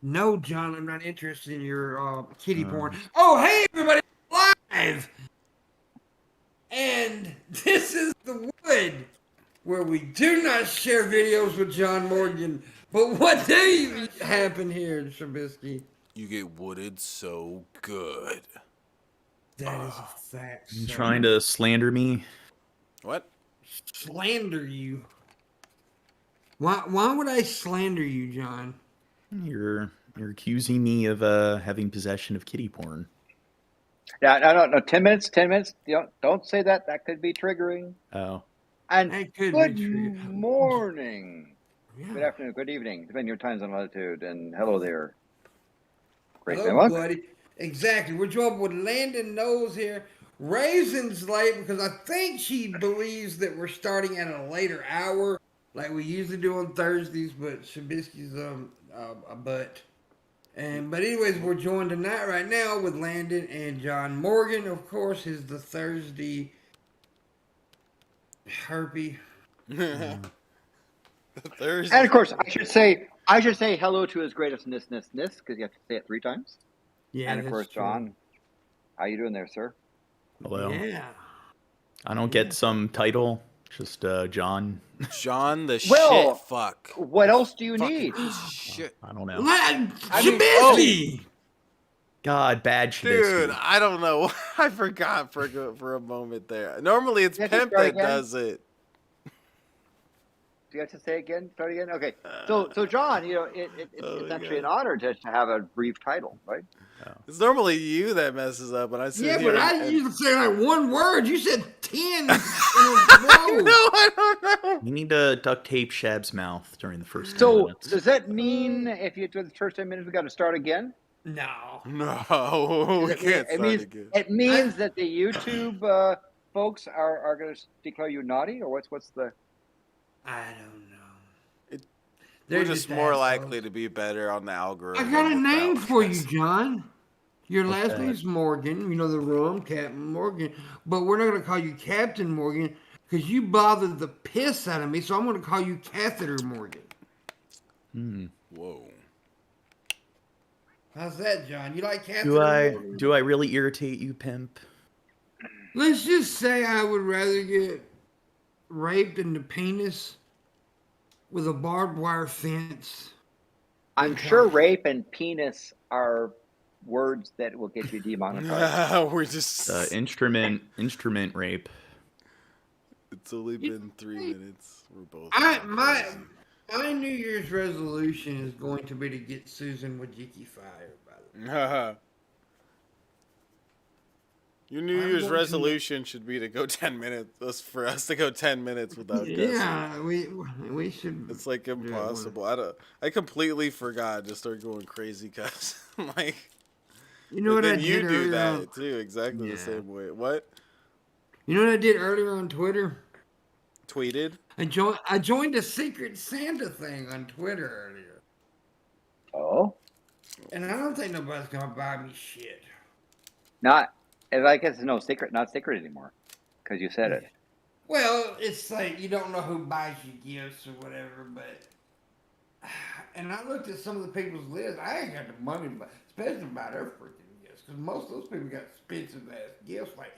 No, John, I'm not interested in your kitty porn. Oh, hey, everybody, live! And this is the wood where we do not share videos with John Morgan. But what do happen here, Trubisky? You get wooded so good. That is a fact, You sir. trying to slander me? What? Slander you? Why would I slander you, John? You're accusing me of having possession of kitty porn. Yeah, no. 10 minutes. 10 minutes. Don't say that. That could be triggering. Oh. And That could good be triggering. morning. Yeah. Good afternoon. Good evening. Depending on your time zone latitude. And hello there. Great Hello, PIMPMUNK. buddy. Exactly. We're joined with Landon Knowles here. Raisin's late because I think she believes that we're starting at a later hour, like we usually do on Thursdays. But Trubisky's a butt. But anyways, we're joined tonight right now with Landon and John Morgan. Of course, is the Thursday herpy. Thursday. And of course, I should say hello to his greatest ness, because you have to say it 3 times. Yeah, And of course, that's true. John, how you doing there, sir? Hello. Yeah. I don't get some title. Just John. John the Well, shit fuck. What else do you Fucking need? piece of shit. I don't know. Trubisky! God, bad Trubisky. Dude, I don't know. I forgot for a moment there. Normally it's You have to Pimp start that again? does it. Do you have to say again? Start again? Okay. So John, it's actually an honor to have a brief title, right? It's normally you that messes up, and I sit Yeah, here but I and- usually say like one word. You said 10 in a row. I don't know. You need to duct tape Shab's mouth during the first 10 So minutes. does that mean if you do the first 10 minutes, we got to start again? No. No, we can't start again. It means that the YouTube folks are going to declare you naughty, or what's the? I don't know. We're They're just more assholes. likely to be better on the algorithm. I got a name without for you, this. John. Your last that? name's Morgan. You know the room, Captain Morgan. But we're not going to call you Captain Morgan because you bothered the piss out of me. So I'm going to call you Catheter Morgan. Whoa. How's that, John? You like Catheter Morgan? Do I really irritate you, pimp? Let's just say I would rather get raped in the penis with a barbed wire fence. I'm sure rape and penis are words that will get you demonetized. We're just. Instrument rape. It's only been 3 minutes. We're both. My New Year's resolution is going to be to get Susan Wojcicki fired, by the way. Your New Year's resolution should be to go 10 minutes. For us to go 10 minutes without guessing. Yeah, we should. It's like impossible. I completely forgot. Just started going crazy because like. You know what I then you did do earlier that on- too, exactly the Yeah. same way. What? You know what I did earlier on Twitter? Tweeted? I joined a Secret Santa thing on Twitter earlier, Oh, and I don't think nobody's gonna buy me shit. not. I guess it's not secret anymore, because you said it. Well, it's like you don't know who buys you gifts or whatever, but. And I looked at some of the people's lists. I ain't got the money, but especially buy their freaking gifts, because most of those people got expensive ass gifts, like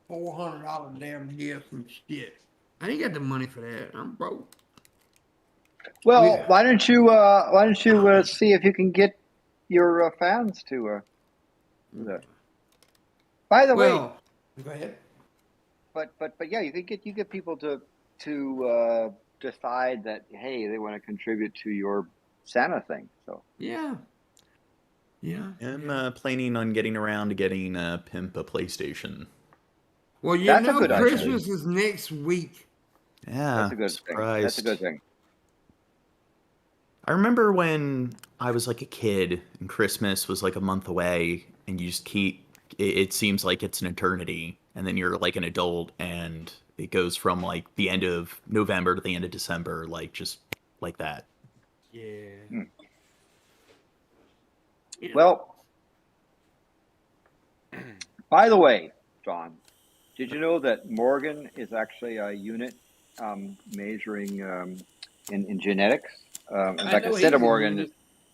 $400 damn gifts and shit. I ain't got the money for that. I'm broke. Well, Yeah. why don't you see if you can get your fans to do that? By the way, Well, go ahead. but yeah, you get people to decide that, hey, they want to contribute to your Santa thing. So Yeah. I'm planning on getting around to getting Pimp a PlayStation. Well, you That's a know, good Christmas is next week. Yeah, that's a good thing. That's a good thing. I remember when I was like a kid and Christmas was like a month away, and you just it seems like it's an eternity, and then you're like an adult, and it goes from like the end of November to the end of December, like just like that. Yeah. Well, by the way, John, did you know that Morgan is actually a unit measuring in genetics? In fact, know a he's a centimorgan unit.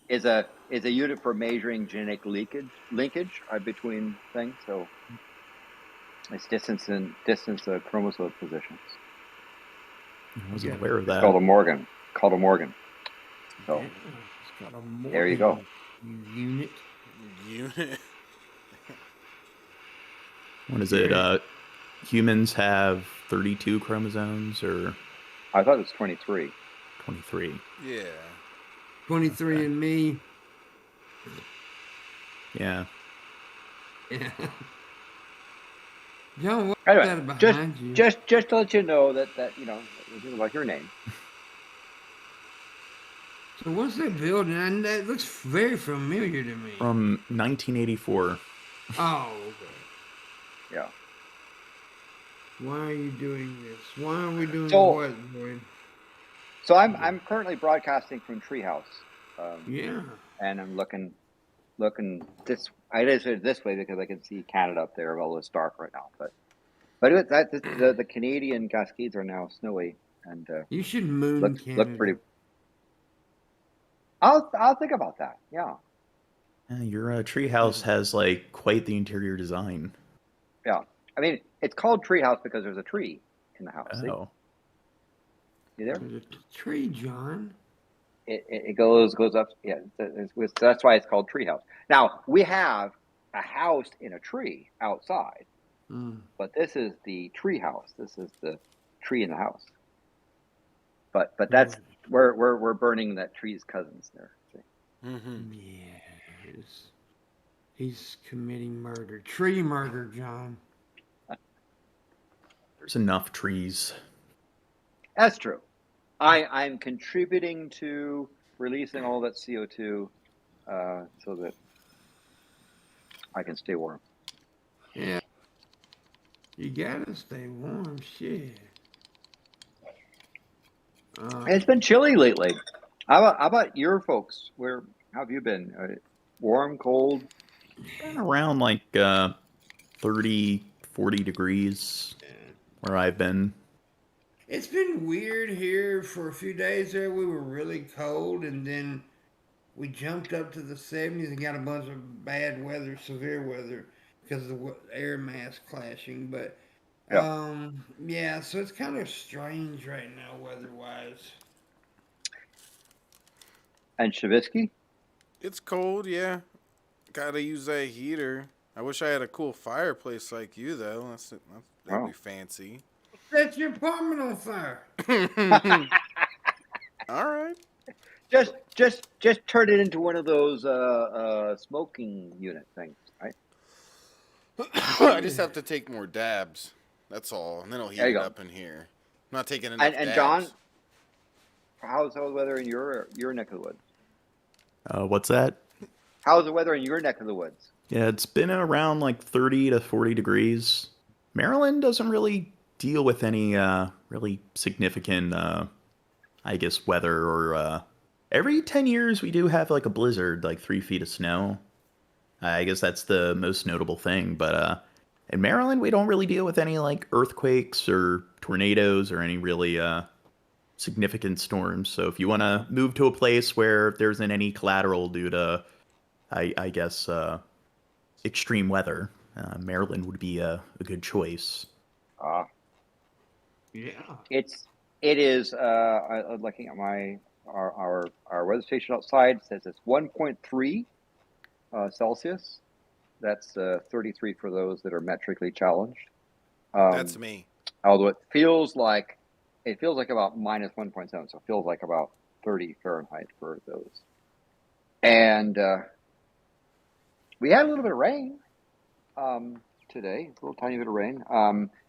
is a is a unit for measuring genetic linkage between things. So it's distance of chromosome positions. I wasn't aware of It's that. called a Morgan. So Yeah, it's got a Morgan there you go. unit. Unit. What is it? Humans have 32 chromosomes or I thought it was 23. 23? Yeah. 23 and me. Yeah. Yeah. John, what's Anyway, that behind you? just to let you know that like your name. So what's that building? And that looks very familiar to me. From 1984. Oh, okay. Yeah. Why are you doing this? Why are we doing So- what, boy? So I'm currently broadcasting from Treehouse. Yeah. And I'm looking this. I did it this way because I can see Canada up there, although it's dark right now. But the Canadian Cascades are now snowy and You should moon Canada. look pretty. I'll think about that. Yeah. Yeah, your treehouse has like quite the interior design. Yeah. I mean, it's called Treehouse because there's a tree in the house. See? Oh. You there? There's a tree, John. It goes up. Yeah. That's why it's called Treehouse. Now we have a house in a tree outside. But this is the tree house. This is the tree in the house. But that's we're burning that tree's cousins there. See? Mm-hmm. Yeah. He's committing murder. Tree murder, John. There's enough trees. That's true. I'm contributing to releasing all that CO2 so that I can stay warm. Yeah. You gotta stay warm, shit. It's been chilly lately. How about your folks? How have you been? Warm, cold? Been around like 30, 40 degrees where I've been. It's been weird here for a few days there. We were really cold, and then we jumped up to the 70s and got a bunch of bad weather, severe weather, because of the air mass clashing. But, yeah, so it's kind of strange right now, weather-wise. And Shavisky? It's cold, yeah. Gotta use that heater. I wish I had a cool fireplace like you, though. That'd be fancy. Set your apartment on fire. All right. Just turn it into one of those smoking unit things, right? I just have to take more dabs. That's all, and then I'll heat it go. up in here. I'm not taking enough And dabs. John, how's the weather in your neck of the woods? What's that? How's the weather in your neck of the woods? Yeah, it's been around like 30 to 40 degrees. Maryland doesn't really deal with any really significant, I guess, weather or every 10 years we do have like a blizzard, like 3 feet of snow. I guess that's the most notable thing. But in Maryland, we don't really deal with any like earthquakes or tornadoes or any really significant storms. So if you want to move to a place where there isn't any collateral due to, I guess, extreme weather, Maryland would be a good choice. Yeah. It is. I'm looking at our weather station outside. It says it's 1.3 Celsius. That's 33 for those that are metrically challenged. That's me. Although it feels like about minus 1.7, so it feels like about 30 Fahrenheit for those. And we had a little bit of rain today, a little tiny bit of rain.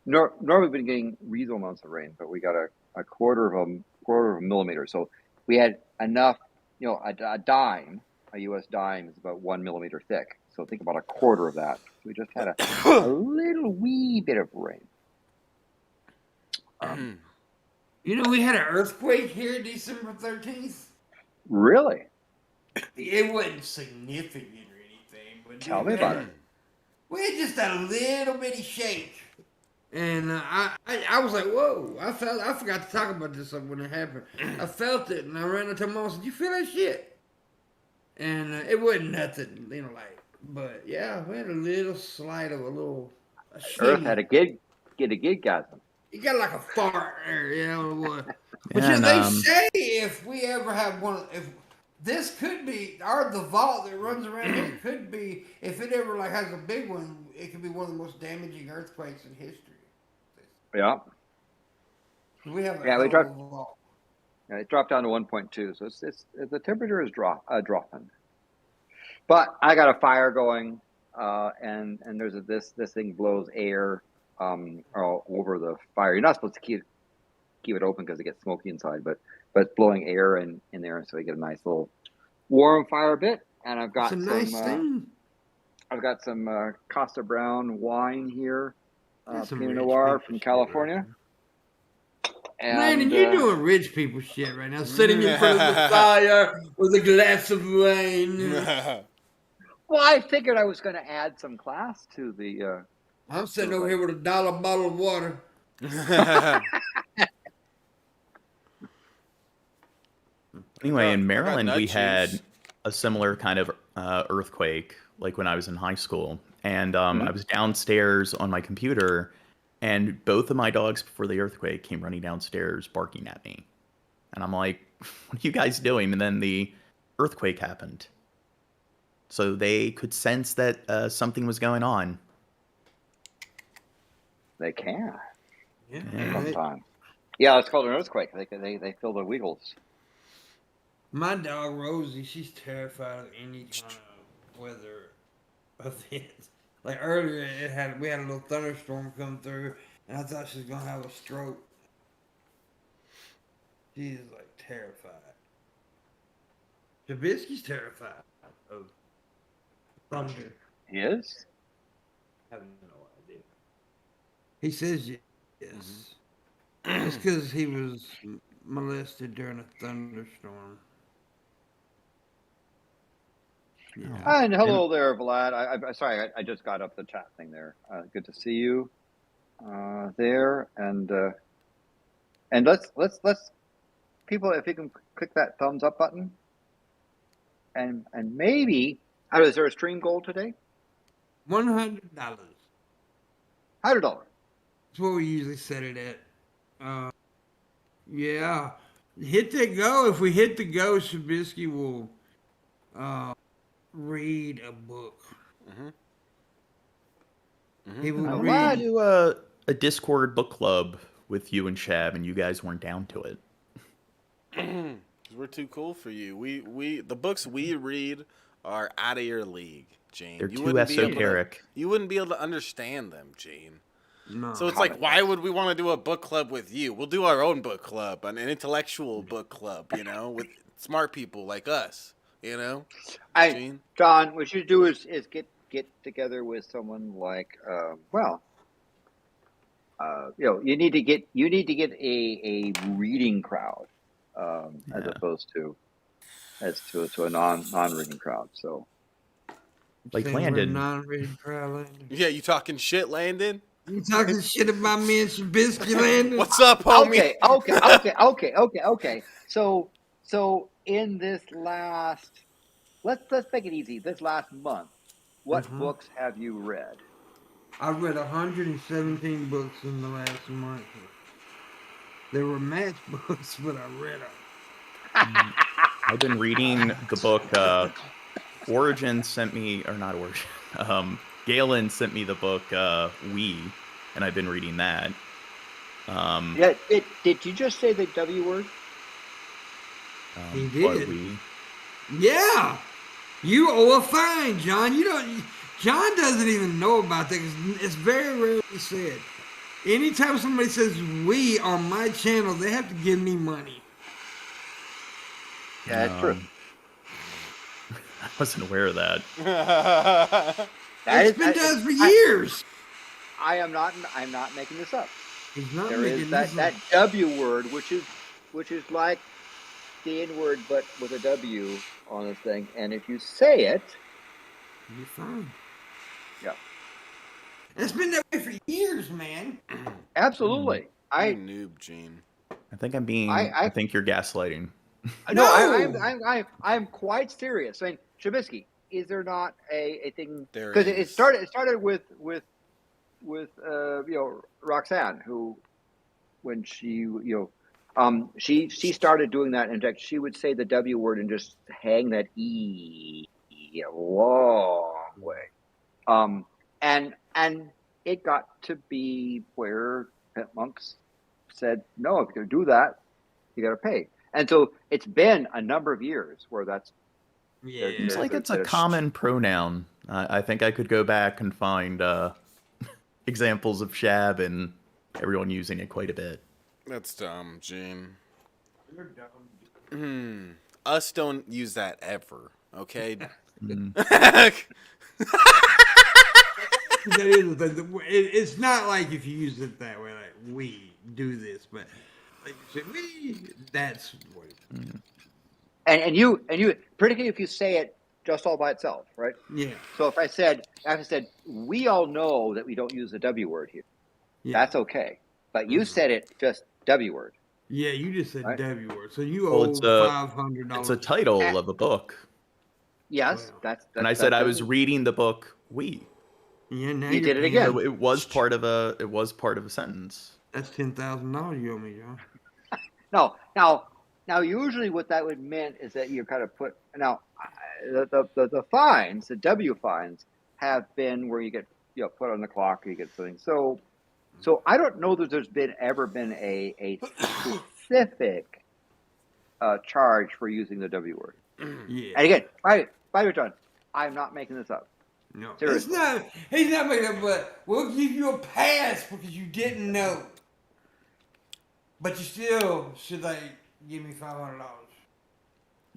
Normally we've been getting reasonable amounts of rain, but we got a quarter of a millimeter. So we had enough, a dime, a U.S. dime is about 1 millimeter thick. So think about a quarter of that. We just had a little wee bit of rain. We had an earthquake here December 13th. Really? It wasn't significant or anything, but Tell me about it. We had just a little bitty shake, and I was like, "Whoa!" I forgot to talk about this when it happened. I felt it, and I ran into Mom and said, "You feel that shit?" and it wasn't nothing, But yeah, we had a little slight of a Earth had shimmy. a giggasm. You got like a fart there, what? But Yeah, yeah, and they say if we ever have if this could be the vault that runs around here could be if it ever like has a big one, it could be one of the most damaging earthquakes in history. Yeah, We have a yeah. hell of a vault. It dropped down to 1.2, so it's the temperature is dropping. But I got a fire going, and there's this thing blows air all over the fire. You're not supposed to keep it open because it gets smoky inside, but it's blowing air in there, so you get a nice little warm fire bit. And It's a nice thing. I've got some Costa Brown wine here, That's some Pinot rich Noir people from shit right California, there. Landon, and you're doing rich people shit right now. Sitting in front of the fire with a glass of wine. well, I figured I was going to add some class to the. I'm sitting over here with a dollar bottle of water. Anyway, in I got Maryland, nut we juice. had a similar kind of earthquake, like when I was in high school. And I was downstairs on my computer, and both of my dogs before the earthquake came running downstairs barking at me. And I'm like, what are you guys doing? And then the earthquake happened. So they could sense that something was going on. They can Yeah. sometimes. Yeah, it's called an earthquake. They feel the wiggles. My dog Rosie, she's terrified of any kind of weather event. Like earlier, we had a little thunderstorm come through, and I thought she was gonna have a stroke. She's like terrified. Trubisky's terrified of thunder. He is? I have no idea. He says yes. It's because he was molested during a thunderstorm. Yeah. And hello there, Vlad. I'm sorry, I just got up the chat thing there. Good to see you there, and let's people, if you can click that thumbs up button, and maybe, is there a stream goal today? $100. $100. That's what we usually set it at. Yeah. Hit that go. If we hit the go, Trubisky will read a book. He will I read. wanted to do a Discord book club with you and Shab, and you guys weren't down to it. We're too cool for you. We the books we read are out of your league, Gene. They're too esoteric. You wouldn't be able to understand them, Gene. No. So it's like, why would we want to do a book club with you? We'll do our own book club, an intellectual book club, with smart people like us, Gene? John, what you should do is get together with someone like you need to get a reading crowd as opposed to a non-reading crowd. So like Landon. Non-reading crowd, Landon. Yeah, you talking shit, Landon? You talking shit about me and Trubisky, Landon? What's up, homie? Okay. So in this last, let's make it easy. This last month, what books have you read? I've read 117 books in the last month. They were match books, but I read them. I've been reading the book. Origin sent me, or not Origin. Galen sent me the book We, and I've been reading that. Yeah, did you just say the W word? He did. Yeah, you owe a fine, John. John doesn't even know about that. It's very rarely said. Anytime somebody says "we" on my channel, they have to give me money. Yeah, it's true. I wasn't aware of that. It's been done for years. I'm not making this up. He's not There making is this that up. W word, which is like the N word, but with a W on this thing. And if you say it, You're fine. yeah, It's been that way for years, man. absolutely. You noob, Gene. I think I'm being. I think you're gaslighting. No, No. I'm quite serious. I mean, Trubisky, is there not a thing? There Because is. it started with Roxanne, who when she started doing that. In fact, she would say the W word and just hang that E a long way. And it got to be where PIMPMUNK said, no, if you're going to do that, you got to pay. And so it's been a number of years where that's Yeah. Seems like it's a common pronoun. I think I could go back and find examples of shab and everyone using it quite a bit. That's dumb, Gene. You're dumb. Us don't use that ever, okay? That is the thing. It's not like if you use it that way, like we do this, but like you said, we. That's what. And you particularly if you say it just all by itself, right? Yeah. So if I said we all know that we don't use the W word here, that's okay. But you said it just W word. Yeah, you just said right? W word, so you Well, owe $500. It's a title of a book. Yes, Wow. that's And I said I was reading the book "we." Yeah, now You did it again. So it was part of a sentence. That's $10,000 you owe me, John. Now, usually what that would mean is that you kind of put the fines, the W fines, have been where you get put on the clock or you get something. So I don't know that there's ever been a specific charge for using the W word. Yeah. And again, by the way, John, I'm not making this up. No, Seriously. He's not making it. But we'll give you a pass because you didn't know. But you still should give me $500.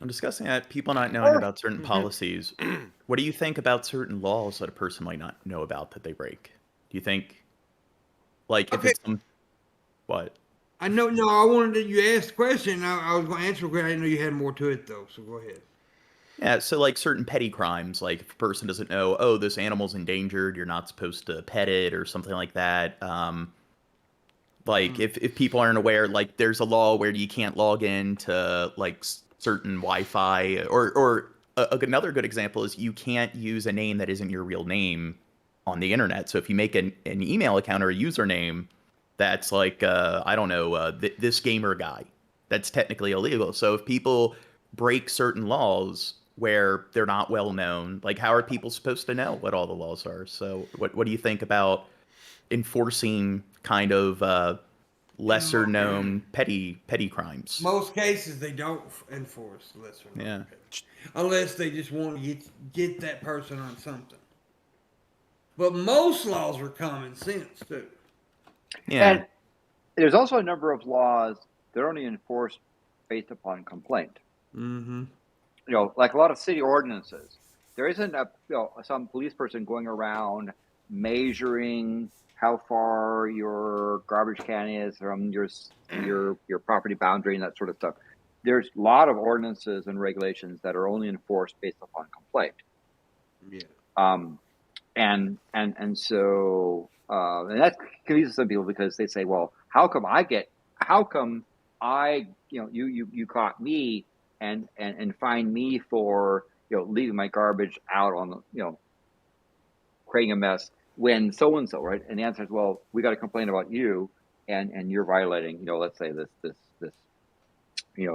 I'm discussing that people not knowing about certain policies. What do you think about certain laws that a person might not know about that they break? Do you think, if it's what? I know. No, I wanted you asked the question. I was going to answer it. I didn't know you had more to it though. So go ahead. Yeah, so certain petty crimes, like if a person doesn't know, oh, this animal's endangered, you're not supposed to pet it or something like that. If people aren't aware, there's a law where you can't log in to certain Wi-Fi, or another good example is you can't use a name that isn't your real name on the internet. So if you make an email account or a username that's I don't know, this gamer guy, that's technically illegal. So if people break certain laws where they're not well known, how are people supposed to know what all the laws are? So what do you think about enforcing kind of lesser known petty crimes? Most cases they don't enforce lesser known petty, unless they just want to get that person on something. But most laws are common sense too. Yeah. And there's also a number of laws that are only enforced based upon complaint. Mm-hmm. Like a lot of city ordinances. There isn't some police person going around measuring how far your garbage can is from your property boundary and that sort of stuff. There's a lot of ordinances and regulations that are only enforced based upon complaint. Yeah. And that confuses some people because they say, well, how come you caught me and fined me for leaving my garbage out on the creating a mess when so and so, right? And the answer is, well, we got to complain about you and you're violating let's say this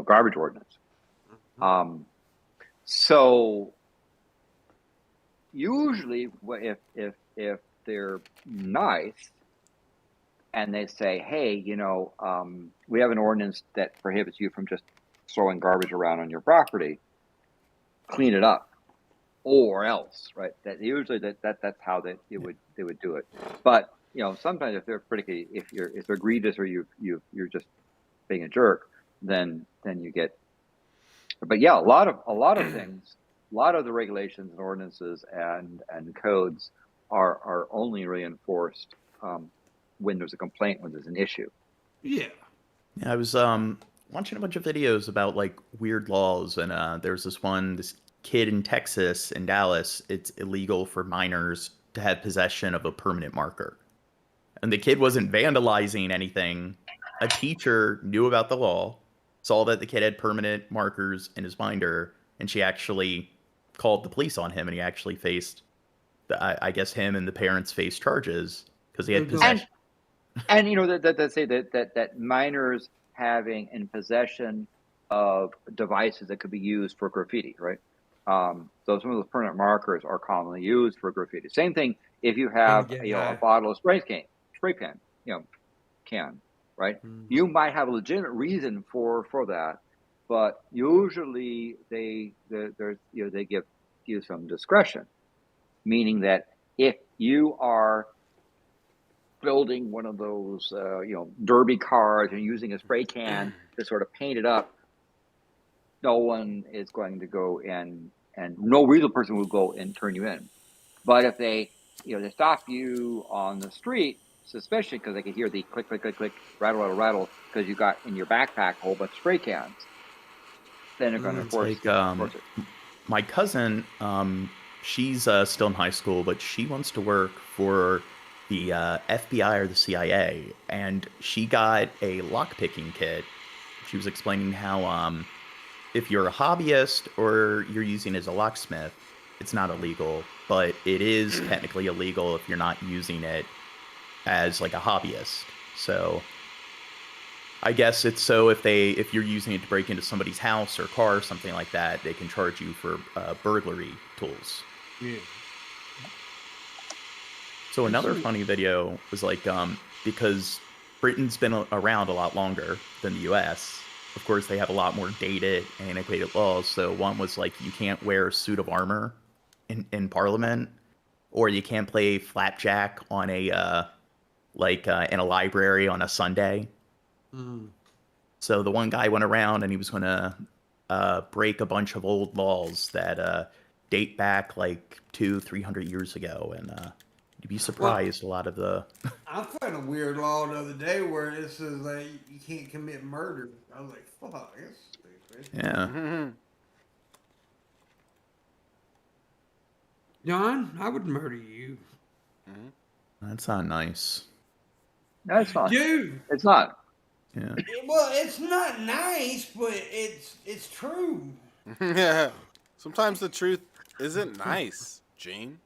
garbage ordinance. Mm-hmm. So usually if they're nice and they say, hey, we have an ordinance that prohibits you from just throwing garbage around on your property, clean it up, or else, right? That usually that's how they would do it. But sometimes if they're if they're egregious or you're just being a jerk, then you get. But yeah, a lot of things, a lot of the regulations and ordinances and codes are only really enforced when there's a complaint, when there's an issue. Yeah. I was watching a bunch of videos about weird laws, and there's this kid in Texas, in Dallas. It's illegal for minors to have possession of a permanent marker, and the kid wasn't vandalizing anything. A teacher knew about the law, saw that the kid had permanent markers in his binder, and she actually called the police on him, and he actually faced, I guess him and the parents faced charges because he had possession. And you know that say that minors having in possession of devices that could be used for graffiti, right? So some of those permanent markers are commonly used for graffiti. Same thing if you have a bottle of spray can, can, right? Mm-hmm. You might have a legitimate reason for that, but usually they give you some discretion, meaning that if you are building one of those derby cars and using a spray can to sort of paint it up, no one is going to go in, and no real person will go and turn you in. But if they stop you on the street, especially because they can hear the click, click, click, click, rattle, rattle, rattle, because you got in your backpack a whole bunch of spray cans, then they're going to enforce it. My cousin, she's still in high school, but she wants to work for the FBI or the CIA, and she got a lockpicking kit. She was explaining how if you're a hobbyist or you're using it as a locksmith, it's not illegal, but it is technically illegal if you're not using it as like a hobbyist. So I guess it's so if you're using it to break into somebody's house or car or something like that, they can charge you for burglary tools. Yeah. So another funny video was like because Britain's been around a lot longer than the U.S. Of course, they have a lot more dated and antiquated laws. So one was like you can't wear a suit of armor in Parliament, or you can't play flapjack on a in a library on a Sunday. Mm. So the one guy went around and he was going to break a bunch of old laws that date back like 200-300 years ago, and you'd be surprised a lot of the. I found a weird law the other day where it says like you can't commit murder. I was like, fuck, that's stupid. Yeah. Mm-hmm. John, I would murder you. Mm-hmm. That's not nice. No, it's not. Dude. It's not. Yeah. Well, it's not nice, but it's true. Yeah. Sometimes the truth isn't nice, Gene.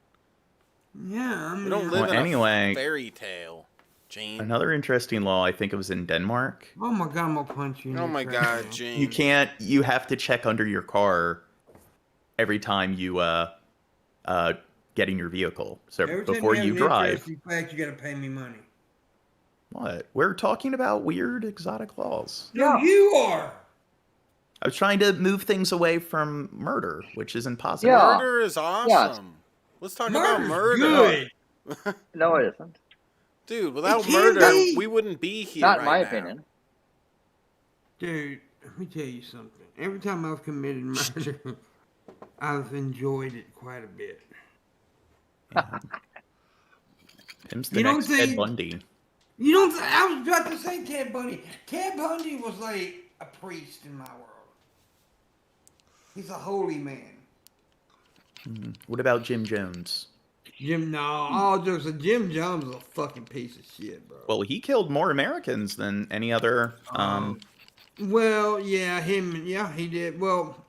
Yeah, I mean, we don't live in a fairy tale, Gene. Another interesting law, I think it was in Denmark. Oh my god, I'm gonna punch you. Oh my god, Gene. You have to check under your car every time you get in your vehicle. So before you drive. In fact, you gotta pay me money. What? We're talking about weird exotic laws. No, you are. I was trying to move things away from murder, which isn't positive. Yeah. Murder is awesome. Yeah. Let's talk about murder. Good. No, it isn't. Dude, without murder, we wouldn't be here Not right my now. opinion. Dude, let me tell you something. Every time I've committed murder, I've enjoyed it quite a bit. Yeah. Him's the next Ted Bundy. You don't I was about to say Ted Bundy. Ted Bundy was like a priest in my world. He's a holy man. What about Jim Jones? All jokes. Jim Jones is a fucking piece of shit, bro. Well, he killed more Americans than any other. Well, yeah, he did. Well,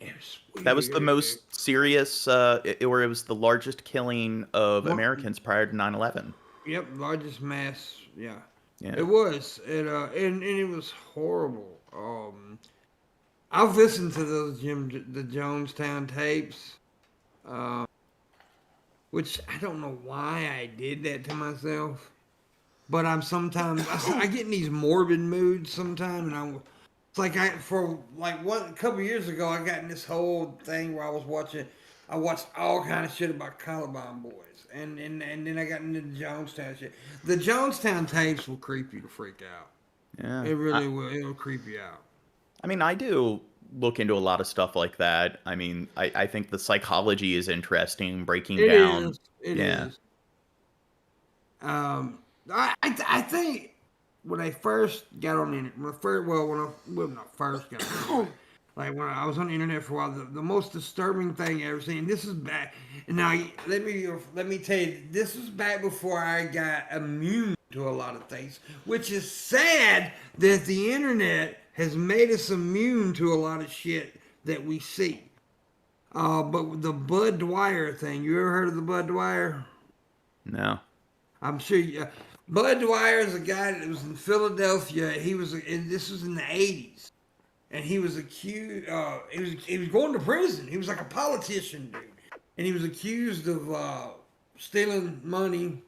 that was the most serious, or it was the largest killing of Americans prior to 9/11. Yep, largest mass. Yeah. It was. And it was horrible. I've listened to those the Jonestown tapes. Which I don't know why I did that to myself, but I'm sometimes I get in these morbid moods sometimes, and it's like a couple years ago I got in this whole thing where I watched all kind of shit about Columbine boys, and then I got into the Jonestown shit. The Jonestown tapes will creep you the freak out. Yeah, it really will. It'll creep you out. I mean, I do look into a lot of stuff like that. I mean, I think the psychology is interesting, breaking down. It is. I think when I first got on the internet, when I first got on like when I was on the internet for a while, the most disturbing thing I ever seen. This is back. And now let me tell you, this was back before I got immune to a lot of things, which is sad that the internet has made us immune to a lot of shit that we see. But the Bud Dwyer thing, you ever heard of the Bud Dwyer? No. I'm sure you. Bud Dwyer is a guy that was in Philadelphia. And this was in the '80s, and he was accused. He was going to prison. He was like a politician, dude, and he was accused of stealing money,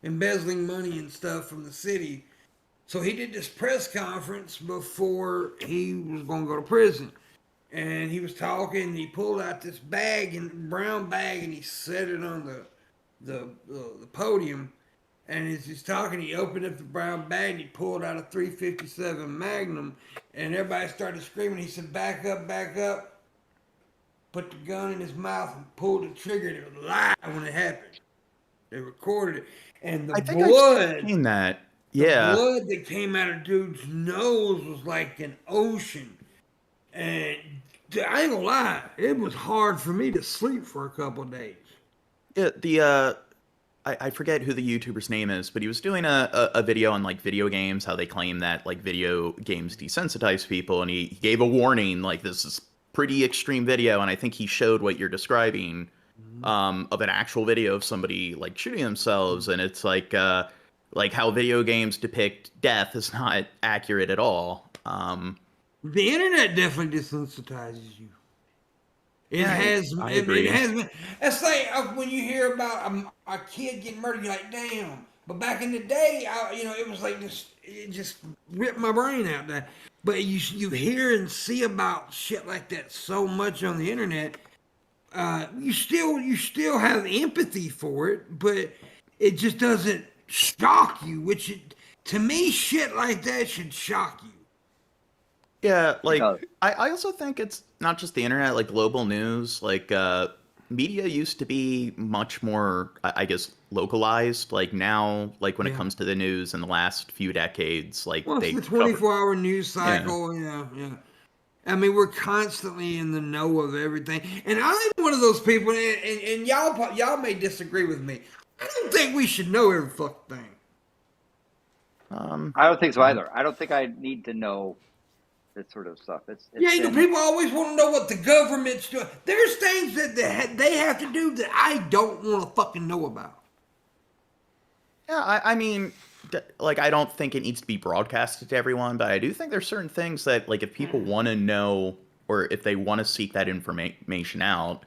embezzling money and stuff from the city. So he did this press conference before he was going to go to prison. And he was talking, and he pulled out this bag, and brown bag, and he set it on the podium. And as he's talking, he opened up the brown bag, and he pulled out a 357 Magnum, and everybody started screaming. He said, "Back up, back up." Put the gun in his mouth and pulled the trigger, and it was live when it happened. They recorded it. And the blood. I've seen that. Yeah. The blood that came out of dude's nose was like an ocean. And I ain't gonna lie, it was hard for me to sleep for a couple of days. Yeah, I forget who the YouTuber's name is, but he was doing a video on like video games, how they claim that like video games desensitize people, and he gave a warning, like this is pretty extreme video, and I think he showed what you're describing of an actual video of somebody like shooting themselves, and it's like how video games depict death is not accurate at all. The internet definitely desensitizes you. It has. I agree. It has. It's like when you hear about a kid getting murdered, you're like, damn. But back in the day, it was like it just ripped my brain out there. But you hear and see about shit like that so much on the internet. You still have empathy for it, but it just doesn't shock you. To me, shit like that should shock you. Yeah, like I also think it's not just the internet, like global news, like media used to be much more, I guess, localized. Like now, like when it comes to the news in the last few decades, like it's the 24-hour news cycle. Yeah. I mean, we're constantly in the know of everything, and I'm one of those people. And y'all may disagree with me. I don't think we should know every fucking thing. I don't think so either. I don't think I need to know this sort of stuff. People always want to know what the government's doing. There's things that they have to do that I don't want to fucking know about. Yeah, I mean, like, I don't think it needs to be broadcasted to everyone, but I do think there's certain things that, like, if people want to know or if they want to seek that information out,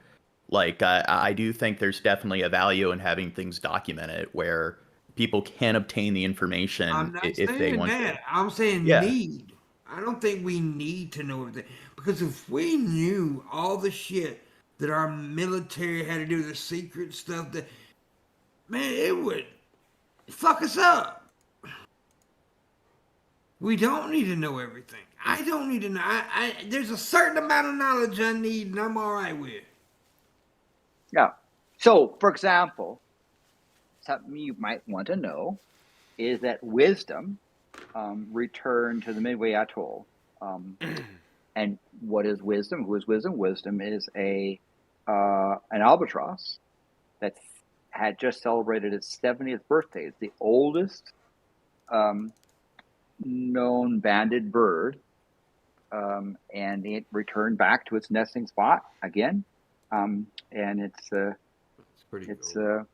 like, I do think there's definitely a value in having things documented where people can obtain the information if they want to. I'm saying need. I don't think we need to know everything. Because if we knew all the shit that our military had to do, the secret stuff, it would fuck us up. We don't need to know everything. I don't need to know. There's a certain amount of knowledge I need, and I'm all right with. Yeah. So, for example, something you might want to know is that wisdom returned to the Midway Atoll. And what is wisdom? Who is wisdom? Wisdom is an albatross that had just celebrated its 70th birthday. It's the oldest known banded bird, and it returned back to its nesting spot again. And it's pretty cool.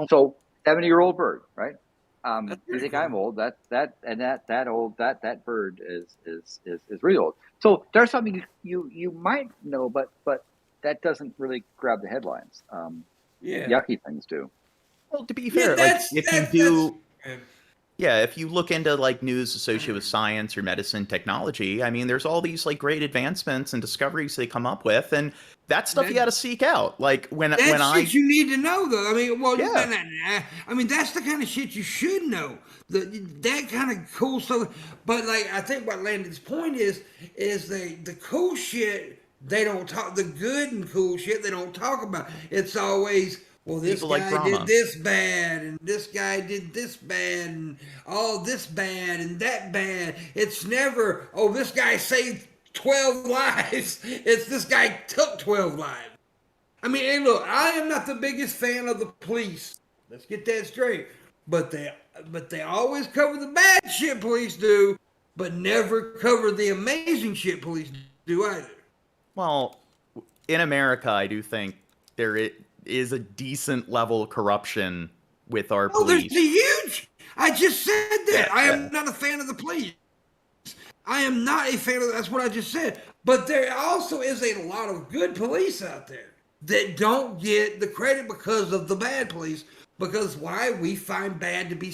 So 70-year-old bird, right? You think I'm old? That bird is really old. So there's something you might know, but that doesn't really grab the headlines. Yucky things do. Well, to be fair, if you look into like news associated with science or medicine technology, I mean, there's all these like great advancements and discoveries they come up with, and that's stuff you got to seek out. Like that's shit you need to know, though. I mean, I mean, that's the kind of shit you should know. That kind of cool stuff. But like, I think what Landon's point is the cool shit they don't talk. The good and cool shit they don't talk about. It's always, well, this guy did this bad, and this guy did this bad, and all this bad, and that bad. It's never, oh, this guy saved 12 lives. It's this guy took 12 lives. I mean, hey, look, I am not the biggest fan of the police. Let's get that straight. But they always cover the bad shit police do. but never cover the amazing shit police do either. Well, in America, I do think there is a decent level of corruption with our Oh, there's police. a huge. I just said that. Yeah, I am not a fan of the police. I am not a fan of. That's what I just said. But there also is a lot of good police out there that don't get the credit because of the bad police. Because why? We find bad to be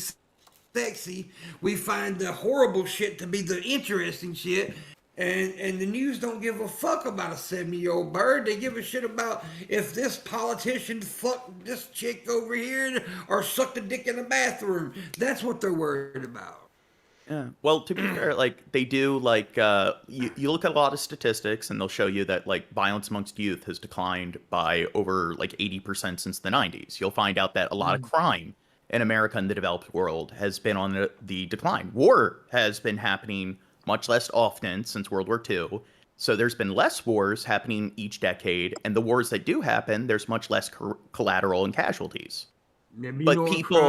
sexy. We find the horrible shit to be the interesting shit. And the news don't give a fuck about a 70-year-old bird. They give a shit about if this politician fucked this chick over here or sucked a dick in the bathroom. That's what they're worried about. Yeah. Well, to be fair, like they do, like you look at a lot of statistics, and they'll show you that like violence amongst youth has declined by over like 80% since the 90s. You'll find out that a lot of crime in America and the developed world has been on the decline. War has been happening much less often since World War II. So there's been less wars happening each decade, and the wars that do happen, there's much less collateral and casualties. Yeah, but know people,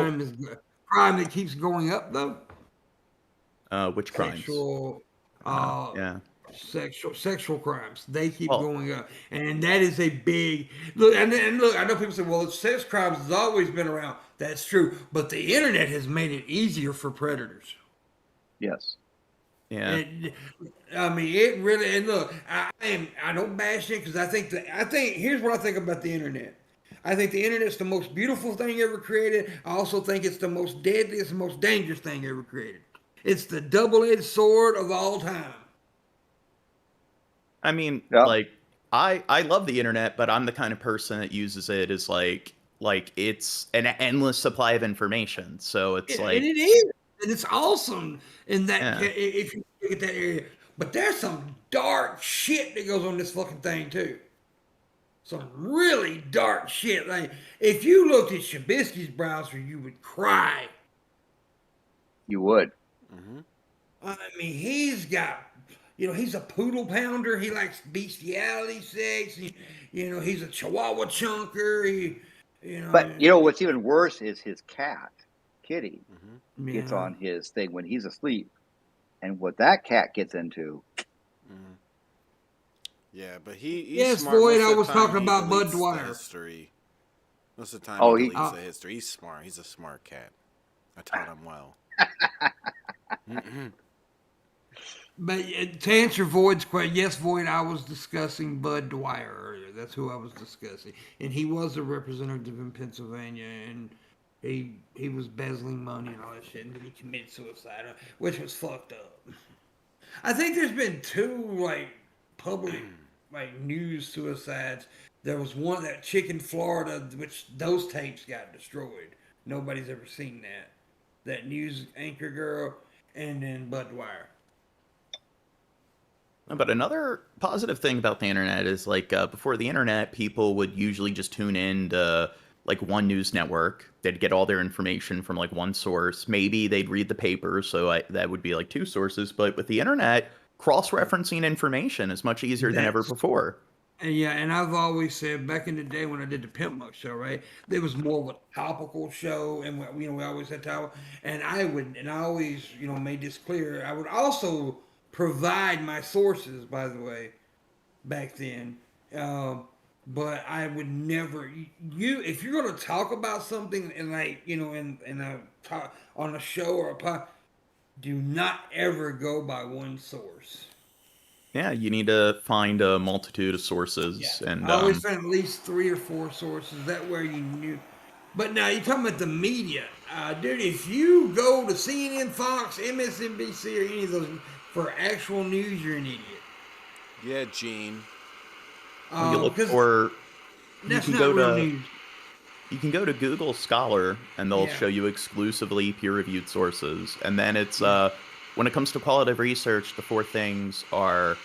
crime that keeps going up though. Which crimes? Sexual crimes. They keep going up, and that is a big look. And look, I know people say, "Well, sex crimes has always been around." That's true, but the internet has made it easier for predators. Yes. Yeah. I mean, it really. And look, I don't bash it because I think here's what I think about the internet. I think the internet's the most beautiful thing ever created. I also think it's the most deadliest, most dangerous thing ever created. It's the double-edged sword of all time. I mean, like, I love the internet, but I'm the kind of person that uses it as like it's an endless supply of information. So it's like, and it is, and it's awesome in that if you look at that area. But there's some dark shit that goes on this fucking thing too. Some really dark shit. Like if you looked at Shabisky's browser, you would cry. You would. Mm-hmm. I mean, he's got, he's a poodle pounder. He likes bestiality sex. He's a Chihuahua chunker. But what's even worse is his cat, Kitty, gets on his thing when he's asleep, and what that cat gets into. Mm-hmm. Yeah, but he's yes, smart. Boyd. I was talking about Bud Dwyer. History. Most of the time, he deletes the history. He's smart. He's a smart cat. I taught him well. But to answer Void's question, yes, Void, I was discussing Bud Dwyer earlier. That's who I was discussing. And he was a representative in Pennsylvania, and he was embezzling money and all that shit, and then he committed suicide, which was fucked up. I think there's been two, public, news suicides. There was one, that chick in Florida, which those tapes got destroyed. Nobody's ever seen that. That news anchor girl, and then Bud Dwyer. But another positive thing about the internet is before the internet, people would usually just tune in to one news network. They'd get all their information from one source. Maybe they'd read the paper, so that would be two sources. But with the internet, cross-referencing information is much easier than ever before. Yeah, and I've always said back in the day when I did the PIMPMUNK show, right? There was more of a topical show, and we always had topical. And I always made this clear. I would also provide my sources, by the way, back then. But I would never if you're gonna talk about something and in a talk on a show or a pod, do not ever go by one source. Yeah, you need to find a multitude of sources. Yeah. And I always found at least 3 or 4 sources. That way you knew. But now you're talking about the media. Dude, if you go to CNN, Fox, MSNBC, or any of those for actual news, you're an idiot. Yeah, Gene. You look for... That's not real news. You can go to Google Scholar, and they'll show you exclusively peer-reviewed sources. And then it's... when it comes to qualitative research, the 4 things are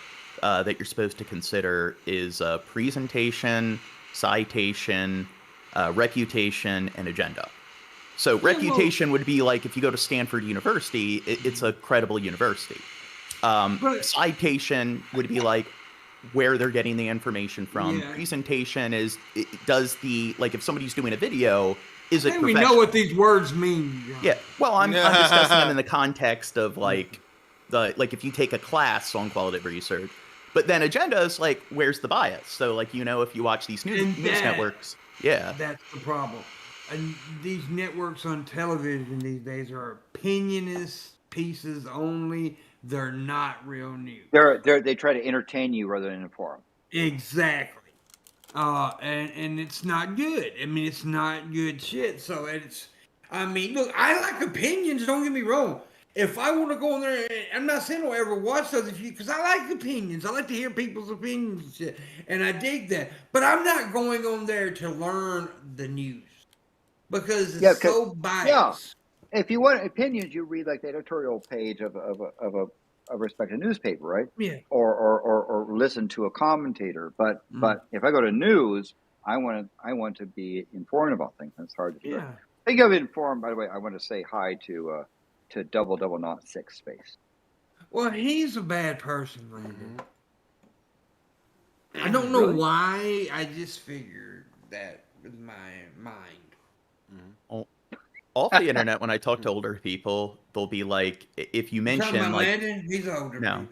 that you're supposed to consider is presentation, citation, reputation, and agenda. So reputation would be if you go to Stanford University, it's a credible university. Citation would be where they're getting the information from. Yeah. Presentation is, if somebody's doing a video, is it professional? We know what these words mean. Yeah. Well, I'm discussing them in the context of like if you take a class on qualitative research. But then agenda is like, where's the bias? So like, if you watch these news networks, that's the problem. And these networks on television these days are opinionist pieces only. They're not real news. They try to entertain you rather than inform. Exactly. And it's not good. I mean, it's not good shit. So look, I like opinions. Don't get me wrong. If I want to go in there, I'm not saying I'll ever watch those because I like opinions. I like to hear people's opinions and shit, and I dig that. But I'm not going on there to learn the news because it's so biased. Yeah. If you want opinions, you read like the editorial page of a respected newspaper, right? Yeah. Or listen to a commentator. But if I go to news, I want to be informed about things. It's hard to do. Yeah. Speaking of informed, by the way, I want to say hi to double not six space. Well, he's a bad person, Landon. I don't know why. I just figured that with my mind. Off the internet, when I talk to older people, they'll be like, if you mention like Landon, he's older people.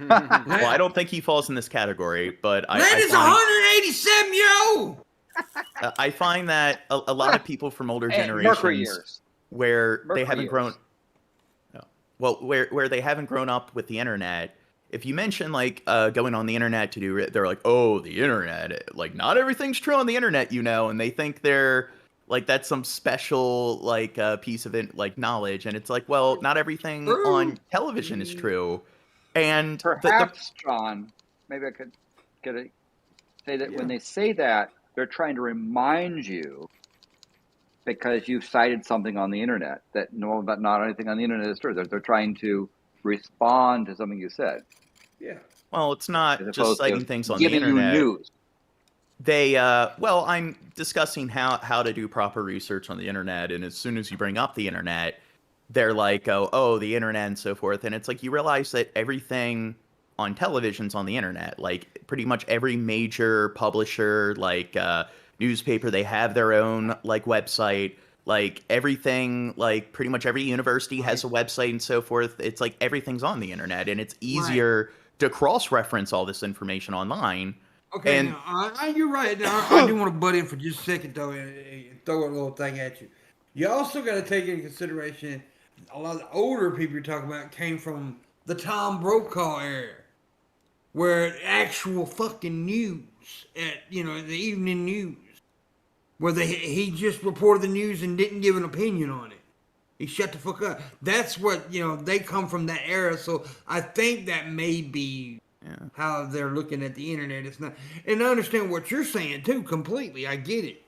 Well, I don't think he falls in this category, but Landon's 187-year-old. I find that a lot of people from older generations where they haven't grown where they haven't grown up with the internet, if you mention like going on the internet to do, they're like, oh, the internet, like not everything's true on the internet, and they think they're like that's some special like piece of it, like knowledge, and it's like, well, not everything on television is true. And perhaps, John, maybe I could say that when they say that, they're trying to remind you because you cited something on the internet that not anything on the internet is true. They're trying to respond to something you said. Yeah. Well, it's not just citing things on the internet. Giving you news. They, I'm discussing how to do proper research on the internet, and as soon as you bring up the internet, they're like, oh, the internet and so forth. And it's like, you realize that everything on television's on the internet. Like, pretty much every major publisher, like, newspaper, they have their own, like, website. Like, everything, like, pretty much every university has a website and so forth. It's like, everything's on the internet, and it's easier to cross-reference all this information online. Okay, you're right. Now, I do want to butt in for just a second, though, and throw a little thing at you. You also got to take into consideration a lot of the older people you're talking about came from the Tom Brokaw era, where actual fucking news the evening news, where he just reported the news and didn't give an opinion on it. He shut the fuck up. That's what they come from that era. So I think that may be how they're looking at the internet. It's not, and I understand what you're saying too completely. I get it.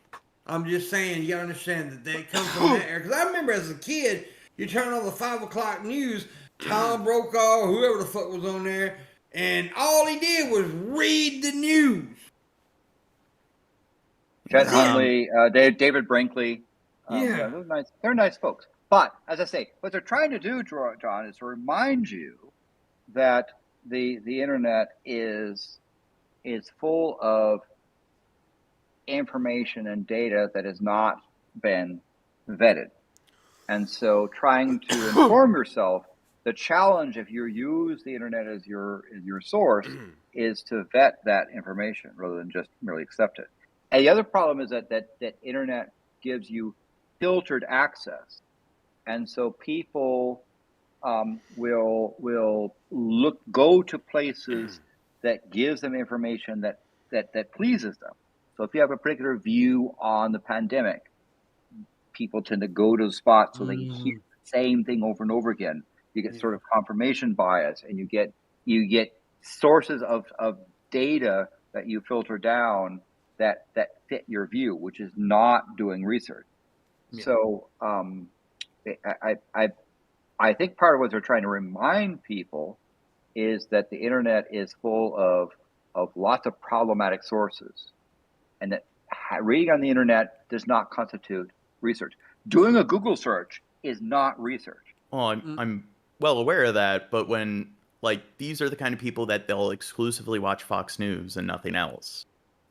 I'm just saying you gotta understand that they come from that era. Because I remember as a kid, you turn on the 5 o'clock news, Tom Brokaw, whoever the fuck was on there, and all he did was read the news. Chet Huntley, David Brinkley. They're nice folks. But as I say, what they're trying to do, John, is to remind you that the internet is full of information and data that has not been vetted. And so trying to inform yourself, the challenge if you use the internet as your source is to vet that information rather than just merely accept it. And the other problem is that internet gives you filtered access. And so people will go to places that gives them information that pleases them. So if you have a particular view on the pandemic, people tend to go to the spot so they hear the same thing over and over again. You get sort of confirmation bias, and you get sources of data that you filter down that fit your view, which is not doing research. Yeah. So I think part of what they're trying to remind people is that the internet is full of lots of problematic sources, and that reading on the internet does not constitute research. Doing a Google search is not research. Well, I'm well aware of that, but when these are the kind of people that they'll exclusively watch Fox News and nothing else,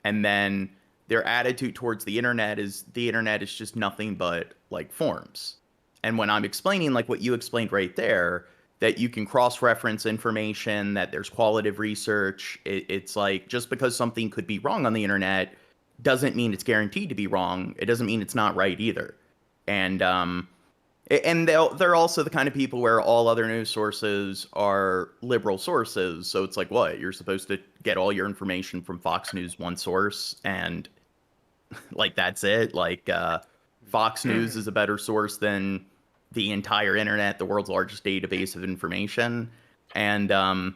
and then their attitude towards the internet is just nothing but forms. And when I'm explaining what you explained right there, that you can cross-reference information, that there's qualitative research. It's like, just because something could be wrong on the internet doesn't mean it's guaranteed to be wrong. It doesn't mean it's not right either. And they're also the kind of people where all other news sources are liberal sources. So it's like, what? You're supposed to get all your information from Fox News, one source, and like that's it? Like Fox News is a better source than the entire internet, the world's largest database of information. And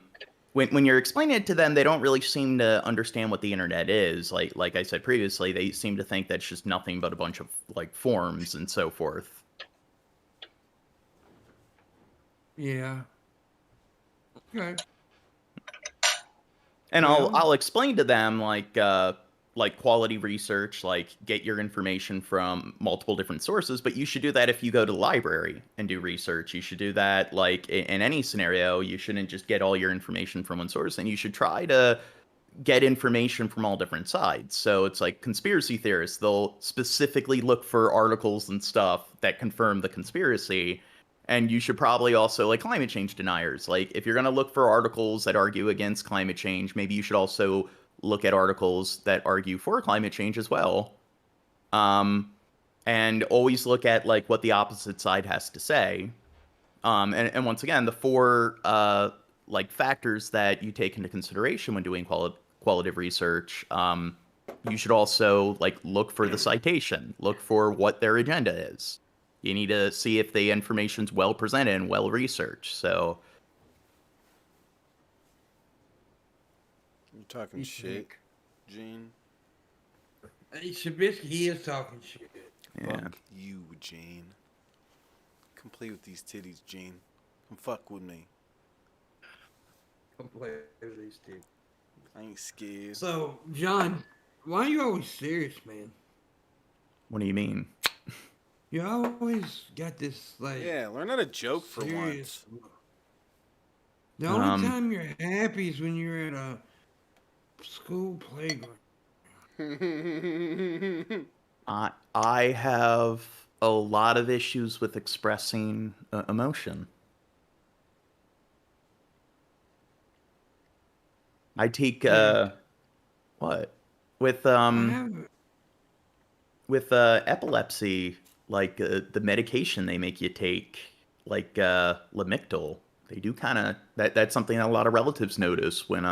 when you're explaining it to them, they don't really seem to understand what the internet is. Like I said previously, they seem to think that's just nothing but a bunch of like forums and so forth. Yeah. Okay. And Well, I'll explain to them like quality research, like get your information from multiple different sources, but you should do that if you go to the library and do research. You should do that like in any scenario. You shouldn't just get all your information from one source, and you should try to get information from all different sides. So it's like conspiracy theorists, they'll specifically look for articles and stuff that confirm the conspiracy. And you should probably also, like climate change deniers, like if you're going to look for articles that argue against climate change, maybe you should also look at articles that argue for climate change as well. And always look at like what the opposite side has to say. And once again, the four like factors that you take into consideration when doing qualitative research, you should also like look for the citation, look for what their agenda is. You need to see if the information's well presented and well researched. So You talking shit, Gene? Hey, Shabisky, he is talking shit. yeah. Fuck you, Gene. Come play with these titties, Gene. Come fuck with me. Come play with these two. I ain't scared. So, John, why are you always serious, man? What do you mean? You always got this like Yeah, learn how to joke for serious once. look. The only time you're happy is when you're at a school playground. I have a lot of issues with expressing emotion. I take what with epilepsy, like the medication they make you take, like Lamictal. They do kind of that's something that a lot of relatives notice when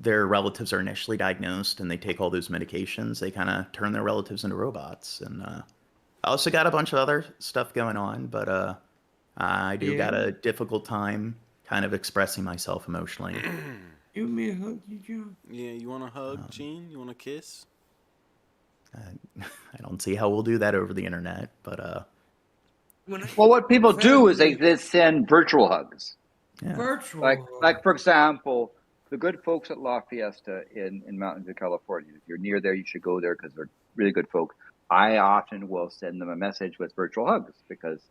their relatives are initially diagnosed and they take all those medications. They kind of turn their relatives into robots. And I also got a bunch of other stuff going on, but I do got a difficult time kind of expressing myself emotionally. You want me to hug you, John? Yeah, you want a hug, Gene? You want a kiss? I don't see how we'll do that over the internet, but well, what people do is they send virtual hugs. yeah. Virtual. Like for example, the good folks at La Fiesta in Mountain View, California. If you're near there, you should go there because they're really good folk. I often will send them a message with virtual hugs because,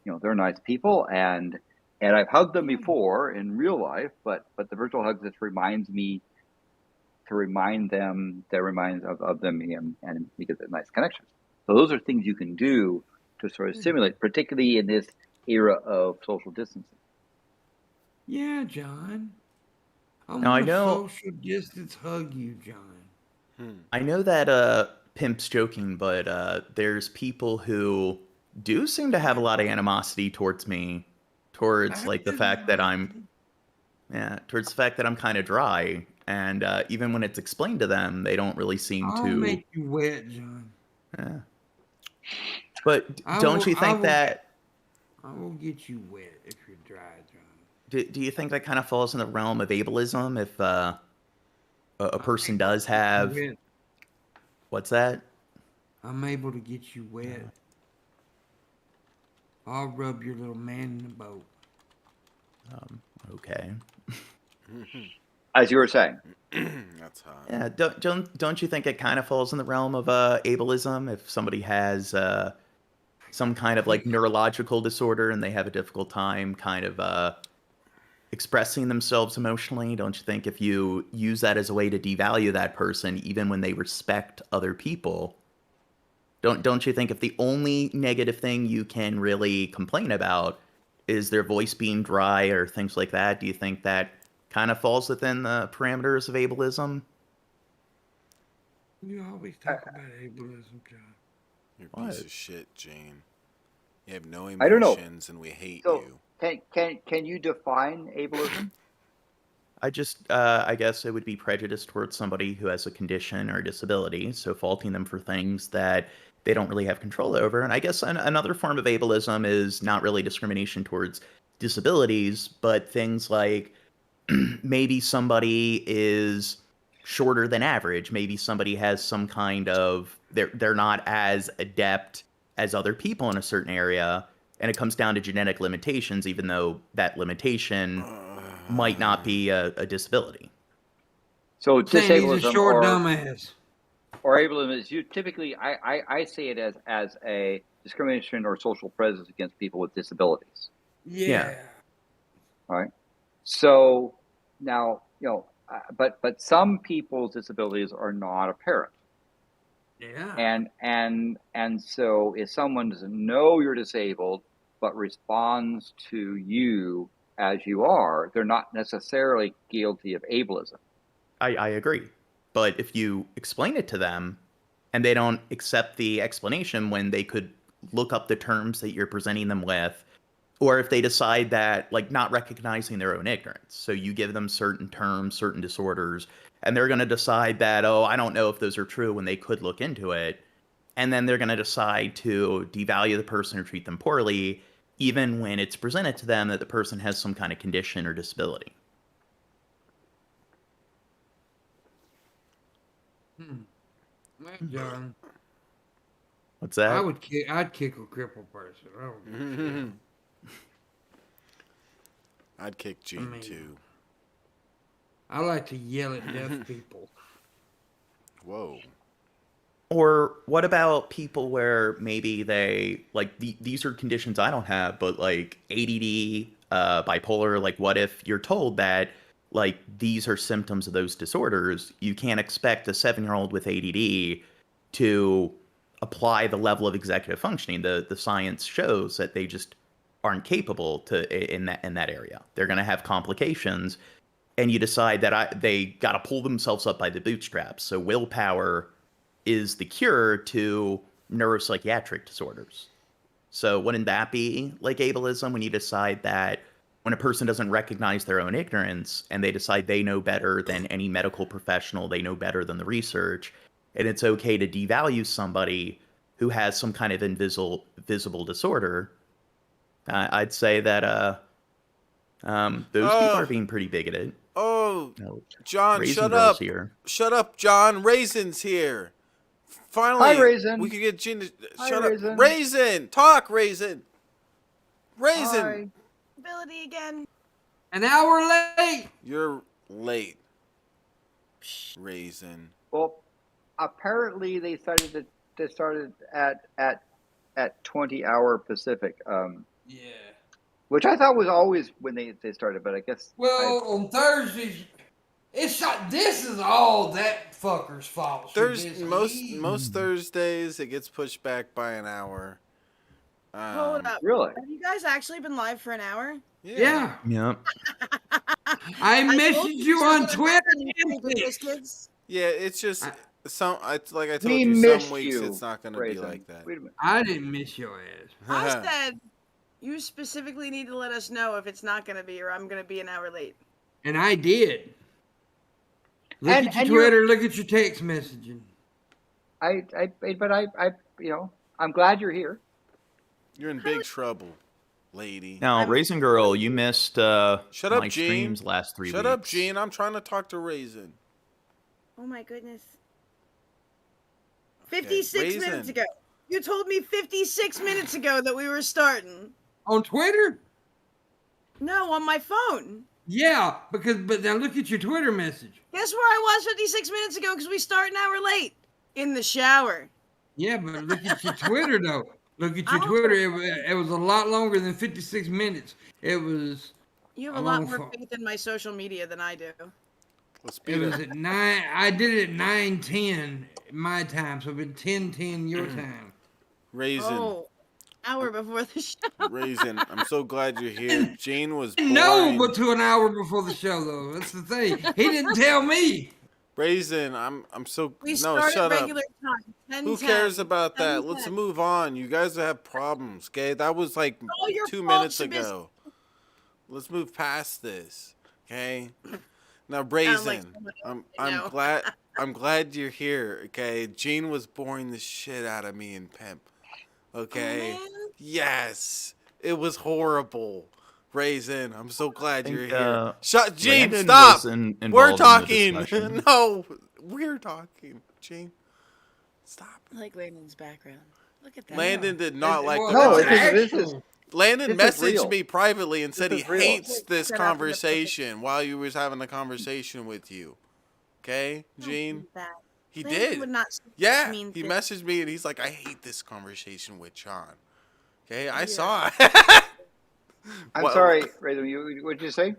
you know, they're nice people, and I've hugged them before in real life, but the virtual hugs just reminds me to remind them, that reminds of them and we get that nice connection. So those are things you can do to sort of simulate, particularly in this era of social distancing. Yeah, John. I know. Social distance hug you, John. I know that Pimp's joking, but there's people who do seem to have a lot of animosity towards me, towards like the fact that I'm kind of dry, and even when it's explained to them, they don't really seem I'll to make you wet, John. Yeah. But don't you think that I will get you wet if you're dry, John. do you think that kind of falls in the realm of ableism if a person does have what's that? I'm able to get you wet. I'll rub your little man in the boat. Okay. As you were saying. That's hot. Yeah, don't you think it kind of falls in the realm of ableism if somebody has some kind of like neurological disorder and they have a difficult time kind of expressing themselves emotionally? Don't you think if you use that as a way to devalue that person even when they respect other people, don't you think if the only negative thing you can really complain about is their voice being dry or things like that? Do you think that kind of falls within the parameters of ableism? You always talk about ableism, John. You're a piece of shit, Gene. You have no I don't know. emotions, and we hate So you. can you define ableism? I guess it would be prejudice towards somebody who has a condition or disability, so faulting them for things that they don't really have control over. And I guess another form of ableism is not really discrimination towards disabilities, but things like maybe somebody is shorter than average. Maybe somebody has some kind of they're not as adept as other people in a certain area, and it comes down to genetic limitations, even though that limitation might not be a disability. So Saying he's a disableism short dumbass. or ableism is you typically I see it as a discrimination or social prejudice against people with disabilities. Yeah. All right. So now, but some people's disabilities are not apparent. Yeah. And so if someone doesn't know you're disabled but responds to you as you are, they're not necessarily guilty of ableism. I agree. But if you explain it to them and they don't accept the explanation when they could look up the terms that you're presenting them with, or if they decide that, like, not recognizing their own ignorance. So you give them certain terms, certain disorders, and they're going to decide that, oh, I don't know if those are true when they could look into it. And then they're going to decide to devalue the person or treat them poorly, even when it's presented to them that the person has some kind of condition or disability. John. What's that? I'd kick a crippled person. I don't give a shit. I'd kick Gene too. I like to yell at deaf people. Whoa. Or what about people where maybe they, like, these are conditions I don't have, but like ADD, bipolar, like what if you're told that, like, these are symptoms of those disorders? You can't expect a 7-year-old with ADD to apply the level of executive functioning. The science shows that they just aren't capable to in that area. They're going to have complications, and you decide that they got to pull themselves up by the bootstraps. So willpower is the cure to neuropsychiatric disorders. So wouldn't that be like ableism, when you decide that when a person doesn't recognize their own ignorance and they decide they know better than any medical professional, they know better than the research, and it's okay to devalue somebody who has some kind of visible disorder? I'd say that those people are being pretty bigoted. Oh, John, Raisin shut Girl's up. Here. Shut up, John. Raisin's here. Finally, Hi, Raisin. we could get Gene to Hi, Raisin. up. Raisin, talk, Raisin. Raisin. Hi. Ability again. An hour late. You're late. Raisin. Well, apparently they started at 20-hour Pacific. Yeah. Which I thought was always when they started, but I guess. Well, on Thursdays, this is all that fucker's fault. Most Thursdays it gets pushed back by an hour. Hold up. Really? Have you guys actually been live for an hour? Yeah. Yep. I messaged you on Twitter. Yeah, it's just I told We you, missed some weeks you, it's not going to be like that. Wait a minute. I didn't miss your ass. I said you specifically need to let us know if it's not going to be, or I'm going to be an hour late. And I did. Look at your Twitter. Look at your text messaging. I'm glad you're here. You're in big trouble, lady. Now, Raisin Girl, you missed my Shut up, Gene. streams last 3 weeks. Shut up, Gene. I'm trying to talk to Raisin. Oh my goodness. 56 minutes ago. You told me 56 minutes ago that we were starting. On Twitter? No, on my phone. Yeah, but now look at your Twitter message. Guess where I was 56 minutes ago, because we start an hour late? In the shower. Yeah, but look at your Twitter, though. Look at your Twitter. It was a lot longer than 56 minutes. It was... You have a lot more faith in my social media than I do. It was at 9... I did it at 9:10 my time, so it'd been 10:10 your time. Raisin. Oh. hour before the show. Raisin, I'm so glad you're here. Gene was No, boring. but to an hour before the show, though. That's the thing. He didn't tell me. Raisin, I'm so We no. start Shut at up. regular time. 10, Who 10, cares about 10, that? Let's 10. move on. You guys have problems, okay? That was like All your 2 fault, minutes Shabis. ago. Let's move past this, okay? Now, Sound Raisin, like someone else I I'm know. I'm glad you're here, okay? Gene was boring the shit out of me in Pimp, okay? Oh, man. Yes, it was horrible. Raisin, I'm so glad I you're think here. Shut, Gene, Landon stop. was involved We're in the talking. discussion. No, we're talking. Gene, stop. I like Landon's background. Look at that. Landon did not like Well, the No, it's this is actual. Landon this is messaged real. me privately and said he is real. hates this Set up in the conversation while you was having the conversation with you. Okay, Don't Gene? do that. He Landon did. would not say Yeah, mean he things. messaged me and he's like, I hate this conversation with John. Okay, I Yeah. saw it. I'm What- sorry, Raisin. What did you say?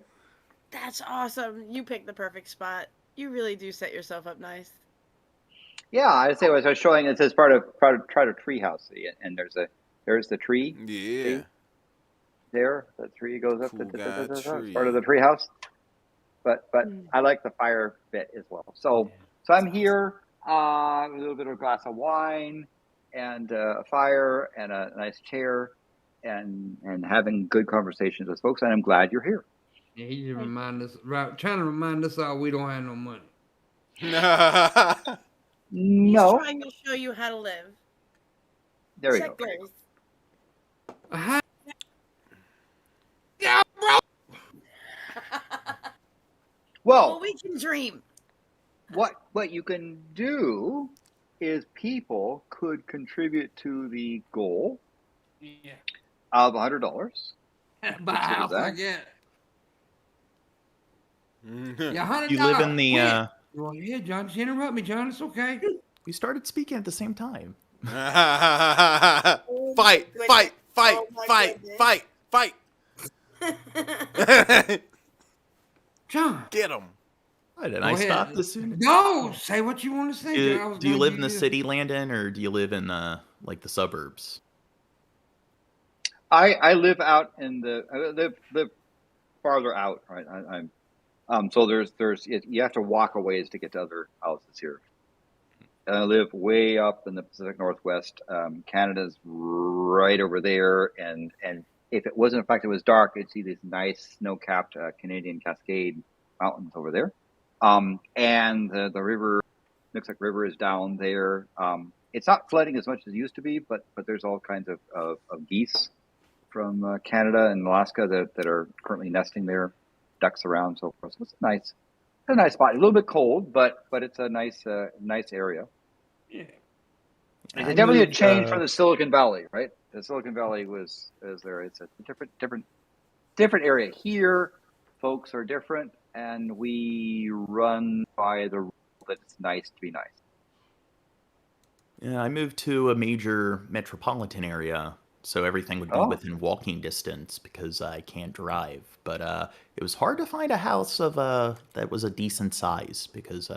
That's awesome. You picked the perfect spot. You really do set yourself up nice. Yeah, I'd say I was showing it says part of treehouse, and there's the tree. Yeah. See? There, the tree goes up. Cool guy It's tree. part of the treehouse. But Mm. I like the fire bit as well. So I'm here, a little bit of a glass of wine, and a fire, and a nice chair, and having good conversations with folks. And I'm glad you're here. Yeah, he just trying to remind us all we don't have no money. He's No, trying to show you how to live. there we Set go. goals. Yeah, bro. Well, Well, we can dream. what you can do is people could contribute to the goal Yeah. of $100. Buy a house that? I get. Yeah, $100. You live in the. Quit. Well, yeah, John. Just interrupt me, John. It's okay. We started speaking at the same time. Fight, fight, fight, Oh my fight, goodness. fight. John. Get him. Why did Go I ahead. stop this soon? No, say what you want to say, John. I was Do you gonna live give in the city, Landon, or do you live in the suburbs? I live out in I live farther out, right? So you have to walk a ways to get to other houses here. And I live way up in the Pacific Northwest. Canada's right over there, and if it wasn't, in fact, it was dark, you'd see these nice snow-capped Canadian Cascade mountains over there. And the river, Nixon River, is down there. It's not flooding as much as it used to be, but there's all kinds of geese from Canada and Alaska that are currently nesting there, ducks around, so forth. So it's a nice spot. A little bit cold, but it's a nice area. Yeah. It's definitely a change from the Silicon Valley, right? The Silicon Valley was there. It's a different area. Here, folks are different, and we run by the rule that it's nice to be nice. Yeah, I moved to a major metropolitan area, so everything would be within walking distance because I can't drive. But it was hard to find a house of that was a decent size because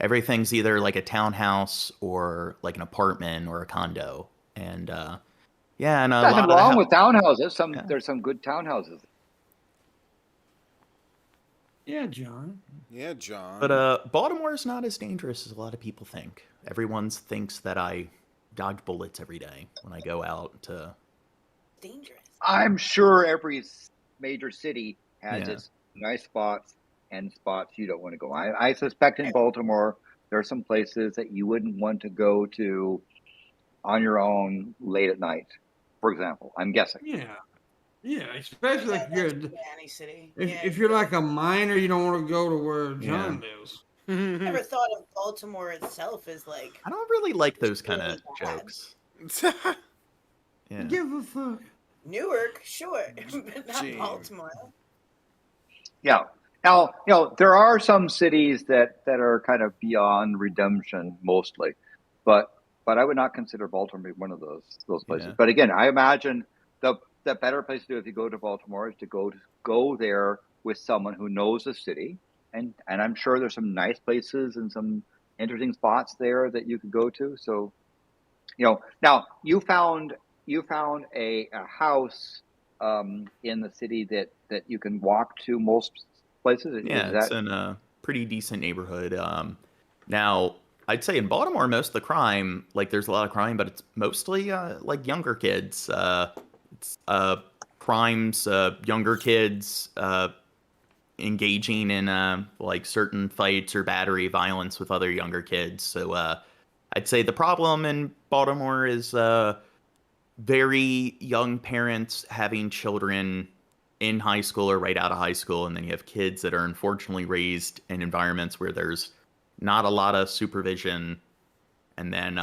everything's either like a townhouse or like an apartment or a condo. And yeah, and a Nothing lot wrong of with townhouses. There's some good townhouses. Yeah, John. Yeah, John. But Baltimore's not as dangerous as a lot of people think. Everyone thinks that I dodge bullets every day when I go out to. Dangerous. I'm sure every major city has Yeah. its nice spots and spots you don't want to go. I suspect in Baltimore there are some places that you wouldn't want to go to on your own late at night, for example. I'm guessing. Yeah, especially if you're Any city. if you're like a minor, you don't want to go to where John lives. I never thought of Baltimore itself as like. I don't really like those kind of Really bad. jokes. Yeah. Give a fuck. Newark, sure, but not Gee. Baltimore. Yeah. Now, there are some cities that are kind of beyond redemption mostly, but I would not consider Baltimore to be one of those places. Yeah. But again, I imagine the better place to do if you go to Baltimore is to go there with someone who knows the city, and I'm sure there's some nice places and some interesting spots there that you could go to. So, now you found you found a house in the city that you can walk to most places. Yeah, Is it's that in a pretty decent neighborhood. Now, I'd say in Baltimore, most of the crime, like there's a lot of crime, but it's mostly like younger kids. It's crimes, younger kids engaging in like certain fights or battery violence with other younger kids. So I'd say the problem in Baltimore is very young parents having children in high school or right out of high school, and then you have kids that are unfortunately raised in environments where there's not a lot of supervision. And then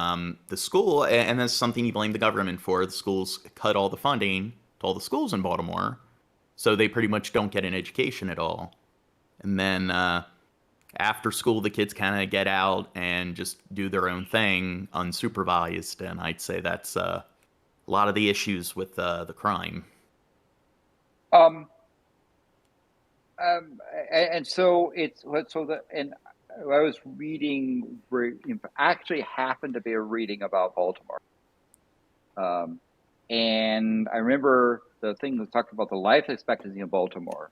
the school, and that's something you blame the government for. The schools cut all the funding to all the schools in Baltimore, so they pretty much don't get an education at all. And then after school, the kids kind of get out and just do their own thing unsupervised. And I'd say that's a lot of the issues with the crime. um and so it's so the and I was reading, actually happened to be a reading about Baltimore. And I remember the thing that talked about the life expectancy in Baltimore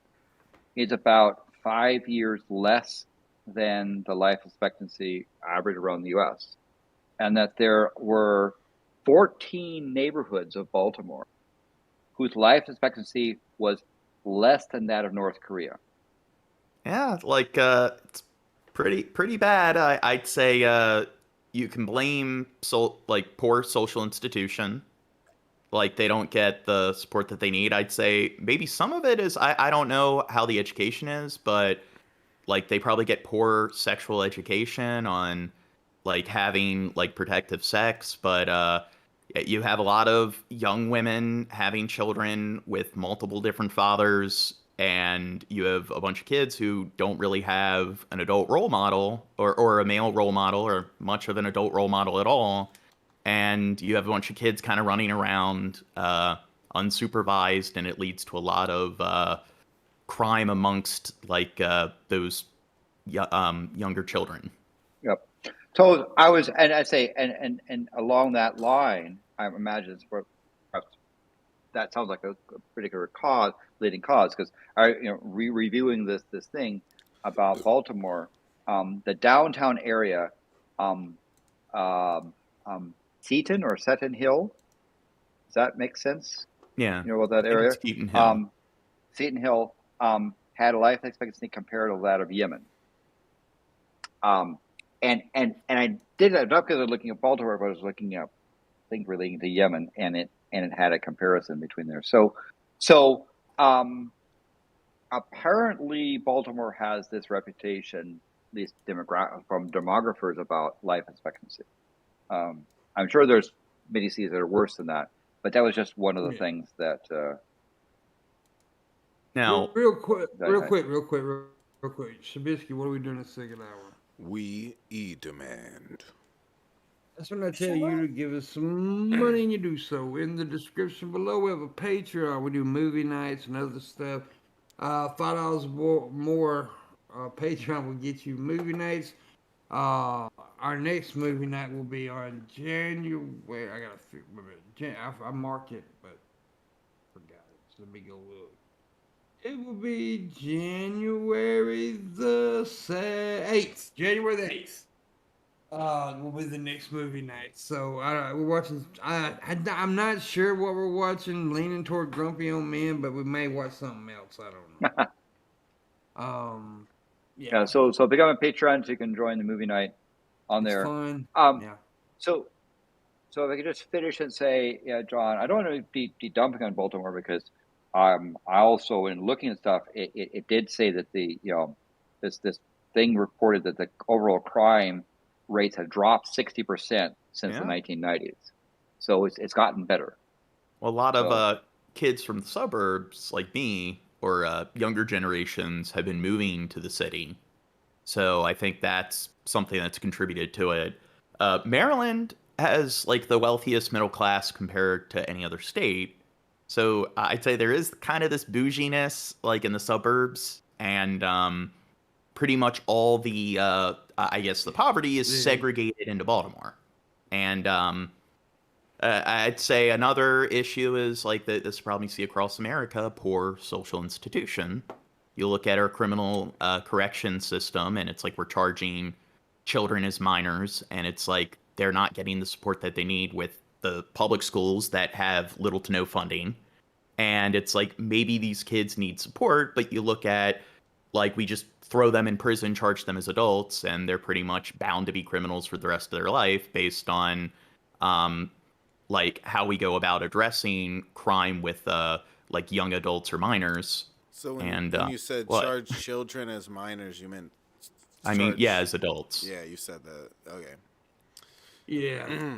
is about 5 years less than the life expectancy average around the U.S. And that there were 14 neighborhoods of Baltimore whose life expectancy was less than that of North Korea. Yeah, like it's pretty bad. I'd say you can blame like poor social institution, like they don't get the support that they need. I'd say maybe some of it is I don't know how the education is, but like they probably get poor sexual education on like having like protective sex, but you have a lot of young women having children with multiple different fathers, and you have a bunch of kids who don't really have an adult role model or a male role model or much of an adult role model at all. And you have a bunch of kids kind of running around unsupervised, and it leads to a lot of crime amongst like those younger children. Yep. So I was, and I say, and along that line, I imagine it's perhaps that sounds like a particular leading cause, because reviewing this thing about Baltimore, the downtown area, um, um, Seton or Seton Hill, does that make sense? Yeah, You know what that I think area? it's Keaton Hill. Seton Hill had a life expectancy comparable to that of Yemen. And I did that not because I was looking at Baltimore, but I was looking at things relating to Yemen, and it had a comparison between there. So apparently Baltimore has this reputation, at least from demographers, about life expectancy. I'm sure there's many cities that are worse than that, but that was just one of the things that. Now, real quick, Shabisky, what are we doing the second hour? We demand. That's when I tell you to give us some money and you do so. In the description below, we have a Patreon. We do movie nights and other stuff. $5 more Patreon will get you movie nights. Our next movie night will be on January. I gotta remember. I marked it, but forgot it. So let me go look. It will be January the 8th. January the 8th. Will be the next movie night. So we're watching. I'm not sure what we're watching. Leaning toward Grumpy on Men, but we may watch something else. I don't know. Yeah. So become a patron so you can join the movie night on It's there. fun. Yeah. So if I could just finish and say, yeah, John, I don't want to be dumping on Baltimore, because I also, in looking at stuff, it did say that this thing reported that the overall crime rates have dropped 60% since the 1990s. So it's gotten better. Well, a lot of kids from the suburbs, like me, or younger generations, have been moving to the city. So I think that's something that's contributed to it. Maryland has like the wealthiest middle class compared to any other state. So I'd say there is kind of this bouginess like in the suburbs, and pretty much all the I guess the poverty is segregated into Baltimore. And I'd say another issue is like that. This problem you see across America: poor social institution. You look at our criminal correction system, and it's like we're charging children as minors, and it's like they're not getting the support that they need with the public schools that have little to no funding. And it's like maybe these kids need support, but you look at like we just throw them in prison, charge them as adults, and they're pretty much bound to be criminals for the rest of their life based on um, like how we go about addressing crime with like young adults or minors. So And when you said what? charge children as minors, you meant I mean, yeah, as adults. Yeah, you said that. Okay. Yeah.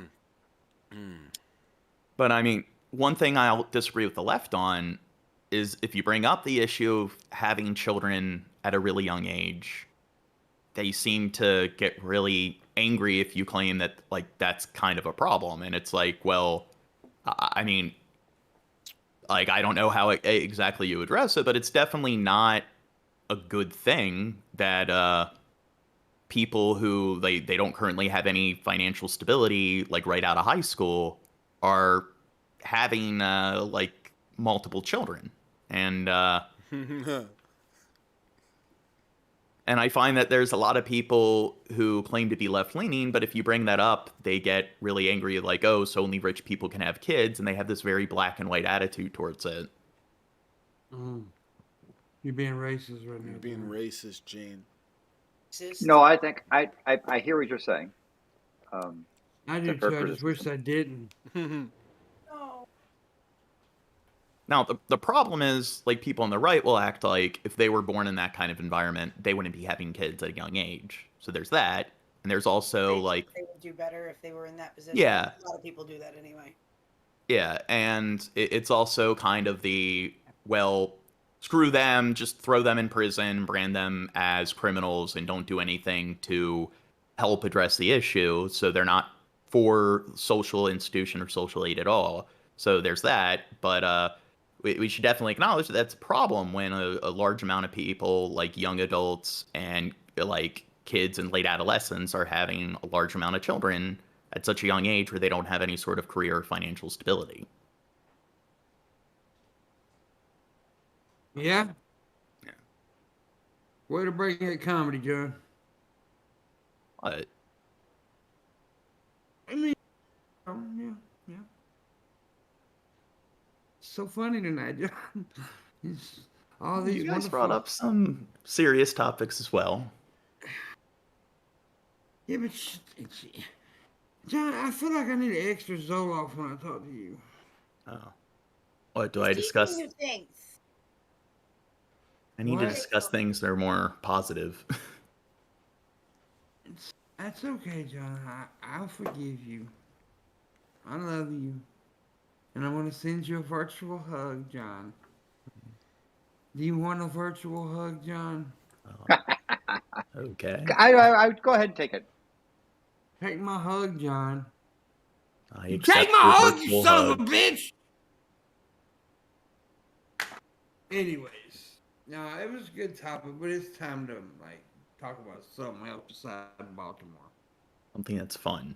But I mean, one thing I'll disagree with the left on is if you bring up the issue of having children at a really young age, they seem to get really angry if you claim that like that's kind of a problem. And it's like, well, I mean, like I don't know how exactly you address it, but it's definitely not a good thing that people who they don't currently have any financial stability, like right out of high school, are having like multiple children. And and I find that there's a lot of people who claim to be left-leaning, but if you bring that up, they get really angry, like, oh, so only rich people can have kids, and they have this very black and white attitude towards it. You're being racist right now. You're being racist, Gene. No, I think I hear what you're saying. I do too. I just wish I didn't. Now, the problem is, like, people on the right will act like if they were born in that kind of environment, they wouldn't be having kids at a young age. So there's that. And there's also, like... They would do better if they were in that position. Yeah. A lot of people do that anyway. Yeah, and it's also kind of the, well, screw them, just throw them in prison, brand them as criminals, and don't do anything to help address the issue. So they're not for social institution or social aid at all. So there's that. But we should definitely acknowledge that that's a problem when a large amount of people, like young adults and like kids and late adolescents, are having a large amount of children at such a young age where they don't have any sort of career or financial stability. Yeah? Yeah. Way to bring that comedy, John. What? I mean, yeah. So funny tonight, John. All these You guys wonderful... brought up some serious topics as well. Yeah, but John, I feel like I need an extra Zoloft when I talk to you. Oh. What, do I discuss? Things. I need to discuss things that are more positive. That's okay, John. I'll forgive you. I love you. And I want to send you a virtual hug, John. Do you want a virtual hug, John? Okay. I would go ahead and take it. Take my hug, John. You take my hug, you son of a bitch! Anyways, no, it was a good topic, but it's time to like talk about something else besides Baltimore. Something that's fun.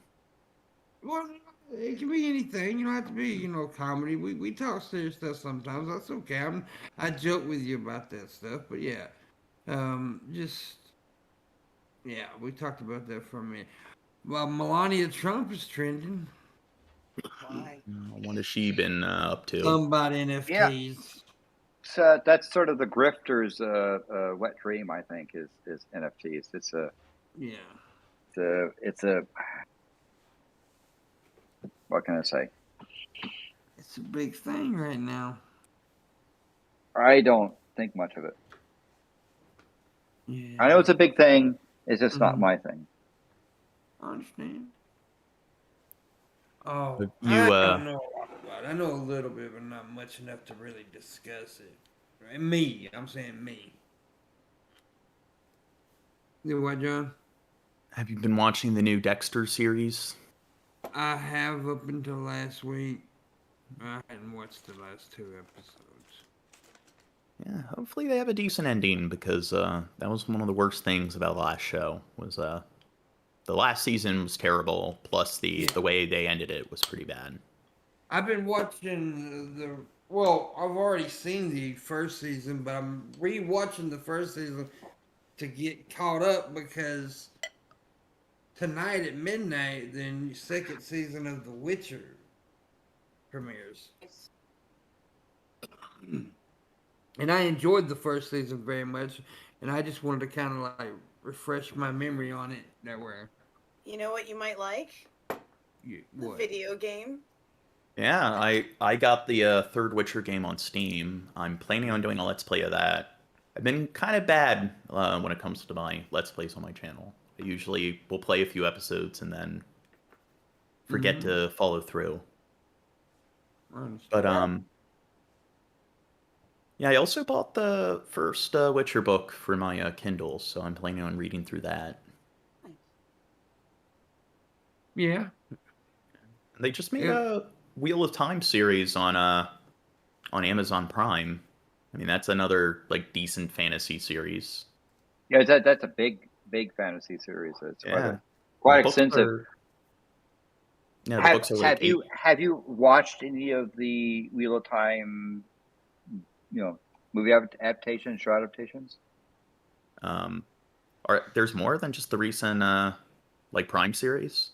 Well, it can be anything. You don't have to be, comedy. We talk serious stuff sometimes. That's okay. I joke with you about that stuff, but yeah, we talked about that for a minute. Well, Melania Trump is trending. Why? What has she been up to? About NFTs. Yeah. So that's sort of the grifter's wet dream, I think, is NFTs. It's a what can I say? It's a big thing right now. I don't think much of it. Yeah. I know it's a big thing. It's just not my thing. I understand. Oh, You, I don't know a lot about it. I know a little bit, but not much enough to really discuss it. Right? I'm saying me. You what, John? Have you been watching the new Dexter series? I have up until last week. I hadn't watched the last 2 episodes. Yeah, hopefully they have a decent ending, because that was one of the worst things about the last show. Was the last season was terrible, plus the way they ended it was pretty bad. I've been watching the. Well, I've already seen the first season, but I'm rewatching the first season to get caught up because tonight at midnight, the second season of The Witcher premieres. And I enjoyed the first season very much, and I just wanted to kind of like refresh my memory on it. That way. You know what you might like? What? The video game. Yeah, I got the third Witcher game on Steam. I'm planning on doing a Let's Play of that. I've been kind of bad when it comes to my Let's Plays on my channel. I usually will play a few episodes and then forget to follow through. But yeah, I also bought the first Witcher book for my Kindle, so I'm planning on reading through that. Yeah. They just made a Wheel of Time series on Amazon Prime. I mean, that's another like decent fantasy series. Yeah, that's a big fantasy series. It's quite the extensive. The books are like have you watched any of the Wheel of Time, movie adaptations, show adaptations? There's more than just the recent like Prime series?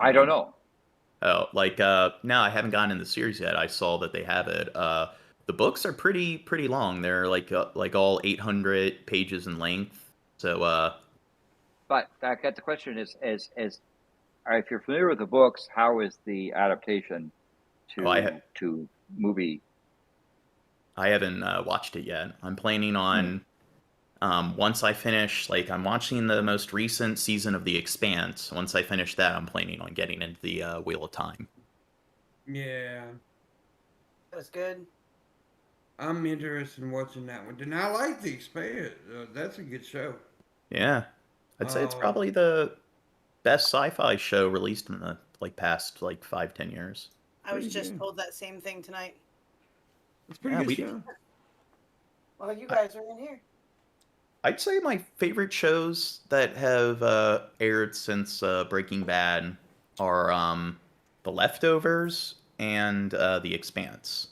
I don't know. Oh, no, I haven't gotten in the series yet. I saw that they have it. The books are pretty long. They're like all 800 pages in length. So but the question is if you're familiar with the books, how is the adaptation to movie? I haven't watched it yet. I'm planning on once I finish, I'm watching the most recent season of The Expanse. Once I finish that, I'm planning on getting into the Wheel of Time. Yeah. That's good. I'm interested in watching that one. And I like The Expanse. That's a good show. Yeah. I'd say it's probably the best sci-fi show released in the past 5-10 years. I was just told that same thing tonight. It's pretty good show. Well, you guys are in here. I'd say my favorite shows that have aired since Breaking Bad are The Leftovers and The Expanse.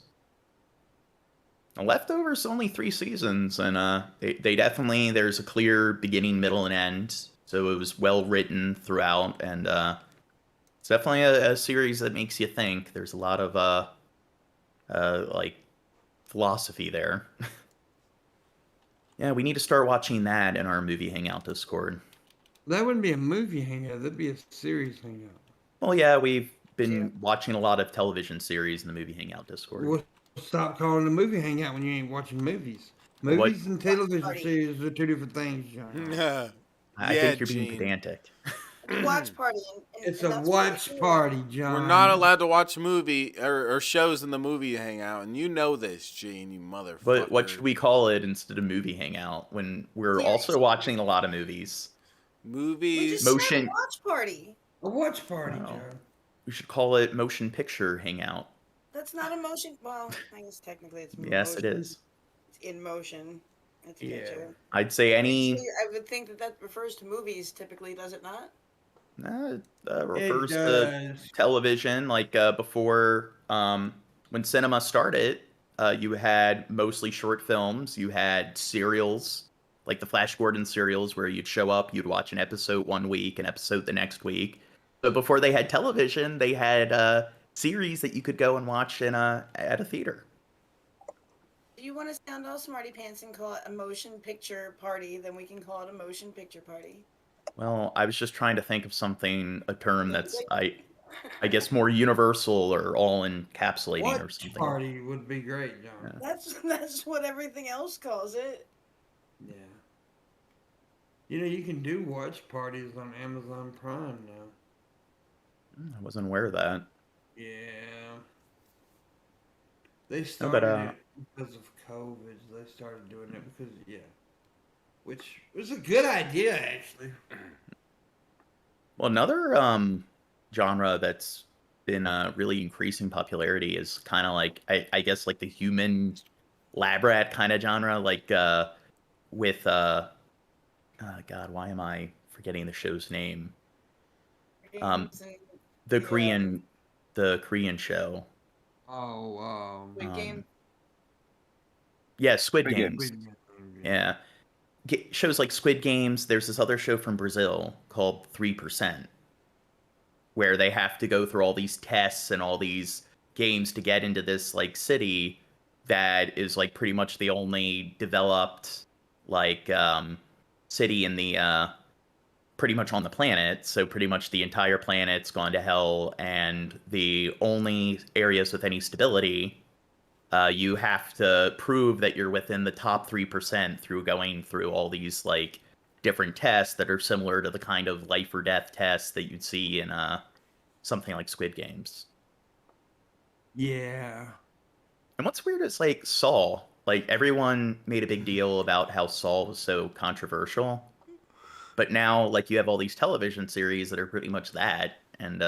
The Leftovers only 3 seasons, and they definitely, there's a clear beginning, middle, and end. So it was well written throughout, and it's definitely a series that makes you think. There's a lot of philosophy there. Yeah, we need to start watching that in our movie hangout Discord. That wouldn't be a movie hangout. That'd be a series hangout. Well, yeah, we've been watching a lot of television series in the movie hangout Discord. Well, stop calling it a movie hangout when you ain't watching movies. Movies and television series are 2 different things, John. I think you're being pedantic. Watch party. It's a watch party, John. We're not allowed to watch movie or shows in the movie hangout, and you know this, Gene, you motherfucker. But what should we call it instead of movie hangout when we're also watching a lot of movies? Movies. Motion watch party. A watch party, John. We should call it motion picture hangout. That's not a motion. Well, I guess technically it's motion. Yes, it is. It's in motion. It's picture. I'd say any. I would think that refers to movies typically, does it not? Refers to television. Before, when cinema started, you had mostly short films. You had serials, like the Flash Gordon serials, where you'd show up, you'd watch an episode one week, an episode the next week. But before they had television, they had series that you could go and watch at a theater. Do you want to sound all smarty pants and call it a motion picture party? Then we can call it a motion picture party. Well, I was just trying to think of a term that's, I guess, more universal or all encapsulating or something. Party would be great, John. Yeah. That's what everything else calls it. Yeah. You can do watch parties on Amazon Prime now. I wasn't aware of that. Yeah. They started it because of COVID. They started doing it because, which was a good idea, actually. Well, another genre that's been really increasing popularity is kind of I guess the human lab rat kind of genre, with God, why am I forgetting the show's name? the Yeah. Korean show. Oh, Squid Game. Yeah, Squid Squid Game. Games. Yeah. Shows like Squid Games. There's this other show from Brazil called 3%, where they have to go through all these tests and all these games to get into this like city that is like pretty much the only developed like city in the pretty much on the planet. So pretty much the entire planet's gone to hell, and the only areas with any stability, you have to prove that you're within the top 3% through going through all these like different tests that are similar to the kind of life or death tests that you'd see in something like Squid Games. Yeah. And what's weird is like Saw. Like everyone made a big deal about how Saw was so controversial, but now like you have all these television series that are pretty much that, and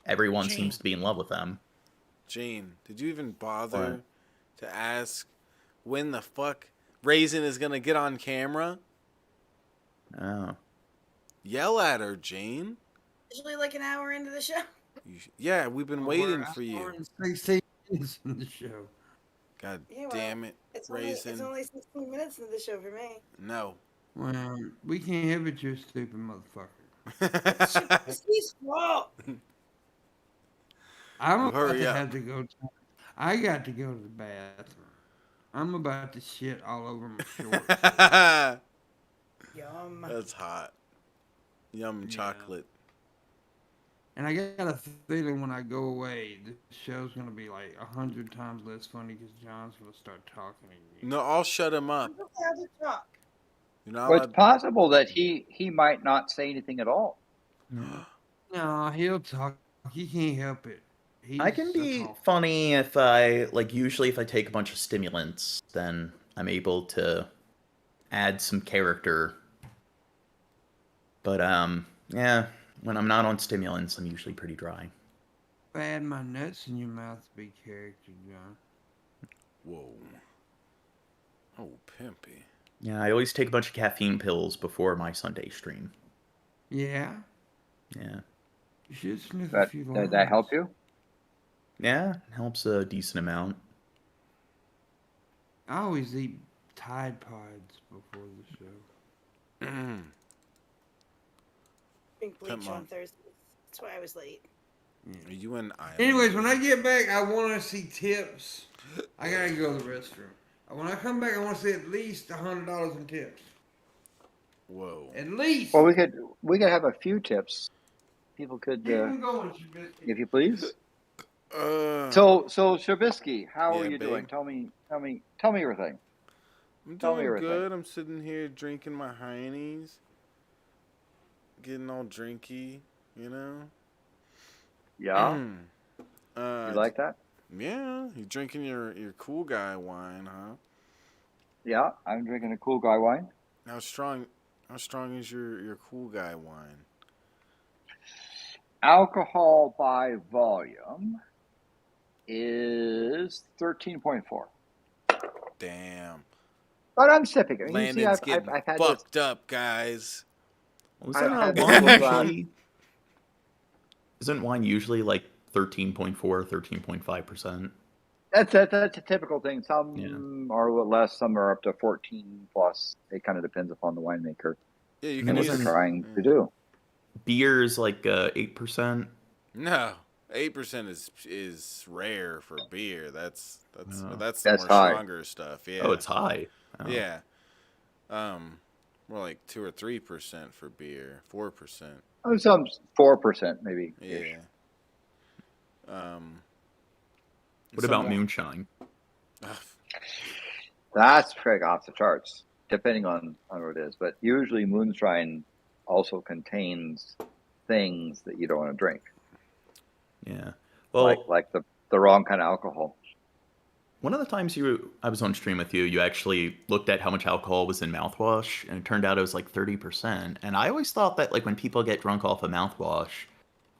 everyone Gene. seems to be in love with them. Gene, did you even bother to ask when the fuck Raisin is gonna get on camera? Oh. Yell at her, Gene. Usually like an hour into the show. Yeah, we've been waiting for We're you. 16 minutes in the show. God Yeah, well, damn it, It's Raisin. only 16 minutes into the show for me. No. Well, we can't have it, you stupid motherfucker. It's his fault. I'm Well, about hurry to up. have to go. I got to go to the bathroom. I'm about to shit all over my shorts. Yum. That's hot. Yum Yeah. chocolate. And I got a feeling when I go away, the show's gonna be like 100 times less funny because John's gonna start talking again. No, I'll shut him up. I'm just allowed to talk. You're not Well, it's allowed. possible that he might not say anything at all. No, he'll talk. He can't help it. I can be funny if I like. Usually, if I take a bunch of stimulants, then I'm able to add some character. But yeah, when I'm not on stimulants, I'm usually pretty dry. Add my nuts in your mouth to be character, John. Whoa. Oh, pimpy. Yeah, I always take a bunch of caffeine pills before my Sunday stream. Yeah, Yeah, you should sniff a That few Does that help lines. you? yeah, it helps a decent amount. I always eat Tide Pods before the show. Drink bleach Come on. on Thursdays. That's why I was late. Are you an island? Anyways, when I get back, I want to see tips. I gotta go to the restroom. When I come back, I want to see at least $100 in tips. Whoa. At least. Well, we could have a few tips. People could, Keep 'em going, Shabisky. if you please. Uh, So Shabisky, how are Yeah, you babe. doing? Tell me everything. I'm tell me doing everything. good. I'm sitting here drinking my heinies. Getting all drinky, you know? Yeah, You you like that? Yeah, you drinking your cool guy wine, huh? Yeah, I'm drinking a cool guy wine. How strong is your cool guy wine? Alcohol by volume is 13.4. Damn. But I'm sipping it. You see, Landon's getting I've had fucked up, guys. Isn't had wine this glass. usually? Isn't wine usually like 13.4, 13.5%? That's a typical thing. Some are a little less, some are up to 14 plus. It kind of depends upon the winemaker Yeah, you And can and what isn't- they're trying to do. Beer is like 8%. No, 8% is rare for beer. That's Oh. the That's more high. stronger stuff. Yeah. Oh, it's high. Oh. Yeah. More like 2 or 3% for beer. 4%. Oh, some 4% maybe. Yeah. What about moonshine? That's pretty off the charts, depending on what it is. But usually moonshine also contains things that you don't want to drink, Yeah. Well, like the wrong kind of alcohol. one of the times I was on stream with you, you actually looked at how much alcohol was in mouthwash, and it turned out it was like 30%. And I always thought that like when people get drunk off of mouthwash,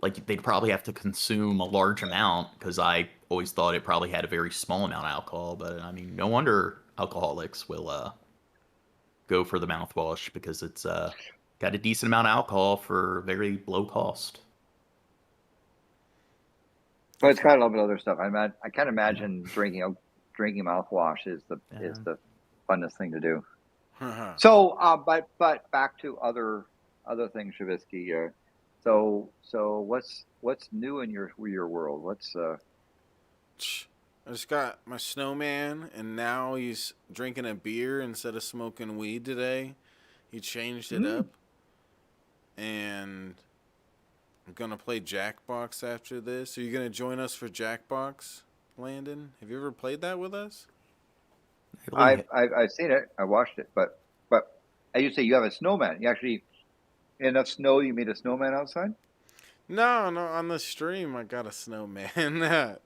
like they'd probably have to consume a large amount, because I always thought it probably had a very small amount of alcohol. But I mean, no wonder alcoholics will go for the mouthwash, because it's got a decent amount of alcohol for very low cost. But it's got a little bit of other stuff. I can't imagine drinking mouthwash is the funnest thing to do. So, but back to other things, Shabisky. So what's new in your world? What's I just got my snowman, and now he's drinking a beer instead of smoking weed today. He changed it up, and I'm gonna play Jackbox after this. Are you gonna join us for Jackbox, Landon? Have you ever played that with us? I've seen it. I watched it, but as you say, you have a snowman. You actually enough snow. You made a snowman outside. No. On the stream, I got a snowman.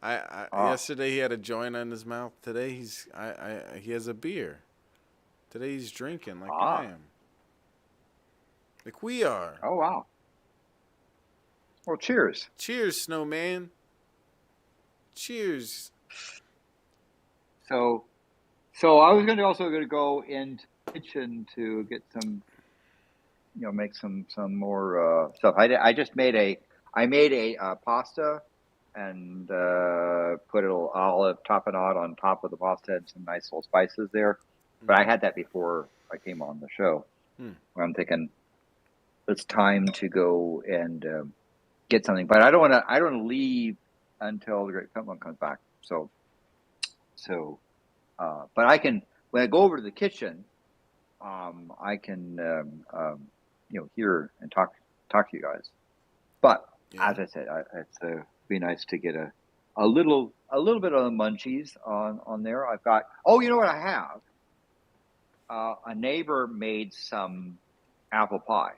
Yesterday he had a joint on his mouth. Today he has a beer. Today he's drinking like I am. Like we are. Oh wow. Well, cheers. Cheers, snowman. Cheers. So I was also going to go into the kitchen to get some, make some more stuff. I just made a pasta and put a little olive tapenade on top of the pasta and some nice little spices there. But I had that before I came on the show. Where I'm thinking it's time to go and get something. But I don't want to leave until the great PIMPMUNK comes back. So. But I can, when I go over to the kitchen, I can, hear and talk to you guys. But as I said, it's be nice to get a little bit of the munchies on there. I've got. Oh, you know what I have? A neighbor made some apple pie.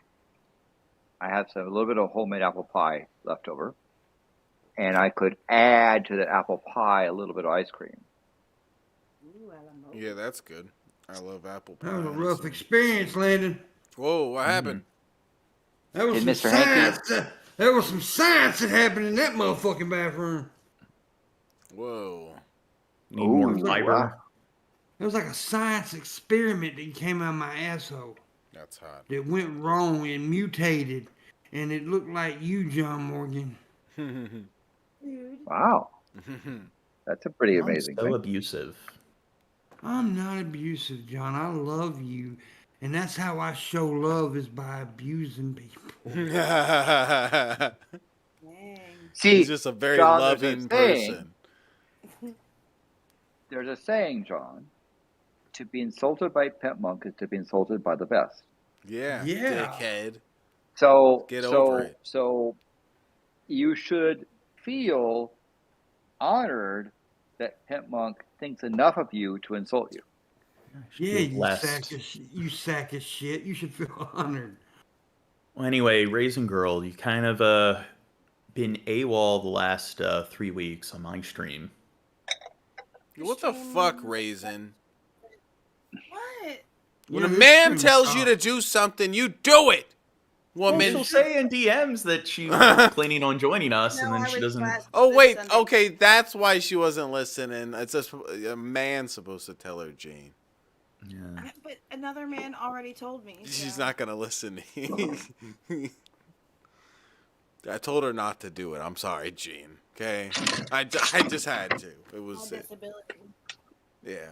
I have a little bit of homemade apple pie left over, and I could add to the apple pie a little bit of ice cream. Yeah, that's good. I love apple pie. That was a rough experience, Landon. Whoa, what happened? That was some science. There was some science that happened in that motherfucking bathroom. Whoa. Need more fiber. It was like a science experiment that came out of my asshole. That's hot. That went wrong and mutated, and it looked like you, John Morgan. Wow. That's a pretty amazing so thing. Abusive. I'm not abusive, John. I love you. And that's how I show love, is by abusing people. See, he's just a very John, loving person. There's a saying, John, to be insulted by PIMPMUNK is to be insulted by the best. Yeah. Dickhead. So get over it. So you should feel honored that PIMPMUNK thinks enough of you to insult you. Yeah, you sack of shit. You should feel honored. Well, anyway, Raisin Girl, you kind of been AWOL the last 3 weeks on my stream. What the fuck, Raisin? What? When a man tells you to do something, you do it. Woman. Well, she'll say in DMs that she's planning on joining us, and then she doesn't. Oh wait, okay, that's why she wasn't listening. It's just a man supposed to tell her, Jane. Yeah. But another man already told me. She's not gonna listen. I told her not to do it. I'm sorry, Gene. Okay, I just had to. It was it. Yeah.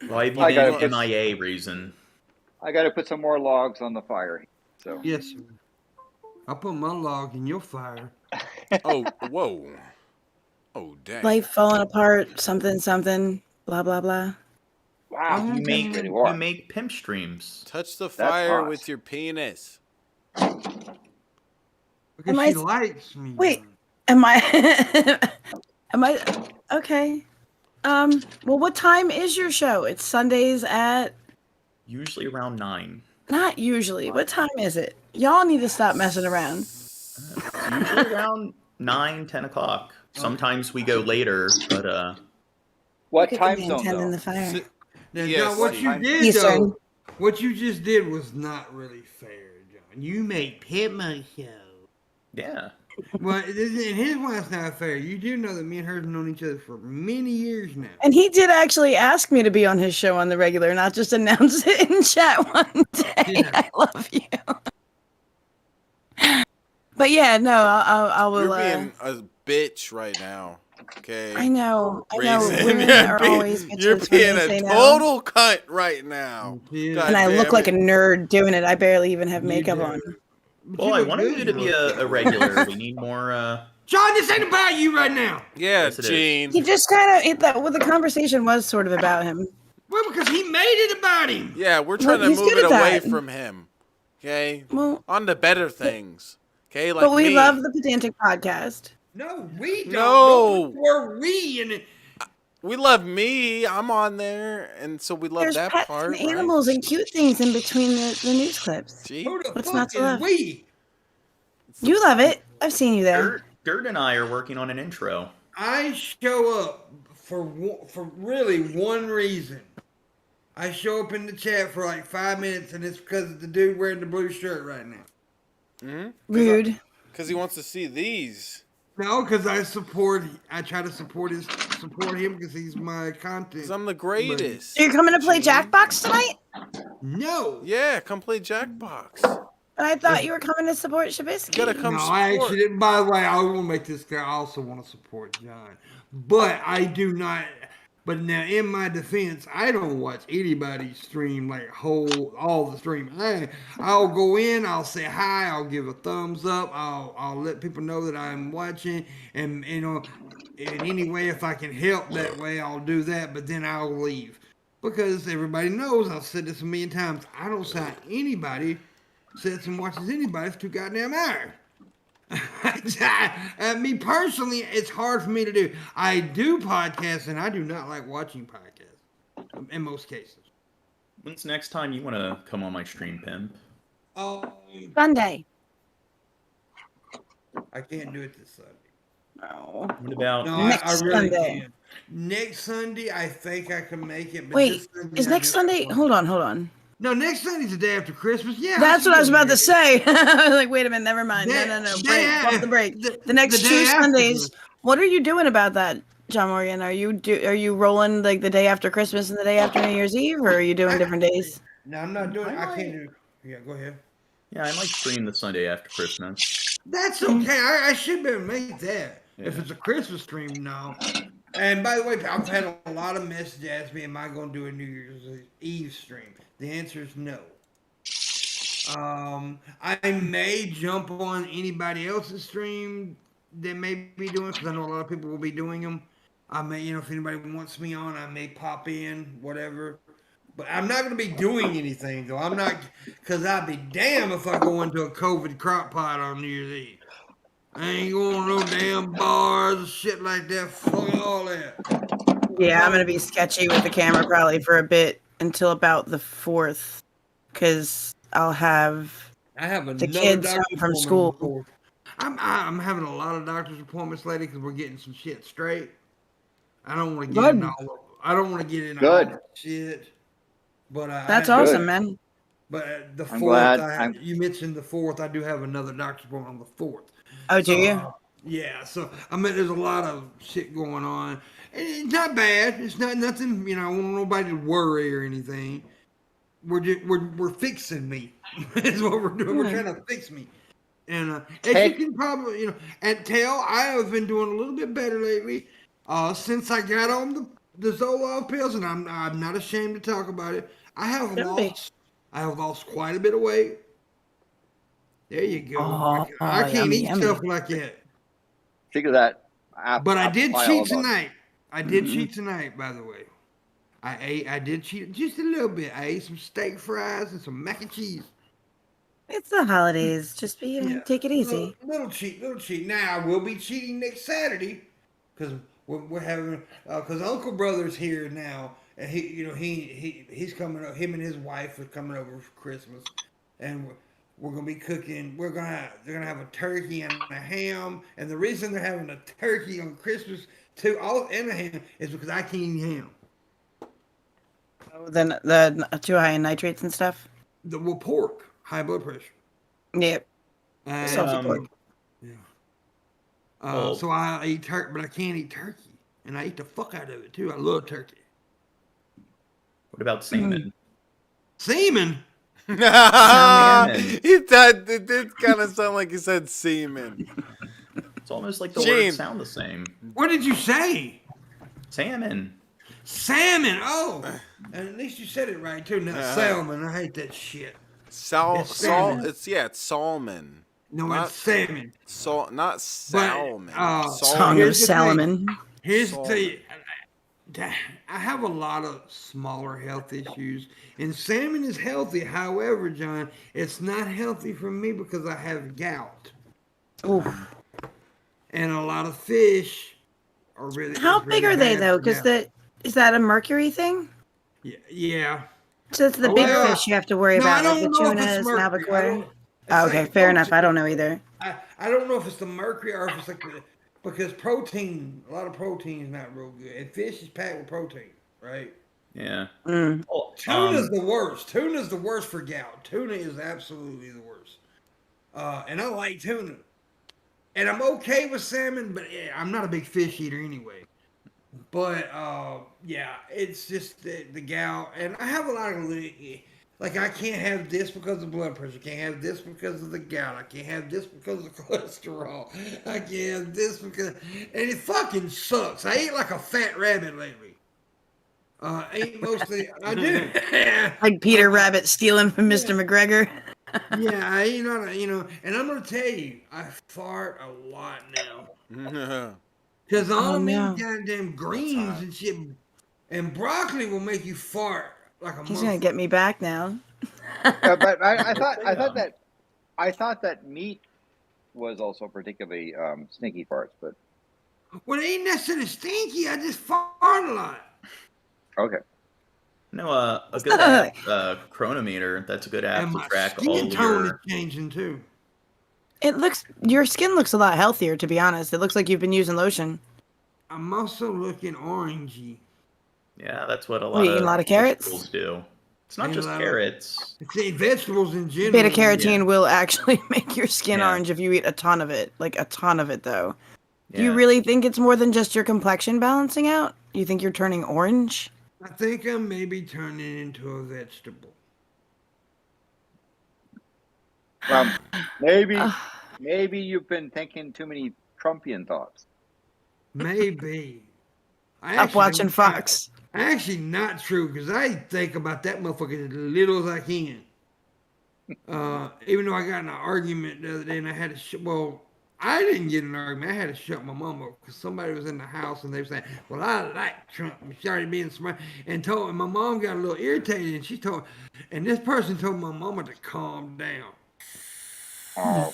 Well, I've been MIA reason. I got to put some more logs on the fire. So yes, sir. I'll put my log in your fire. Oh, whoa. Oh, dang. Life falling apart. Something. Blah blah blah. Wow. You make pimp streams. Touch the fire with your penis. Because she likes me. Wait, am I? Am I? Okay. Well, what time is your show? It's Sundays at. Usually around 9. Not usually. What time is it? Y'all need to stop messing around. Usually around 9, 10 o'clock. Sometimes we go later, but What time zone? In the fire. Now, John, what you did though, what you just did was not really fair, John. You made PIMPMUNK show. Yeah. Well, and here's why it's not fair. You do know that me and her have known each other for many years now. And he did actually ask me to be on his show on the regular, not just announce it in chat one day. Yeah. I love you. But yeah, no, I will. You're being a bitch right now. Okay. I know. Raisin, Women are always you're bitches when being they a say no. total cunt right now. Yeah. And I look damn like a it. nerd doing it. I barely even have You makeup do. on. But Well, you I look wanted good, you to be a regular. We need more. John, this ain't about you right now. Yeah, Yes, it is. Gene. He just kind of well, the conversation was sort of about him. Well, because he made it about him. Yeah, we're trying to he's move good it at away that. from him. Okay? Well, On to better things. Okay? Like but we me. love the Pedantic podcast. No, we don't. No. Don't were we in it. We love me. I'm on there. And so we love There's that pets part, and animals and cute things in between the news clips. Gee. Who the What's fuck not to is love? we? You love it. I've seen you there. Dirt and I are working on an intro. I show up for really one reason. I show up in the chat for like 5 minutes, and it's because of the dude wearing the blue shirt right now. Mm-hmm. Rude. Because he wants to see these. No, because I try to support him because he's my content. Because I'm the greatest. You're coming to play Jackbox tonight? No. Yeah, come play Jackbox. But I thought you were coming to support Shabisky. You gotta come No, support. I actually didn't. By the way, I want to make this clear. I also want to support John, but I do not. But now, in my defense, I don't watch anybody stream like all the stream. I'll go in, I'll say hi, I'll give a thumbs up, I'll let people know that I'm watching, and you know, in any way if I can help that way, I'll do that. But then I'll leave because everybody knows. I've said this a million times. I don't sign anybody. Sits and watches anybody for 2 goddamn hours. Me personally, it's hard for me to do. I do podcasts, and I do not like watching podcasts in most cases. When's the next time you want to come on my stream, Pimp? Sunday. I can't do it this Sunday. No. What about No, Next I really Sunday. can't. Next Sunday, I think I can make it. But Wait, this Sunday, is I next just Sunday? can't. Hold on. No, next Sunday's the day after Christmas. Yeah, That's what I was about to say. say. I was like, wait a minute, never mind. Day- No. day Break. after- Bump the break. the- The next the day 2 after Sundays. Christmas. What are you doing about that, John Morgan? Are you rolling like the day after Christmas and the day after New Year's Eve, or are you doing different days? No, I'm not doing it. I can't do. Yeah, go ahead. Yeah, I might stream the Sunday after Christmas. That's okay. I should be able to make that. If Yeah. it's a Christmas stream, no. And by the way, I've had a lot of messages asking me, am I going to do a New Year's Eve stream? The answer is no. I may jump on anybody else's stream that may be doing it, because I know a lot of people will be doing them. I may, if anybody wants me on, I may pop in, whatever. But I'm not going to be doing anything, though. I'm not, because I'd be damn if I go into a COVID crock pot on New Year's Eve. I ain't going to no damn bars, shit like that. Fuck all that. Yeah, I'm gonna be sketchy with the camera probably for a bit until about the 4th, because I have another kids doctor's home from appointment school. on the 4th. I'm having a lot of doctor's appointments lately because we're getting some shit straight. I don't want to get in all that shit. But That's awesome, man. But the I'm 4th, glad you mentioned the 4th. I do have another doctor's appointment on the 4th. Oh, do you? Yeah, so I mean, there's a lot of shit going on. And it's not bad. It's not nothing. I don't want nobody to worry or anything. We're fixing me. That's what we're doing. We're trying to fix me. And as you can probably, and tell, I have been doing a little bit better lately. Since I got on the Zoloft pills, and I'm not ashamed to talk about it. I have lost quite a bit of weight. There you go. I can't eat stuff like that. Figure that. But I did cheat tonight. I did cheat tonight, by the way. I did cheat just a little bit. I ate some steak fries and some mac and cheese. It's the holidays. Just take it easy. Little cheat. Now I will be cheating next Saturday because we're having because Uncle Brother's here now, and he's coming up. Him and his wife are coming over for Christmas, and we're gonna be cooking. They're gonna have a turkey and a ham, and the reason they're having a turkey on Christmas too, and a ham, is because I can't eat ham. Then the too high in nitrates and stuff. Pork, high blood pressure. Yep. And, pork. Yeah. So I eat turkey, but I can't eat turkey, and I eat the fuck out of it too. I love turkey. What about semen? Semen? Salmon. It did kind of sound like he said semen. It's almost like the Gene. words sound the same. What did you say? Salmon. Salmon. Oh, and at least you said it right too. Not salmon. I hate that shit. It's salmon. It's salmon. No, Not- it's salmon. Not salmon. Song Here's of the thing. Salmon. Here's Salmon. the. I have a lot of smaller health issues, and salmon is healthy. However, John, it's not healthy for me because I have gout, Ooh. and a lot of fish are really. How is big really are they bad though? for Because gout. is that a mercury thing? Yeah. So it's the big Well, fish you have to worry no, I about, like don't the know if tunas, it's mercury. albacore. It's Oh, okay, like fair enough. I protein. don't know either. I don't know if it's the mercury or if it's like because protein, a lot of protein is not real good, and fish is packed with protein, right? Yeah. Mm. Oh, Tuna's the worst. Tuna's the worst for gout. Tuna is absolutely the worst. And I like tuna, and I'm okay with salmon, but I'm not a big fish eater anyway. But yeah, it's just the gout, and I have a lot of like I can't have this because of blood pressure. Can't have this because of the gout. I can't have this because of cholesterol. I can't have this because, and it fucking sucks. I eat like a fat rabbit lately. Ain't mostly I do. Like Peter Rabbit stealing from Mr. McGregor. Yeah, I and I'm gonna tell you, I fart a lot now. Cause all Oh, no. them goddamn greens and shit, and broccoli will make you fart like a He's gonna get me back now. But I thought that meat was also particularly stinky farts. But Well, it ain't necessarily stinky. I just fart a lot. okay, No, a good app, Chronometer. That's a good app And to my track all skin tone is your. changing too. Your skin looks a lot healthier, to be honest. It looks like you've been using lotion. I'm also looking orangey. Yeah, that's what a What, lot you eating of a lot of carrots? vegetables do. It's not Eat a just lot of- carrots. See, vegetables in general. Beta carotene will actually make your skin Yeah. orange if you eat a ton of it. Like a ton of it, though. Do you Yeah. really think it's more than just your complexion balancing out? You think you're turning orange? I think I'm maybe turning into a vegetable. maybe you've been thinking too many Trumpian thoughts. Maybe. Stop watching Fox. Actually, not true, because I think about that motherfucker as little as I can. Even though I got in an argument the other day and I had to, I didn't get in an argument. I had to shut my mom up because somebody was in the house and they were saying, well, I like Trump. And she started being smart and my mom got a little irritated and this person told my mama to calm down. Oh.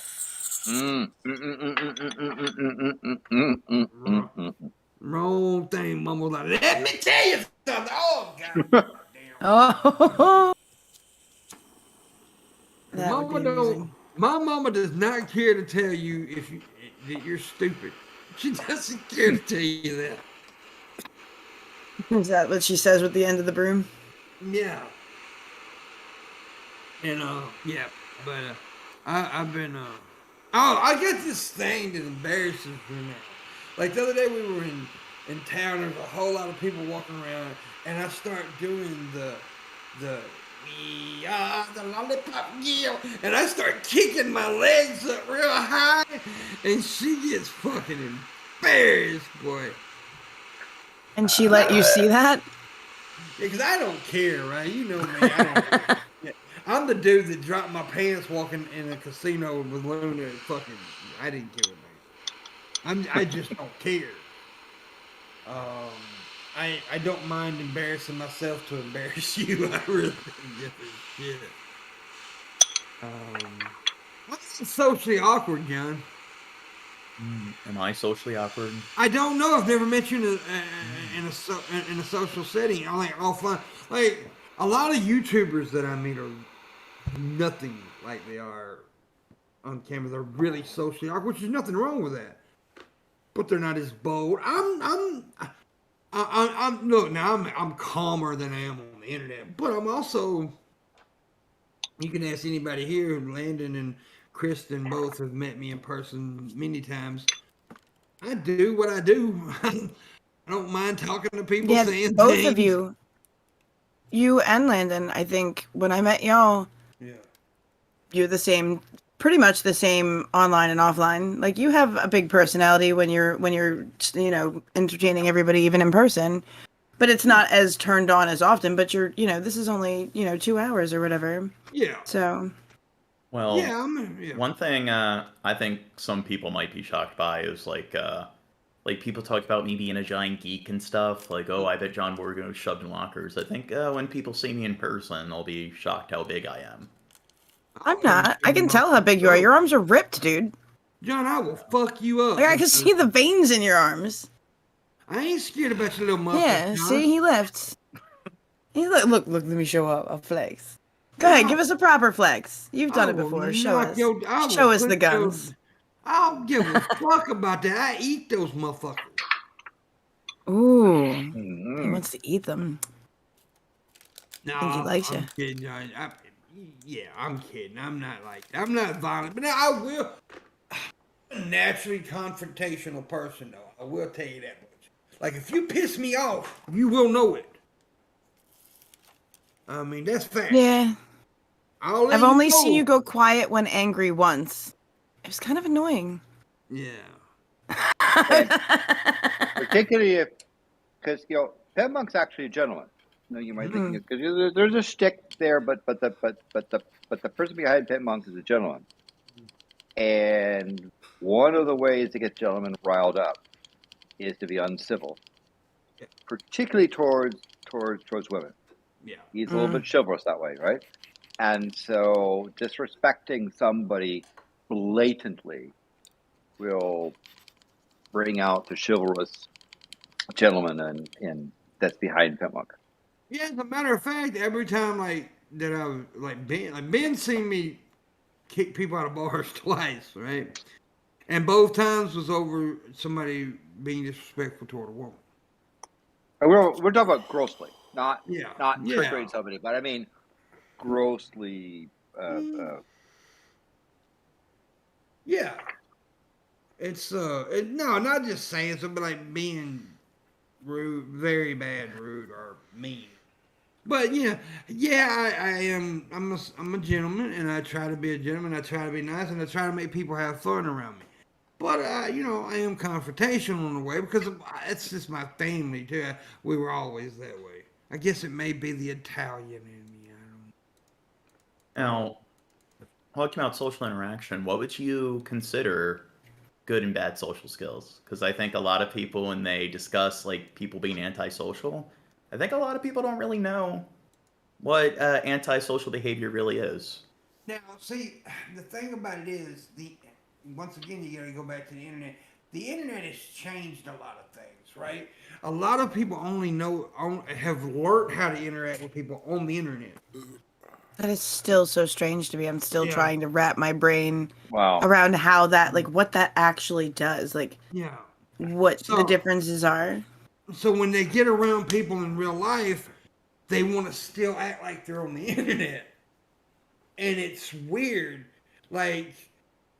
Wrong thing, mama was like, let me tell you something. Oh, God. Oh. That would be amazing. My mama does not care to tell you that you're stupid. She doesn't care to tell you that. Is that what she says with the end of the broom? Yeah. And but I've been I got this thing that embarrasses me now. Like the other day we were in town, there's a whole lot of people walking around, and I start doing the we are the lollipop gill, and I start kicking my legs up real high, and she gets fucking embarrassed, boy. And she let you see that? Because I don't care, right? You know me. I don't, I'm the dude that dropped my pants walking in a casino with Luna and fucking. I didn't care what I just don't care. I don't mind embarrassing myself to embarrass you. I really don't give a shit. What's socially awkward, John? Am I socially awkward? I don't know. I've never met you in a social setting. I like all fun. Like a lot of YouTubers that I meet are nothing like they are on camera. They're really socially awkward, which is nothing wrong with that. But they're not as bold. I'm calmer than I am on the internet, but I'm also. You can ask anybody here. Landon and Kristen both have met me in person many times. I do what I do. I don't mind talking to people, saying both things. of you and Landon, I think when I met y'all, Yeah. You're the same, pretty much the same online and offline. Like you have a big personality when you're entertaining everybody even in person, but it's not as turned on as often. But this is only 2 hours or whatever. Yeah. So. Well, Yeah. one thing I think some people might be shocked by is like people talk about me being a giant geek and stuff. Like, oh, I bet John Morgan was shoved in lockers. I think when people see me in person, they'll be shocked how big I am. I'm not. I can tell how big you are. Your arms are ripped, dude. John, I will fuck you up. Like I can see the veins in your arms. I ain't scared about your little muscles. Yeah, John. see, he left. He's like, look, let me show up a flex. Go ahead, give us a proper flex. You've done it before. Show us. Show us the guns. I don't give a fuck about that. I eat those motherfuckers. Ooh, he wants to eat them. No, I think he likes you. I'm kidding, John. Yeah, I'm kidding. I'm not like that. I'm not violent, but I will. I'm a naturally confrontational person, though. I will tell you that much. Like, if you piss me off, you will know it. I mean, that's fact. Yeah. I've only seen you go go quiet when angry once. It was kind of annoying. Yeah. Particularly because PIMPMUNK's actually a gentleman. You might think because there's a stick there, but the person behind PIMPMUNK is a gentleman. And one of the ways to get gentlemen riled up is to be uncivil, particularly towards women. Yeah. He's a little bit chivalrous that way, right? And so disrespecting somebody blatantly will bring out the chivalrous gentleman and that's behind PIMPMUNK. Yeah, as a matter of fact, every time that I was Ben seen me kick people out of bars twice, right? And both times was over somebody being disrespectful toward a woman. And we're talking about grossly, not Yeah. triggering somebody, but I mean grossly. Yeah. It's no, not just saying something like being rude, very bad, rude or mean. But I am. I'm a gentleman, and I try to be a gentleman. I try to be nice, and I try to make people have fun around me. But I am confrontational in a way because it's just my family too. We were always that way. I guess it may be the Italian in me. I don't know. Now, talking about social interaction, what would you consider good and bad social skills? Because I think a lot of people, when they discuss like people being antisocial, I think a lot of people don't really know what antisocial behavior really is. Now, see, the thing about it is once again you got to go back to the internet. The internet has changed a lot of things, right? A lot of people have learned how to interact with people on the internet. That is still so strange to me. I'm still trying to wrap my brain Wow. around how that, like, what that actually does. Like, what the differences are. So when they get around people in real life, they want to still act like they're on the internet. And it's weird. Like,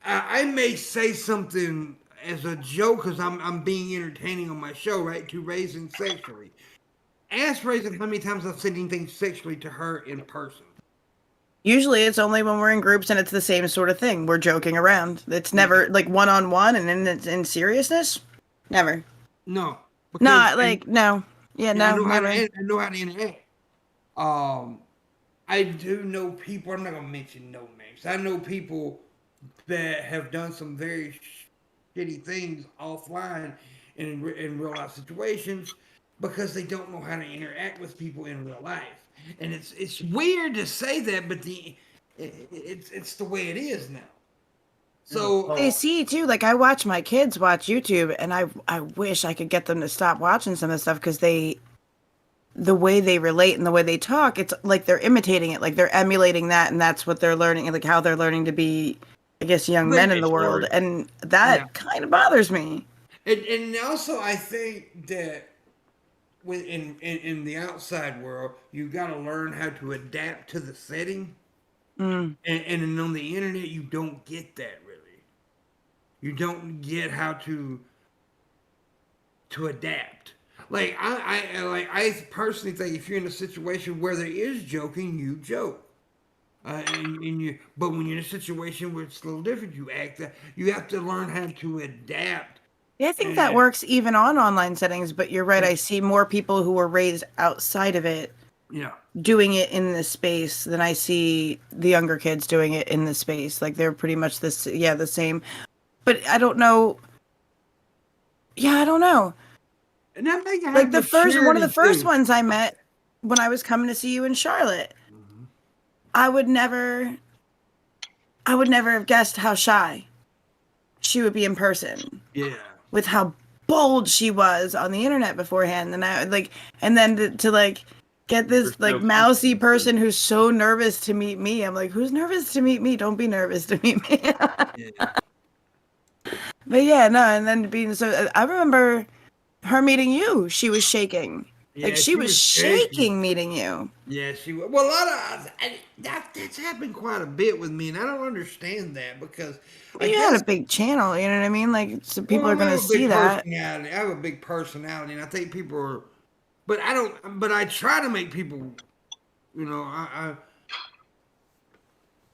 I may say something as a joke because I'm being entertaining on my show, right? To Raisin sexually. Ask Raisin how many times I've said anything sexually to her in person. Usually it's only when we're in groups and it's the same sort of thing. We're joking around. It's never like one-on-one and then it's in seriousness. Never. No. Not like, no. Yeah, no, never. I know how to interact. I do know people, I'm not going to mention no names. I know people that have done some very shitty things offline in real life situations because they don't know how to interact with people in real life. And it's weird to say that, but it's the way it is now. So they see too. Like I watch my kids watch YouTube, and I wish I could get them to stop watching some of the stuff because the way they relate and the way they talk, it's like they're imitating it, like they're emulating that, and that's what they're learning, like how they're learning to be, I guess, young men in the world, and that kind of bothers me. And also, I think that in the outside world, you got to learn how to adapt to the setting. And on the internet, you don't get that really. You don't get how to adapt. Like I personally think if you're in a situation where there is joking, you joke. But when you're in a situation where it's a little different, you have to learn how to adapt. Yeah, I think that And works even on online settings, but you're right. yeah, I see more people who were raised outside of it yeah. doing it in this space than I see the younger kids doing it in this space. Like they're pretty much the same. But I don't know. Yeah, I don't know. And that make you Like have one of the maturity first too. ones I met when I was coming to see you in Charlotte. I would never have guessed how shy she would be in person Yeah. with how bold she was on the internet beforehand. And I like, and then to like get You're this like so mousy comfortable. person who's so nervous to meet me. I'm like, who's nervous to meet me? Don't be nervous to meet me. Yeah. But yeah, no. And then being so, I remember her meeting you. She was shaking. Like Yeah, she she was was shaking. shaking meeting you. Yeah, she was. Well, a lot of that's happened quite a bit with me, and I don't understand that because I Well, you had guess a big channel, you know what I mean? Like, so people are well, I gonna have a see big that. personality. I have a big personality, and I think people are. But I don't. But I try to make people, I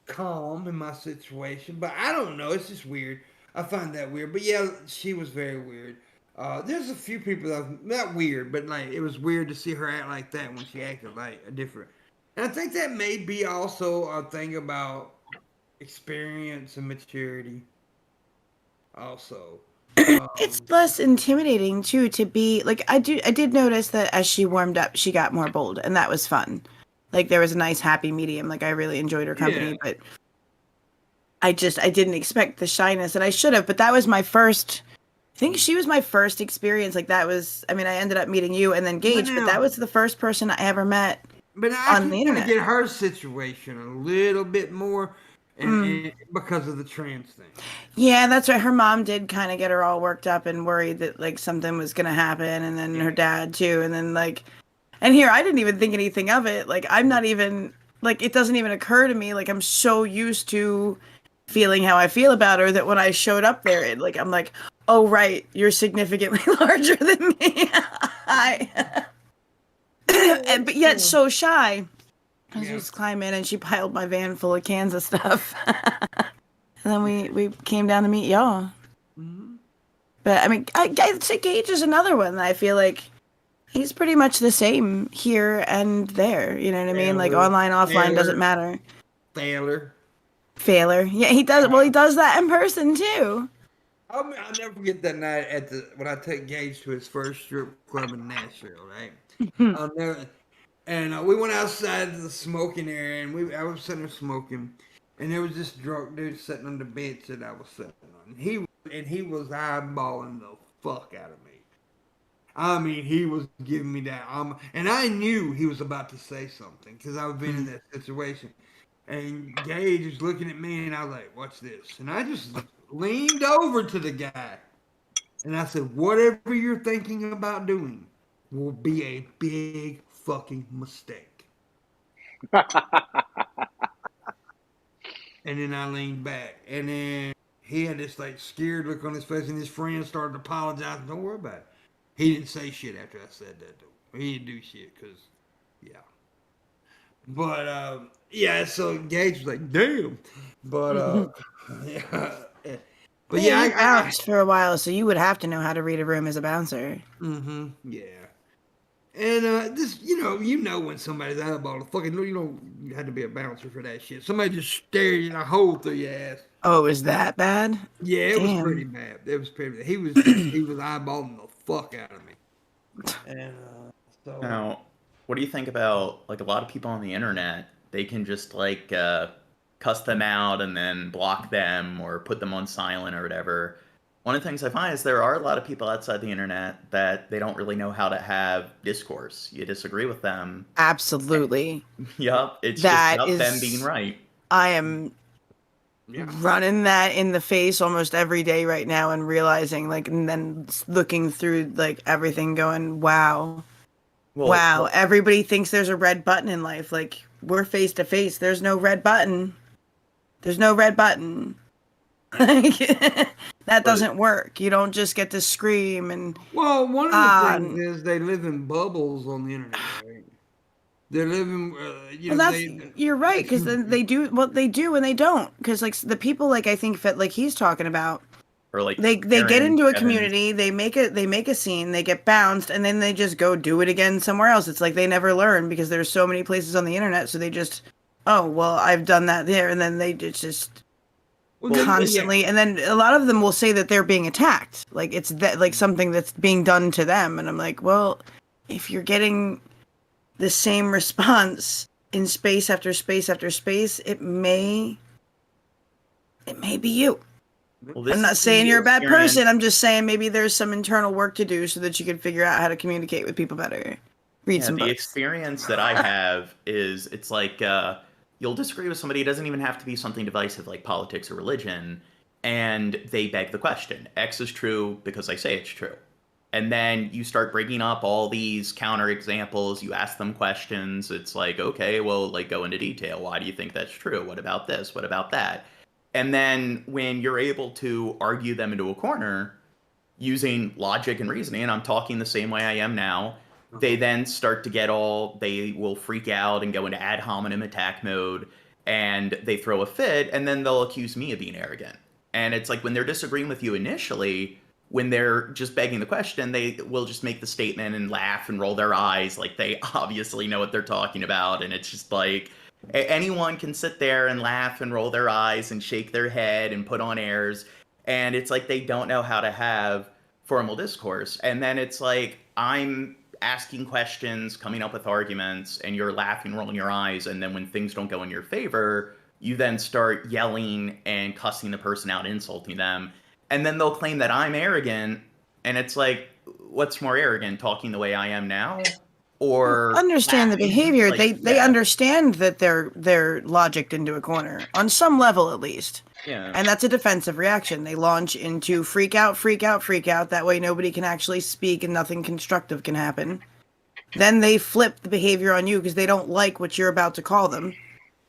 calm in my situation. But I don't know. It's just weird. I find that weird. But yeah, she was very weird. There's a few people that not weird, but like it was weird to see her act like that when she acted like a different. And I think that may be also a thing about experience and maturity. Also, It's um, less intimidating too to be like I did notice that as she warmed up, she got more bold, and that was fun. Like there was a nice happy medium. Like I really enjoyed her yeah, company, but I didn't expect the shyness, and I should have. But that was my first. I think she was my first experience. Like that was. I mean, I ended up meeting you and then but Gage, but that now, was the first person I ever met but I on can the kind of internet. get her situation a little bit more, Mm. and because of the trans thing. Yeah, that's right. Her mom did kind of get her all worked up and worried that like something was gonna happen, and then Yeah, her dad too, and then like, and here I didn't even think anything of it. Like I'm not even like it doesn't even occur to me. Like I'm so used to feeling how I feel about her that when I showed up there, like I'm like, oh right, you're significantly larger than me. I and but yet so shy. I yeah. just climb in and she piled my van full of cans of stuff. And then we came down to meet y'all. Mhm. But I mean, I'd say Gage is another one that I feel like he's pretty much the same here and there. You know what I mean? Like Taylor, online, offline doesn't Taylor, matter. Taylor. Failure. Yeah, he does. Well, he does that in person too. I'll never forget that night when I took Gage to his first strip club in Nashville. Right, I'll never. And we went outside to the smoking area, and I was sitting there smoking, and there was this drunk dude sitting on the bench that I was sitting on. He was eyeballing the fuck out of me. I mean, he was giving me that, and I knew he was about to say something because I've been in that situation. And Gage was looking at me, and I was like, "What's this?" And I just leaned over to the guy, and I said, "Whatever you're thinking about doing will be a big fucking mistake." And then I leaned back, and then he had this like scared look on his face, and his friend started apologizing. Don't worry about it. He didn't say shit after I said that though. He didn't do shit because, yeah. But yeah, so Gage was like, "Damn," but yeah, but Yeah, yeah, you bounced for a while, so you would have to know how to read a room as a bouncer. yeah. And this, you know when somebody's eyeball, fucking, you had to be a bouncer for that shit. Somebody just stared in a hole through your ass. Oh, it was that bad? Yeah, it was pretty Damn. bad. It was pretty bad. He was eyeballing the fuck out of me. And so Now, what do you think about like a lot of people on the internet? They can just like cuss them out and then block them or put them on silent or whatever. One of the things I find is there are a lot of people outside the internet that they don't really know how to have discourse. You disagree with them. Absolutely. Yup, it's just That about them being is, right. I am yeah, running that in the face almost every day right now and realizing, like, and then looking through, like, everything going, wow. Well, Wow, everybody thinks there's a red button in life. Like, we're face to face. There's no red button. There's no red button. Like, that doesn't work. You don't just get to scream and well, one of the things um is they live in bubbles on the internet, right? They're living, Well, you're right, because then they do what they do and they don't. Because like the people, like I think that like he's talking about, Or like they get Aaron, into a Kevin. community, they make a scene, they get bounced, and then they just go do it again somewhere else. It's like they never learn because there's so many places on the internet, so they just, oh well, I've done that there, and then they just constantly, and then a lot of them will say that they're being attacked, like it's that like something that's being done to them, and I'm like, well, if you're getting the same response in space after space after space, it may be you. Well, I'm not saying you're a bad person. I'm just saying maybe there's some internal work to do so that you can figure out how to communicate with people better. Read some books. The experience that I have is it's like you'll disagree with somebody. It doesn't even have to be something divisive like politics or religion. And they beg the question. X is true because I say it's true. And then you start bringing up all these counter examples. You ask them questions. It's like, okay, well, like go into detail. Why do you think that's true? What about this? What about that? And then when you're able to argue them into a corner using logic and reasoning, and I'm talking the same way I am now, they then start to they will freak out and go into ad hominem attack mode, and they throw a fit, and then they'll accuse me of being arrogant. And it's like when they're disagreeing with you initially, when they're just begging the question, they will just make the statement and laugh and roll their eyes like they obviously know what they're talking about. And it's just like, anyone can sit there and laugh and roll their eyes and shake their head and put on airs. And it's like they don't know how to have formal discourse. And then it's like I'm asking questions, coming up with arguments, and you're laughing, rolling your eyes. And then when things don't go in your favor, you then start yelling and cussing the person out, insulting them. And then they'll claim that I'm arrogant. And it's like, what's more arrogant, talking the way I am now? Or understand the behavior. Like, they understand that they're logicked into a corner on some level at least. Yeah. And that's a defensive reaction. They launch into freak out, freak out, freak out. That way nobody can actually speak and nothing constructive can happen. Then they flip the behavior on you because they don't like what you're about to call them.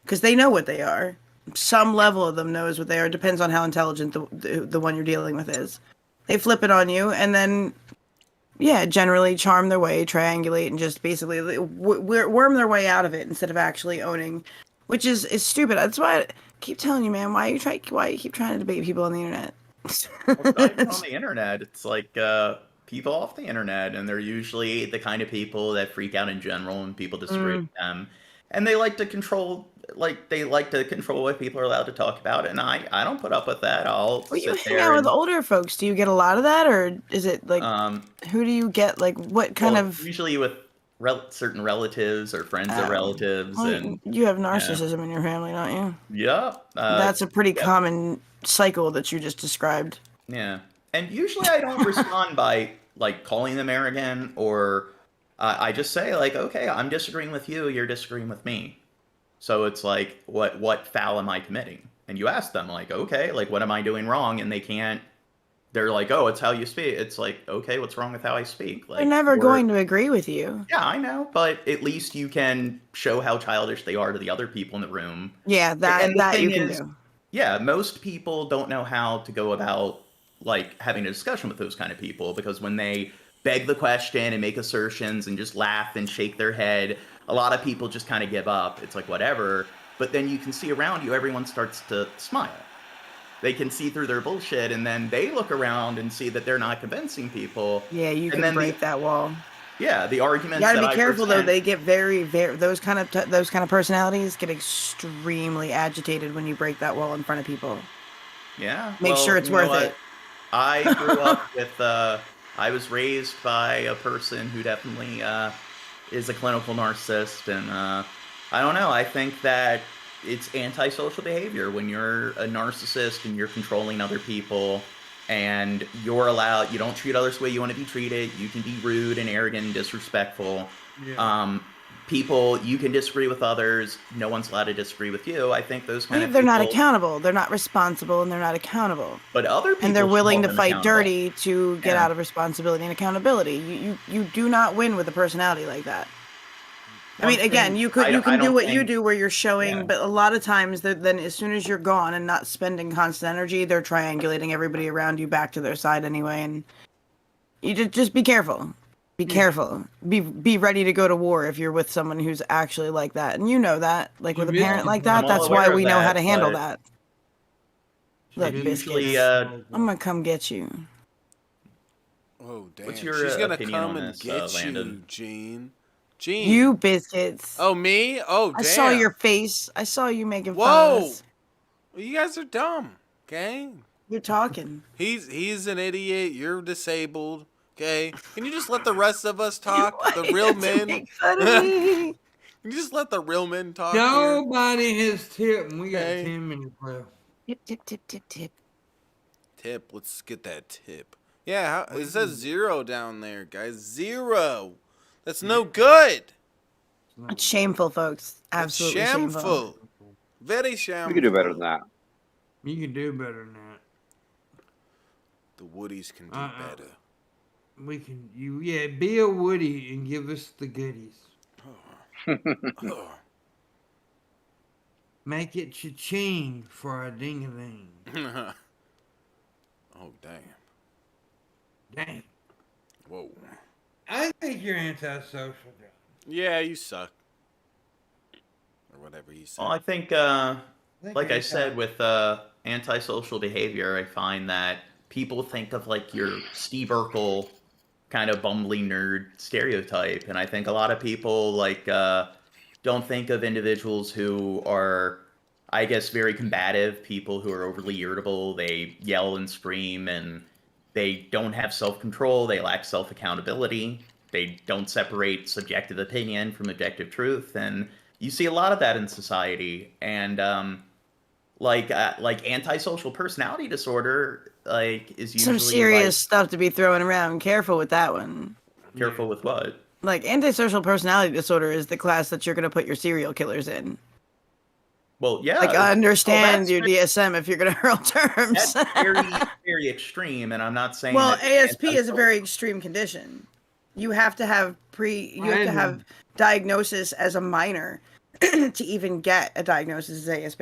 Because they know what they are. Some level of them knows what they are. Depends on how intelligent the one you're dealing with is. They flip it on you and then generally charm their way, triangulate, and just basically worm their way out of it instead of actually owning, which is stupid. That's why I keep telling you, man. Why you keep trying to debate people on the internet? Well, not even on the internet. It's like people off the internet, and they're usually the kind of people that freak out in general, and people disagree with them, and they like to control. What people are allowed to talk about, and I don't put up with that. You hang out with older folks. Do you get a lot of that, or is it like who do you get? Like what kind of? Usually with certain relatives or friends of relatives, and you have narcissism in your family, don't you? Yeah, that's a pretty common cycle that you just described. Yeah, and usually I don't respond by like calling them arrogant, or I just say like, okay, I'm disagreeing with you, you're disagreeing with me. So it's like, what foul am I committing? And you ask them, like, okay, like, what am I doing wrong? And they're like, oh, it's how you speak. It's like, okay, what's wrong with how I speak? Like, they're never going to agree with you. Yeah, I know, but at least you can show how childish they are to the other people in the room. Yeah, that you can do. Yeah, most people don't know how to go about, like, having a discussion with those kind of people, because when they beg the question and make assertions and just laugh and shake their head, a lot of people just kind of give up. It's like, whatever. But then you can see around you, everyone starts to smile. They can see through their bullshit, and then they look around and see that they're not convincing people. Yeah, you can break that wall. Yeah, the arguments. You gotta be careful though. They get very, very those kind of personalities get extremely agitated when you break that wall in front of people. Yeah. Make sure it's worth it. I grew up with. I was raised by a person who definitely is a clinical narcissist, and I don't know. I think that it's antisocial behavior when you're a narcissist and you're controlling other people, and you don't treat others the way you want to be treated. You can be rude and arrogant and disrespectful. Yeah. You can disagree with others. No one's allowed to disagree with you. I think those kind of people... They're not accountable. They're not responsible, and they're not accountable. But other people... And they're willing to fight dirty to get out of responsibility and accountability. You do not win with a personality like that. I mean, again, you can do what you do where you're showing, but a lot of times, then as soon as you're gone and not spending constant energy, they're triangulating everybody around you back to their side anyway, and you just be careful. Be careful. Be ready to go to war if you're with someone who's actually like that. And you know that. Like with a parent like that, I'm all that's why aware of we know how that, to handle but that. Look, usually, Biscuits, I'm gonna come get you. Oh, damn. What's your She's gonna opinion come on and this, get Landon? you, Gene. Gene. You Biscuits. Oh, me? Oh, damn. I saw your face. I saw you making fun Whoa. of us. Well, you guys are dumb, okay? You're talking. He's an idiot. You're disabled, okay? Can you just let the rest of us talk? Why The you real have to men. make fun of me? Can you just let the real men talk here? Nobody has tipped, and we got Okay. 10 minutes left. Tip. Tip. Let's get that tip. Yeah, it says 0 down there, guys. 0. That's no good. It's shameful, folks. Absolutely It's shameful. shameful. Very shameful. We could do better than that. You can do better than that. The Woodies can do better. We can, be a Woody and give us the goodies. Oh. Make it cha-ching for a ding-a-ling. Oh, damn. Dang. Whoa. I think you're antisocial, John. Yeah, you suck. Or whatever he said. Well, I think, like I said, with antisocial behavior, I find that people think of like your Steve Urkel kind of bumbling nerd stereotype, and I think a lot of people like don't think of individuals who are, I guess, very combative, people who are overly irritable. They yell and scream, and they don't have self-control. They lack self-accountability. They don't separate subjective opinion from objective truth, and you see a lot of that in society. And like antisocial personality disorder, like is usually Some serious like, stuff to be throwing around. Careful with that one. careful with what? Like, antisocial personality disorder is the class that you're going to put your serial killers in. Well, yeah. Like, I understand that's your DSM if you're going to hurl terms. That's very, very extreme, and I'm not saying. Well, that ASP is a very extreme condition. You have to have have diagnosis as a minor to even get a diagnosis as ASP.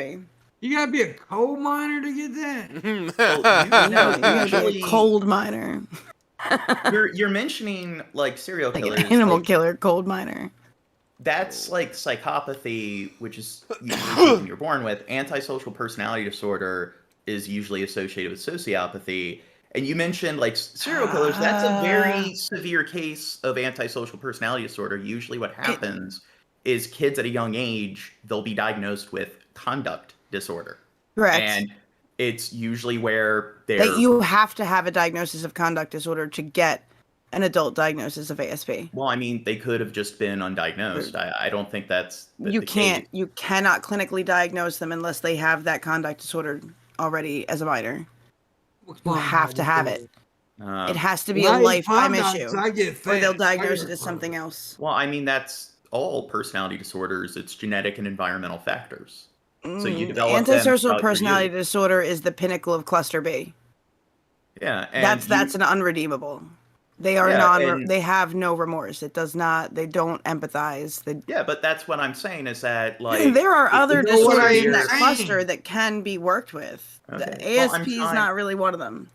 You gotta be a coal miner to get that? Well, You gotta be usually a cold miner. you're mentioning like serial Like killers. an animal like, killer, cold miner. That's like psychopathy, which is usually something you're born with. Antisocial personality disorder is usually associated with sociopathy. And you mentioned like serial killers. That's a very severe case of antisocial personality disorder. Usually what happens is kids at a young age, they'll be diagnosed with conduct disorder. Correct. And it's usually where they're... That you have to have a diagnosis of conduct disorder to get an adult diagnosis of ASP. Well, I mean, they could have just been undiagnosed. I don't think that's You the can't. case. You cannot clinically diagnose them unless they have that conduct disorder already as a minor. You have to have it. It has to be a lifetime issue. Or they'll diagnose it as something else. Well, I mean, that's all personality disorders. It's genetic and environmental factors. So you develop antisocial personality disorder is the pinnacle of cluster B. Yeah, and that's an unredeemable. They are they have no remorse. It does not. They don't empathize. Yeah, but that's what I'm saying is that like there are other disorders in that saying. cluster that can be worked with. Okay. The ASP is not really one of them.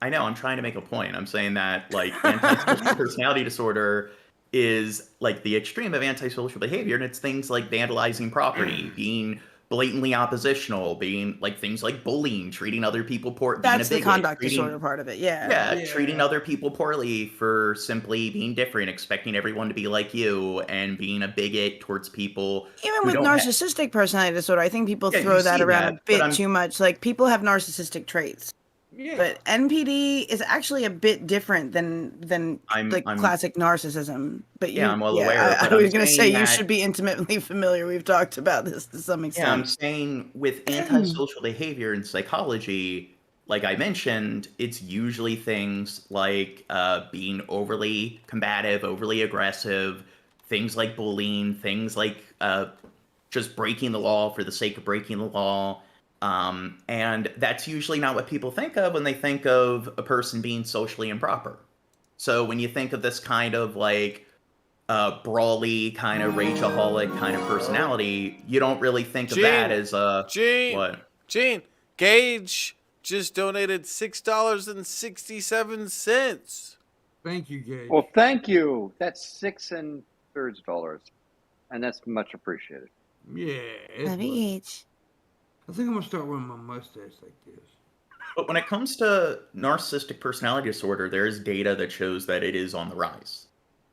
I know. I'm trying to make a point. I'm saying that like antisocial personality disorder is like the extreme of antisocial behavior, and it's things like vandalizing property, being blatantly oppositional, being like things like bullying, treating other people poor. That's the conduct disorder part of it. Yeah, treating other people poorly for simply being different, expecting everyone to be like you, and being a bigot towards people. Even with narcissistic personality disorder, I think people throw that around a bit too much. Like, people have narcissistic traits. Yeah. But NPD is actually a bit different than classic narcissism. But I'm well aware. I was going to say you should be intimately familiar. We've talked about this to some extent. Yeah, I'm saying with antisocial behavior in psychology, like I mentioned, it's usually things like being overly combative, overly aggressive, things like bullying, things like just breaking the law for the sake of breaking the law. And that's usually not what people think of when they think of a person being socially improper. So when you think of this kind of like brawly, kind of rageaholic kind of personality, you don't really think of that as a... What? Gene, Gage just donated $6.67. Thank you, Gage. Well, thank you. That's 6 $3 and that's much appreciated. Yeah. It's Love you, worth it. Gage. I think I'm gonna start wearing my mustache like this. But when it comes to narcissistic personality disorder, there is data that shows that it is on the rise.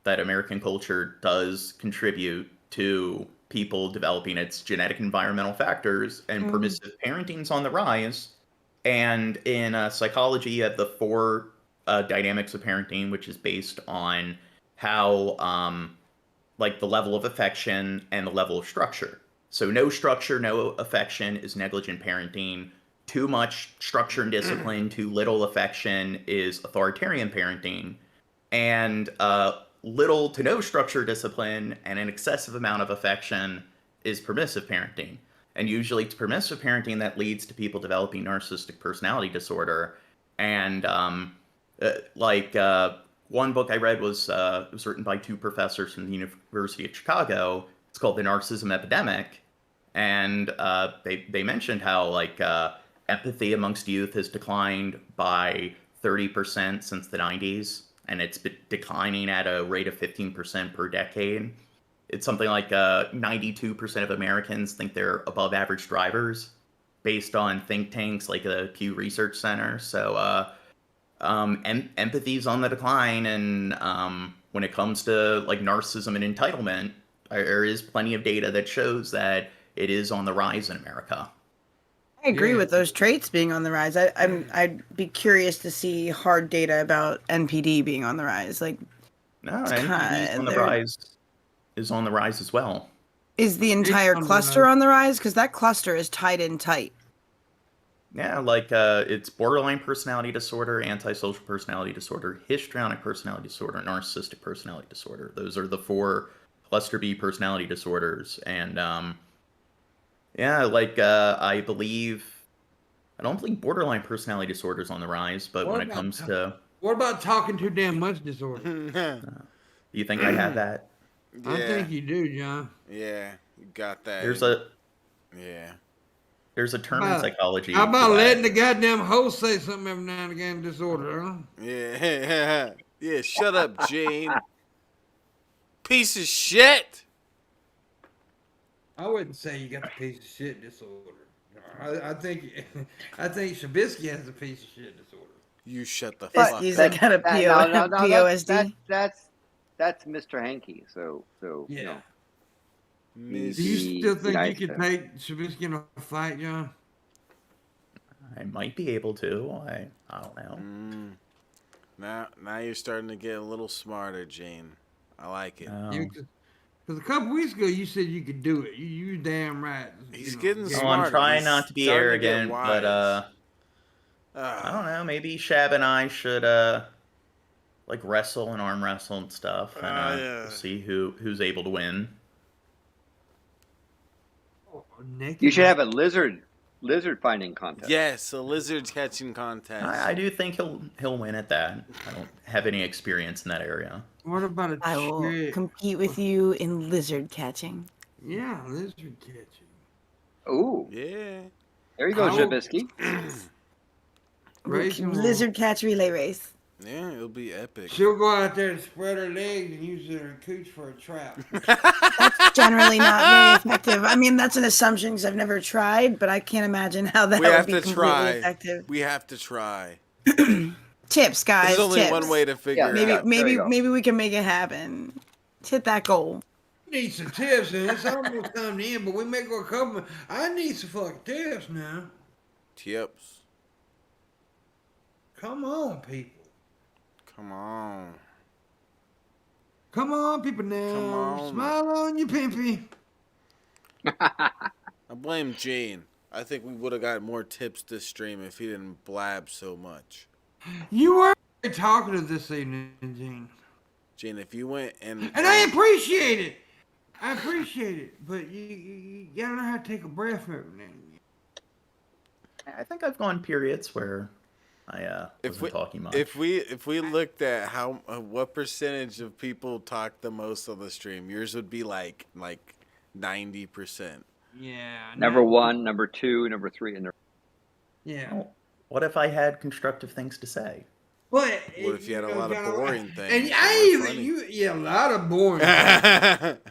That American culture does contribute to people developing its genetic environmental factors, and permissive parenting's on the rise. And in psychology, you have the four dynamics of parenting, which is based on how, like, the level of affection and the level of structure. So no structure, no affection is negligent parenting. Too much structure and discipline, too little affection is authoritarian parenting. And little to no structure, discipline, and an excessive amount of affection is permissive parenting. And usually it's permissive parenting that leads to people developing narcissistic personality disorder. And one book I read was written by two professors from the University of Chicago. It's called The Narcissism Epidemic. And they mentioned how empathy amongst youth has declined by 30% since the 90s, and it's been declining at a rate of 15% per decade. It's something like 92% of Americans think they're above average drivers, based on think tanks like the Pew Research Center. So empathy's on the decline, and when it comes to like narcissism and entitlement, there is plenty of data that shows that it is on the rise in America. I agree with those traits being on the rise. I'd be curious to see hard data about NPD being on the rise. Like, no, NPD is on the rise as well. Is the entire cluster on the rise? Because that cluster is tied in tight. Yeah, it's borderline personality disorder, antisocial personality disorder, histrionic personality disorder, narcissistic personality disorder. Those are the four cluster B personality disorders. And I don't believe borderline personality disorder is on the rise, but when it comes to... What about talking too damn much disorder? You think I have that? Yeah. I think you do, John. Yeah, you got that. There's a term in psychology. How about letting the goddamn host say something every now and again, disorder, huh? Yeah. Yeah, shut up, Gene. Piece of shit. I wouldn't say you got the piece of shit disorder. I think Shabisky has a piece of shit disorder. You shut the fuck up. He's got a POSD. That's Mr. Hanky. So yeah. No. Do you still think you could take Shabisky in a fight, John? I might be able to. I don't know. Now you're starting to get a little smarter, Gene. I like it. Because a couple weeks ago you said you could do it. You damn right. He's getting smart. I'm trying not to be arrogant, but I don't know. Maybe Shab and I should wrestle and arm wrestle and stuff, and see who's able to win. You should have a lizard finding contest. Yes, a lizard catching contest. I do think he'll win at that. I don't have any experience in that area. What about I will compete with you in lizard catching. Yeah, lizard catching. Ooh. Yeah. There you go, Shabisky. Lizard catch relay race. Yeah, it'll be epic. She'll go out there and spread her legs and use her cooch for a trap. That's generally not very effective. I mean, that's an assumption because I've never tried, but I can't imagine how that would be completely effective. We have to try. Tips, guys. There's only one way to figure it out. Maybe we can make it happen. Let's hit that goal. Need some tips, and it's almost time to end, but we may go a couple. I need some fucking tips now. Tips. Come on, people. Come on. Come on, people now. Come on. Smile on you, pimpy. I blame Gene. I think we would have got more tips this stream if he didn't blab so much. You were talkative this evening, Gene. Gene, if you went and I appreciate it. I appreciate it, but you gotta know how to take a breath every now and then. I think I've gone periods where I wasn't talking much. If we looked at what percentage of people talk the most on the stream, yours would be like 90%. Yeah. Number 1, number 2, number 3, and yeah. Well, what if I had constructive things to say? But What if you had a lot of John, boring and things? a lot of boring.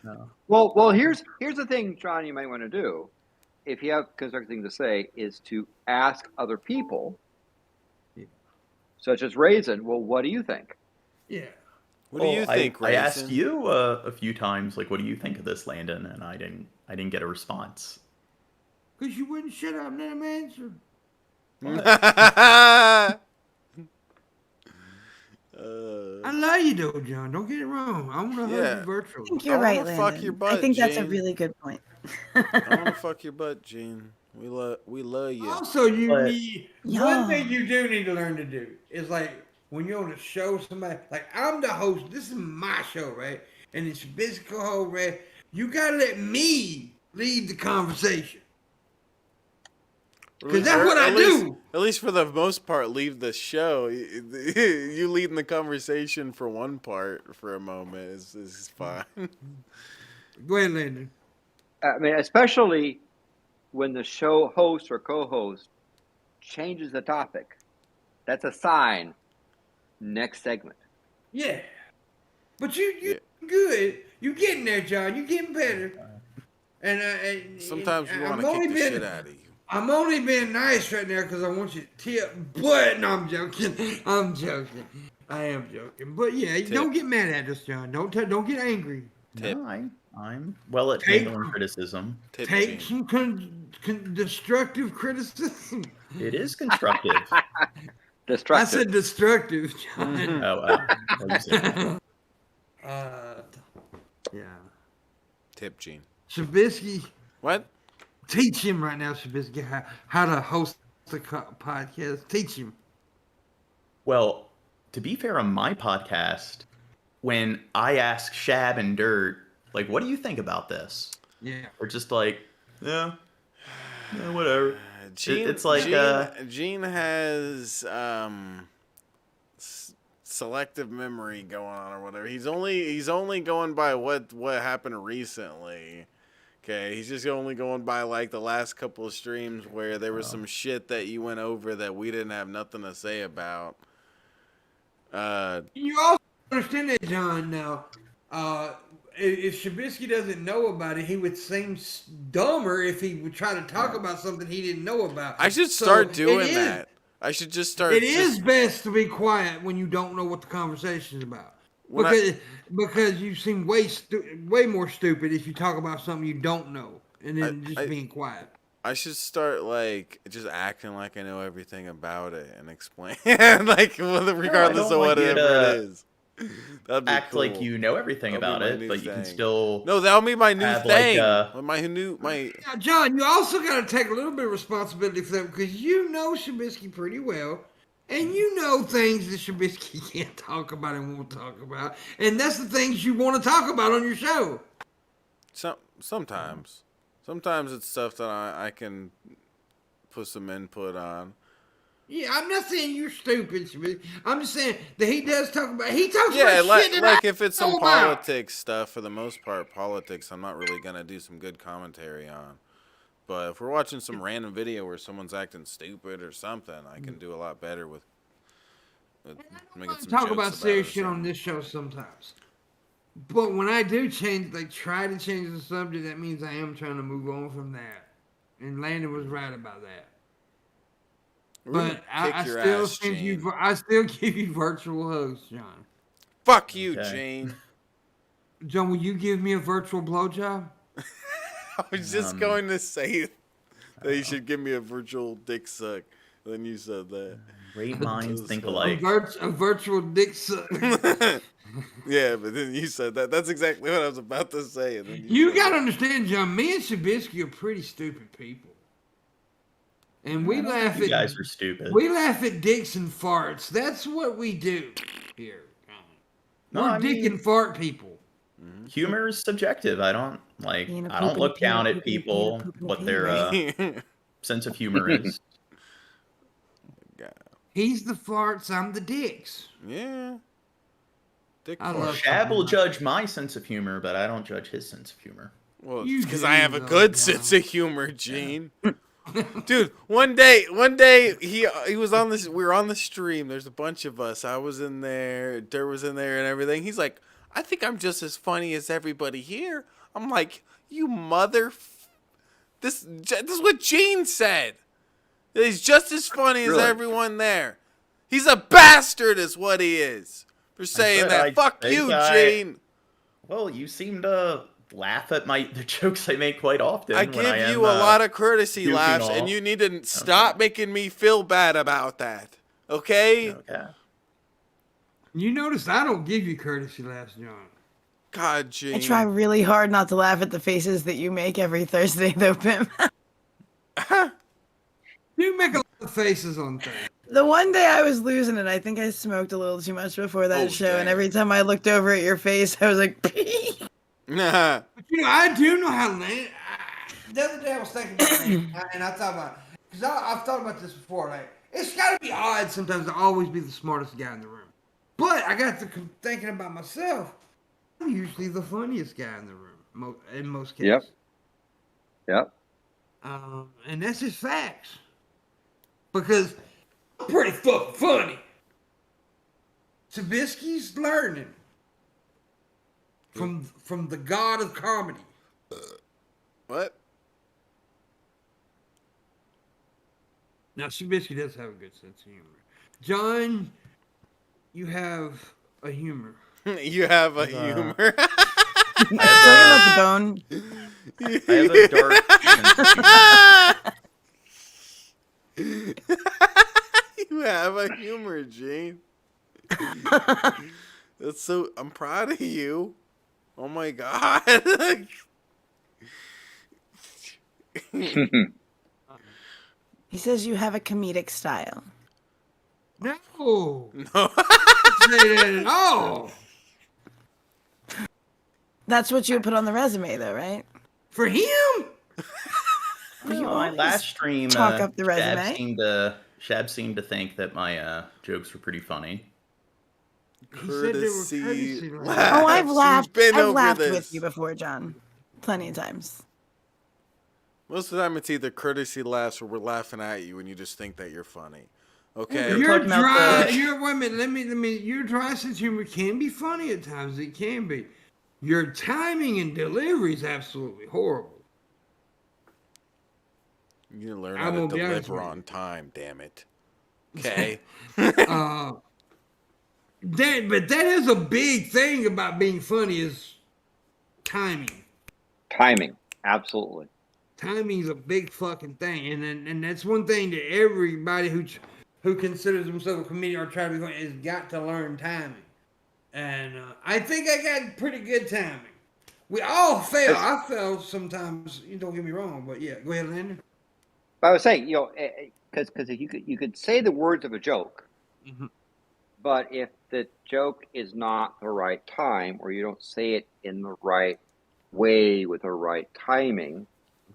No. Well, here's the thing, John. You might want to do if you have constructive things to say is to ask other people, such as Raisin. Well, what do you think? Yeah. What do you think, I asked Raisin? you a few times, like, what do you think of this, Landon? And I didn't get a response. Because you wouldn't shut up and let him answer. I love you though, John. Don't get it wrong. I want to hug you I virtually. think you're I right, wanna Landon. fuck your I butt, think that's a Gene. really good point. I want to fuck your butt, Gene. We love you. Also, But- one thing you do need to learn to do is like when you're on a show, somebody like I'm the host. This is my show, right? And it's physical whole right. You gotta let me lead the conversation. Because that's what I do. At least for the most part, leave the show. You leading the conversation for one part for a moment is fine. Go ahead, Landon. I mean, especially when the show host or co-host changes the topic. That's a sign. Next segment. Yeah. But you good. You getting there, John. You getting better. And Sometimes we I'm want to only kick the being- shit out of you. I'm only being nice right now because I want you to tip. But no, I'm joking. I'm joking. I am joking. But yeah, don't get mad at us, John. Don't get angry. Tip. No, I'm well at Take- handling criticism. Tip, Take Gene. some destructive criticism. It is constructive. I Destructive. said destructive, John. Oh, what you say? Yeah. Tip, Gene. Trubisky, What? teach him right now, Trubisky, how to host the podcast. Teach him. Well, to be fair, on my podcast, when I ask Shab and Dirt, like, what do you think about this? Yeah. Or just like, yeah, whatever. Gene, It's like, Gene has selective memory going on or whatever. He's only going by what happened recently. Okay, he's just only going by like the last couple of streams where there was some shit that you went over that we didn't have nothing to say about. You also understand that, John, now. If Trubisky doesn't know about it, he would seem dumber if he would try to talk about something he didn't know about. I should So start doing it is- that. I should just start. It is best to be quiet when you don't know what the conversation is about. When Because you seem way more stupid if you talk about something you don't know and then being quiet. I should start like just acting like I know everything about it and explain like regardless don't of want you whatever to it is. That'd be Act cool. like you know everything That'll about be my it, new but you can thing. still. No, that'll be my new have, thing. like, Now, John, you also got to take a little bit of responsibility for that because you know Trubisky pretty well. And you know things that Trubisky can't talk about and won't talk about. And that's the things you want to talk about on your show. Sometimes it's stuff that I can put some input on. Yeah, I'm not saying you're stupid, Trubisky. I'm just saying that he does talk about. He talks Yeah, about shit that like I if it's know some about. politics stuff, for the most part, politics, I'm not really gonna do some good commentary on. But if we're watching some random video where someone's acting stupid or something, I can do a lot better with making some Talk jokes about it serious or shit on something. this show sometimes. But when I do try to change the subject, that means I am trying to move on from that. And Landon was right about that. We're gonna But I kick your still ass, send Gene. I still give you virtual hugs, John. Fuck you, Okay. Gene. John, will you give me a virtual blowjob? I was just going to say that you should give me a virtual dick suck. Then you said that. Great minds think A, alike. a virtual dick suck. Yeah, but then you said that. That's exactly what I was about to say. And then You said gotta that. understand, John. Me and Trubisky are pretty stupid people, and we I don't laugh think you at guys are stupid. we laugh at dicks and farts. That's what we do here. No, We're I dick mean- and fart people. Humor is subjective. I don't Being a I don't poop look and down pee, at poop and pee, people poop and what pee, their right? sense of humor is. He's the farts. I'm the dicks. Yeah. Dick I fart. love- Shab will judge my sense of humor, but I don't judge his sense of humor. Well, You because do, I have a though, good John. sense of humor, Gene. Dude, one day he was on this. We were on the stream. There's a bunch of us. I was in there. Dirt was in there, and everything. He's like, I think I'm just as funny as everybody here. I'm like, you mother. This is what Gene said. He's just as funny as Really? everyone there. He's a bastard, is what he is. For saying that. Fuck you, Gene. Well, you seem to laugh at the jokes I make quite often. I give you a lot of courtesy laughs, off. and you need to stop making me feel bad about that. Okay? Okay. You notice I don't give you courtesy laughs, John. God, Gene. I try really hard not to laugh at the faces that you make every Thursday, though, Pim. You make a lot of faces on things. The one day I was losing it, I think I smoked a little too much before that show, and every time I looked over at your face, I was like, Nah. But I do know how Land. The other day I was thinking about it, and I thought about, because I've thought about this before. Like, it's got to be odd sometimes to always be the smartest guy in the room. But I got to thinking about myself. I'm usually the funniest guy in the room in most cases. Yep. And that's just facts. Because I'm pretty fucking funny. Trubisky's learning from the god of comedy. What? Now, Trubisky does have a good sense of humor. John, you have a humor. You have a humor. talking about the bone. I have a dark. You have a humor, Gene. That's so. I'm proud of you. Oh my god. He says you have a comedic style. No. No. Say that at all. That's what you would put on the resume, though, right? For him? You My always last stream, talk up the resume. Shab seemed to think that my jokes were pretty funny. He said they were courtesy laughs. Oh, I've laughed. Been I've over laughed this. with you before, John. Plenty of times. Most of the time, it's either courtesy laughs or we're laughing at you and you just think that you're funny. Okay. You're You're talking about dry. the- Wait a minute. Let me. Your dry sense of humor can be funny at times. It can be. Your timing and delivery is absolutely horrible. You need to learn I how to won't be honest deliver with you. on time. Damn it. Okay. But that is a big thing about being funny is timing. Timing. Absolutely. Timing's a big fucking thing, and that's one thing that everybody who considers themselves a comedian or try to be funny has got to learn timing. And I think I got pretty good timing. We all fail. I fail sometimes. You don't get me wrong, but yeah, go ahead, Landon. But I was saying, because you could say the words of a joke, Mm-hmm. but if the joke is not the right time, or you don't say it in the right way with the right timing,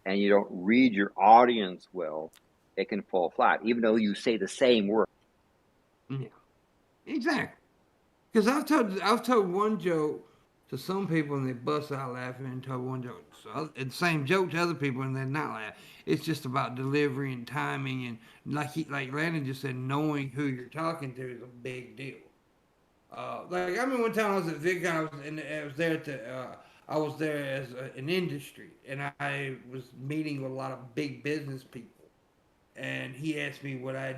and you don't read your audience well, it can fall flat, even though you say the same word. Yeah, exactly. Because I've told one joke to some people and they bust out laughing, and told one joke, the same joke to other people and they're not laughing. It's just about delivery and timing, and like Landon just said, knowing who you're talking to is a big deal. Like I remember one time I was at VidCon, I was there as an industry, and I was meeting with a lot of big business people, and he asked me would I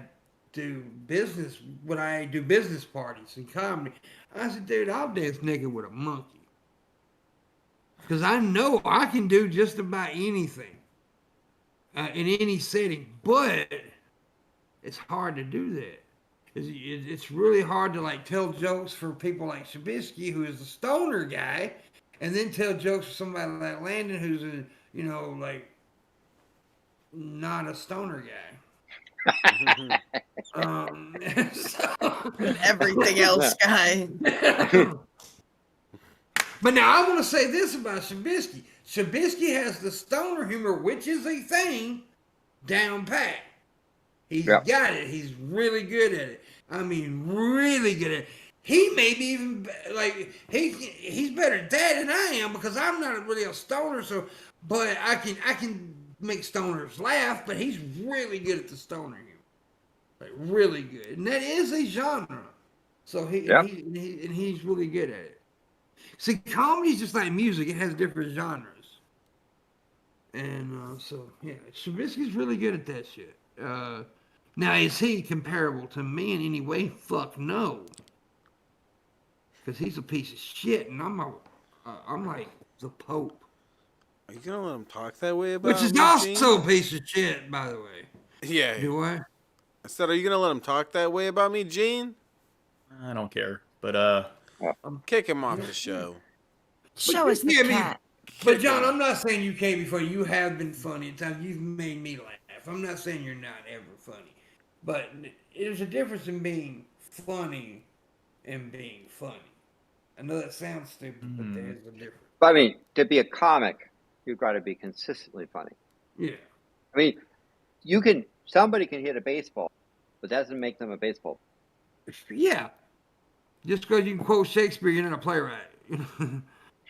do business parties and comedy. I said, dude, I'll dance naked with a monkey, because I know I can do just about anything in any setting, but it's hard to do that. It's really hard to like tell jokes for people like Trubisky, who is a stoner guy, and then tell jokes for somebody like Landon, who's like not a stoner guy. And everything else, guy. But now I want to say this about Trubisky. Trubisky has the stoner humor, which is a thing, down pat. He's got it. He's really good at it. I mean, really good at it. He may be even like he's better at that than I am, because I'm not really a stoner. So, but I can make stoners laugh, but he's really good at the stoner humor. Like really good, and that is a genre. So he's really good at it. See, comedy's just like music; it has different genres. And so yeah, Trubisky's really good at that shit. Now is he comparable to me in any way? Fuck no, because he's a piece of shit, and I'm like the Pope. Are you gonna let him talk that way about Which is me, also Gene? a piece of shit, by the way. Yeah. Do I? I said, are you gonna let him talk that way about me, Gene? I don't care, but Kick him off the show. Show us the yeah, I mean, cat. But Kick John, him I'm not saying you can't be funny. You have been funny at times. You've made me laugh. I'm not saying you're not ever funny. But there's a difference in being funny and being funny. I know that sounds stupid, but there's a difference. But I mean, to be a comic, you've got to be consistently funny. Yeah. I mean, somebody can hit a baseball, but that doesn't make them a baseball. Yeah. Just because you can quote Shakespeare, you're not a playwright.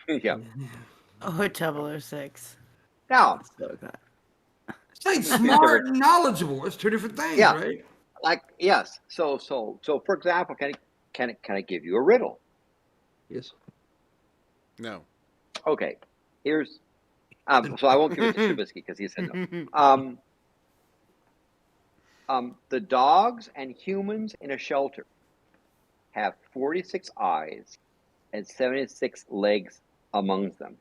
Yeah. Oh, 006. Now, So good. It's like smart and knowledgeable. It's two different things, Yeah. right? like yes. So for example, can I give you a riddle? Yes. No. Okay. Here's so I won't give it to Trubisky because he said no. The dogs and humans in a shelter have 46 eyes and 76 legs among them.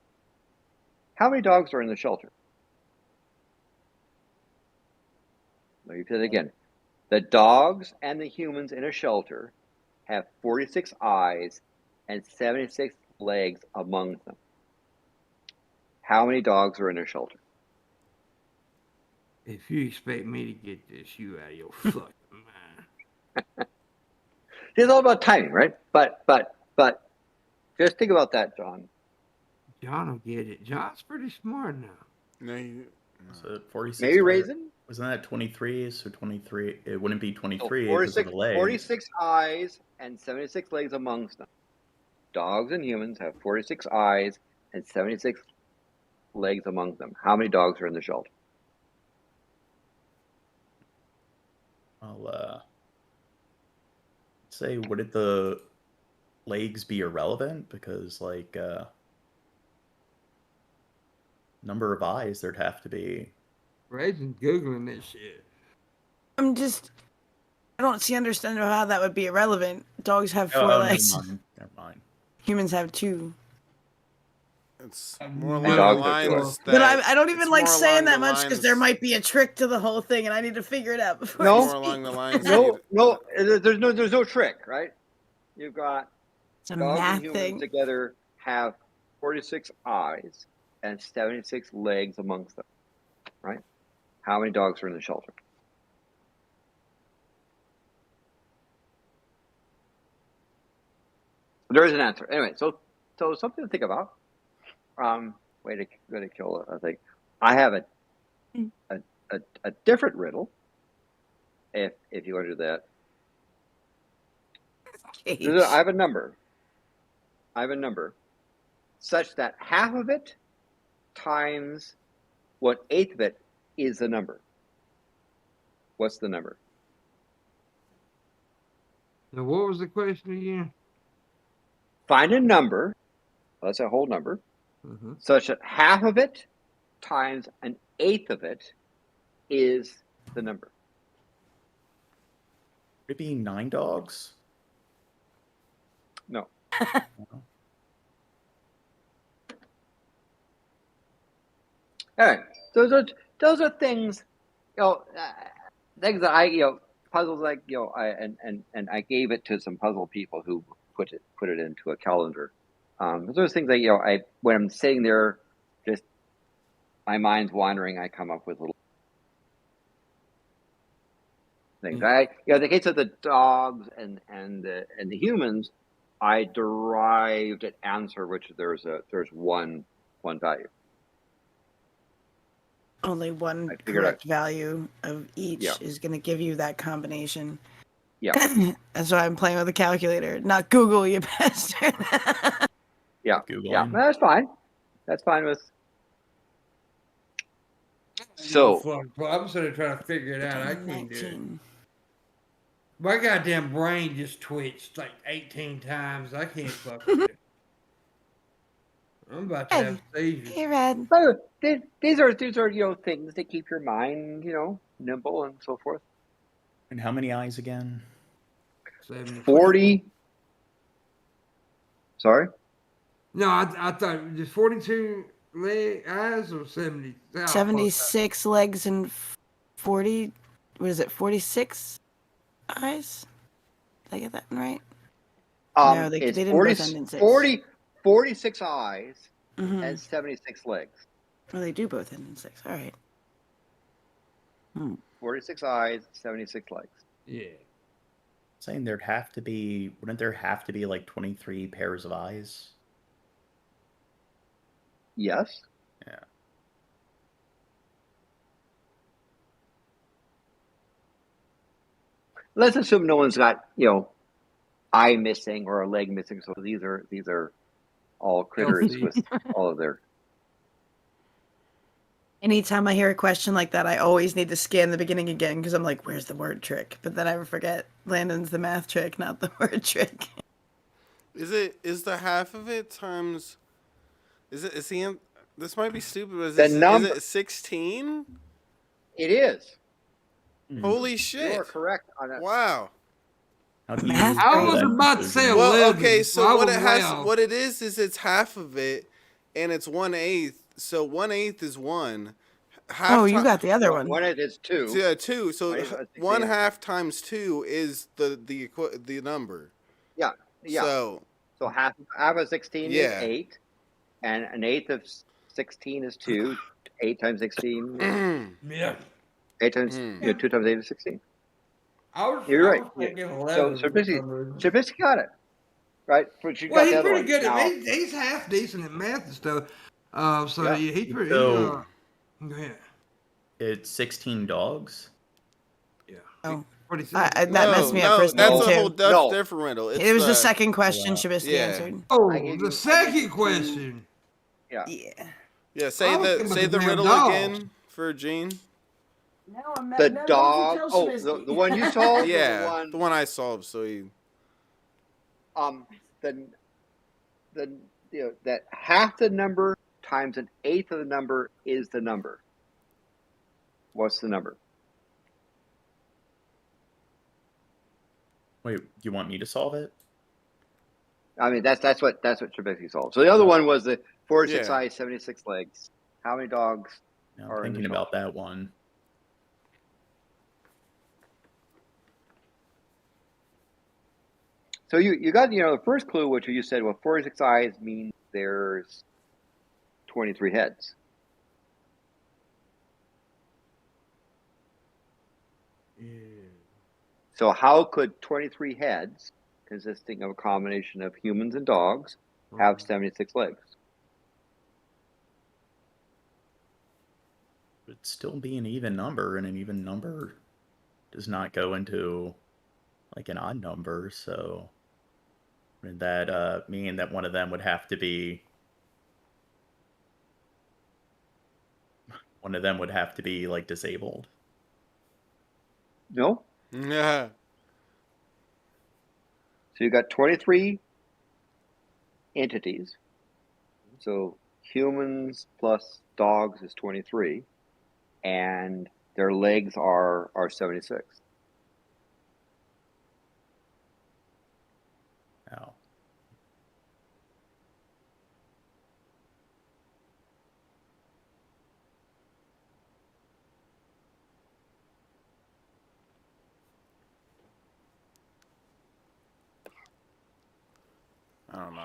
How many dogs are in the shelter? Let me repeat it again. The dogs and the humans in a shelter have 46 eyes and 76 legs among them. How many dogs are in a shelter? If you expect me to get this, you out of your fucking mind. It's all about timing, right? But just think about that, John. John will get it. John's pretty smart now. No. So 46. Maybe Raisin? Wasn't that 23? So 23. It wouldn't be 23 So because of the legs. 46 eyes and 76 legs amongst them. Dogs and humans have 46 eyes and 76 legs among them. How many dogs are in the shelter? I'll say, wouldn't the legs be irrelevant? Because, like, number of eyes there'd have to be. Raisin's Googling this shit. I don't understand how that would be irrelevant. Dogs have 4 legs. Never mind. Humans have 2. It's more along the lines that... But I don't even like saying that much because because there might be a trick to the whole thing, and I need to figure it out before No. I More speak. along the lines... No, there's no trick, right? You've got It's a dogs math and humans thing. together have 46 eyes and 76 legs amongst them, right? How many dogs are in the shelter? There is an answer. Anyway, so something to think about. Way to kill it, I think. I have a different riddle. If you want to do that. I have a number such that half of it times 1/8 of it is the number. What's the number? Now, what was the question again? Find a number, that's a whole number, such that half of it times 1/8 of it is the number. Would it be 9 dogs? No. All right. Those are things, things that puzzles like, and I gave it to some puzzle people who put it into a calendar. Those things that when I'm sitting there, just my mind's wandering, I come up with little things. The case of the dogs and the humans, I derived an answer which there's one value. Only one correct value of each is going to give you that combination. Yeah. That's why I'm playing with a calculator, not Google, you bastard. Yeah. Googling. Yeah. That's fine. That's fine with. So I'm sort of trying to figure it out. I Became can't do it. 19. My goddamn brain just twitched like 18 times. I can't fucking do it. I'm about to have Red. seizures. Hey, Red. these are things that keep your mind nimble and so forth. And how many eyes again? 70. 40. Sorry. No, I thought just 42 eyes or 70. 76 legs and 40. What is it? 46 eyes? Did I get that right? No, they It's didn't 40, both end in 6. 46 eyes Mm-hmm. and 76 legs. Well, they do both end in 6. All right. 46 eyes, 76 legs. Yeah. Saying wouldn't there have to be like 23 pairs of eyes? Yes. Yeah. Let's assume no one's got eye missing or a leg missing. So these are all critters Healthy. with all of their. Anytime I hear a question like that, I always need to scan the beginning again because I'm like, where's the word trick? But then I forget Landon's the math trick, not the word trick. Is the half of it times? This might be stupid, but is it 16? It is. Holy shit! You are correct on that. Wow. How do you Math I was about to say 11. Well, okay, so I what was it way has, off. what it is it's half of it, and it's 1/8. So 1/8 is 1. Half You got the other one. 1/8 is 2. Yeah, 2. So 1/2 times 2 is the number. Yeah. So half of 16 is Yeah. 8, and an eighth of 16 is 2. 8 times 16. Yeah. 8 times 2 times 8 is 16. You're right. So Trubisky got it right. But you Well, got he's the other pretty one. good Now, at he's half decent at math and stuff. Yeah. He's pretty. So- Go ahead. It's 16 dogs? Yeah. Oh. 46. That messed me up for a that's second, a whole too. differential. It was the second question Trubisky answered. Oh, I gave the you- second question. Yeah. Yeah, say I was thinking the about the riddle damn again for Gene. The dog. Oh, the one you solved. Yeah, Or the one I solved. So he. That half the number times an eighth of the number is the number. What's the number? Wait, you want me to solve it? I mean, that's what Trubisky solved. So the other one was the 46 Yeah. eyes, 76 legs. How many dogs Now are I'm in the thinking show? about that one. So you got the first clue, which you said, well, 46 eyes means there's 23 heads. Yeah. So how could 23 heads, consisting of a combination of humans and dogs, have 76 legs? It'd still be an even number, and an even number does not go into like an odd number, so would that mean that one of them would have to be like disabled? No? Yeah. So you got 23 entities. So humans plus dogs is 23, and their legs are 76. Oh. I don't know.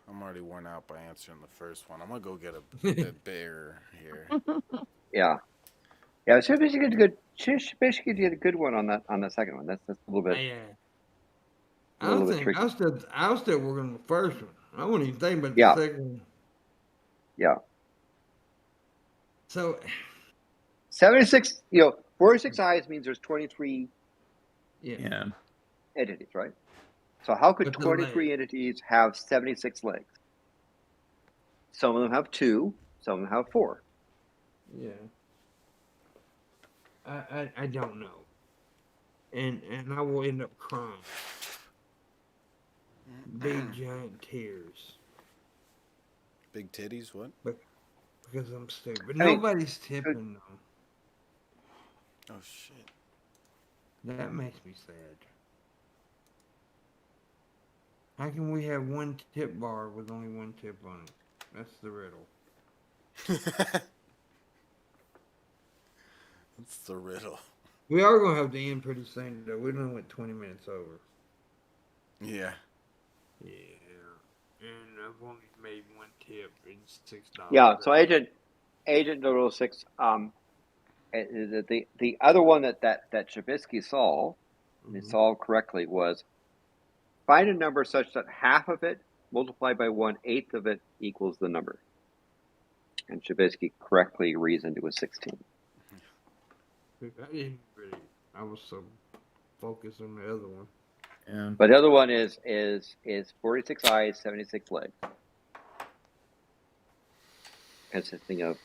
I'm already worn out by answering the first one. I'm gonna go get a bear here. Yeah. Yeah, Trubisky did a good one on the second one. That's a little bit. Yeah. A little bit tricky. I was still working on the first one. I wasn't even thinking about Yeah. the second one. Yeah. So 76, 46 eyes means there's 23 Yeah. entities, right? So how could But the 23 entities have 76 legs? Some of them have 2, some of them have 4. yeah. I don't know. And I will end up crying. Big giant tears. Big titties, what? But because I'm stupid. I mean, Nobody's tipping though. Oh, shit. That makes me sad. How can we have one tip bar with only one tip on it? That's the riddle. That's the riddle. We are gonna have to end pretty soon though. We done went 20 minutes over. Yeah. Yeah. And I've only made one tip and $6. Yeah. So Agent 006. The other one that Trubisky solved, and he solved correctly, was find a number such that half of it multiplied by 1/8 of it equals the number. And Trubisky correctly reasoned it was 16. I didn't really. I was so focused on the other one. Yeah. But the other one is 46 eyes, 76 legs, consisting of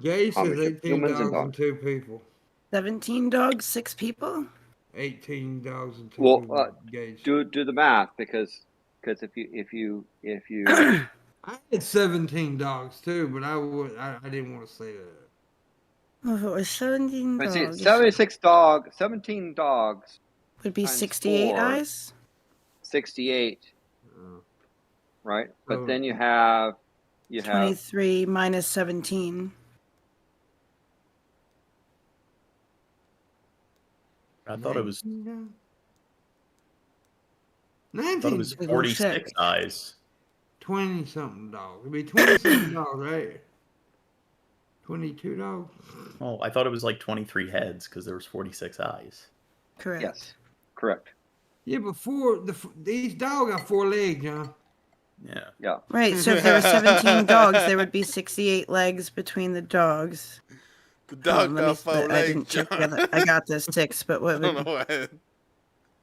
Gage says Amish 18 humans and dogs and dogs. 2 people. 17 dogs, 6 people. 18 dogs and 2 Well, people. Gage. do the math because if you I had 17 dogs too, but I didn't want to say that. Oh, if it was 17 let's see, dogs, 17 dogs would be times 68 4. eyes. 68, Uh, right? But Oh. then you have 23 minus 17. I thought it was 19 Double 46 check. eyes. 20 something dogs. It'd be 20 something dogs, right? 22 dogs. Oh, I thought it was like 23 heads because there was 46 eyes. Correct. yes, correct. Yeah, but these dogs got 4 legs, huh? Yeah. Yeah. Right, so if there were 17 dogs, there would be 68 legs between the dogs. The Hold on, dog got 4 I legs, didn't check John. together. I got this 6, but what I don't would... know why.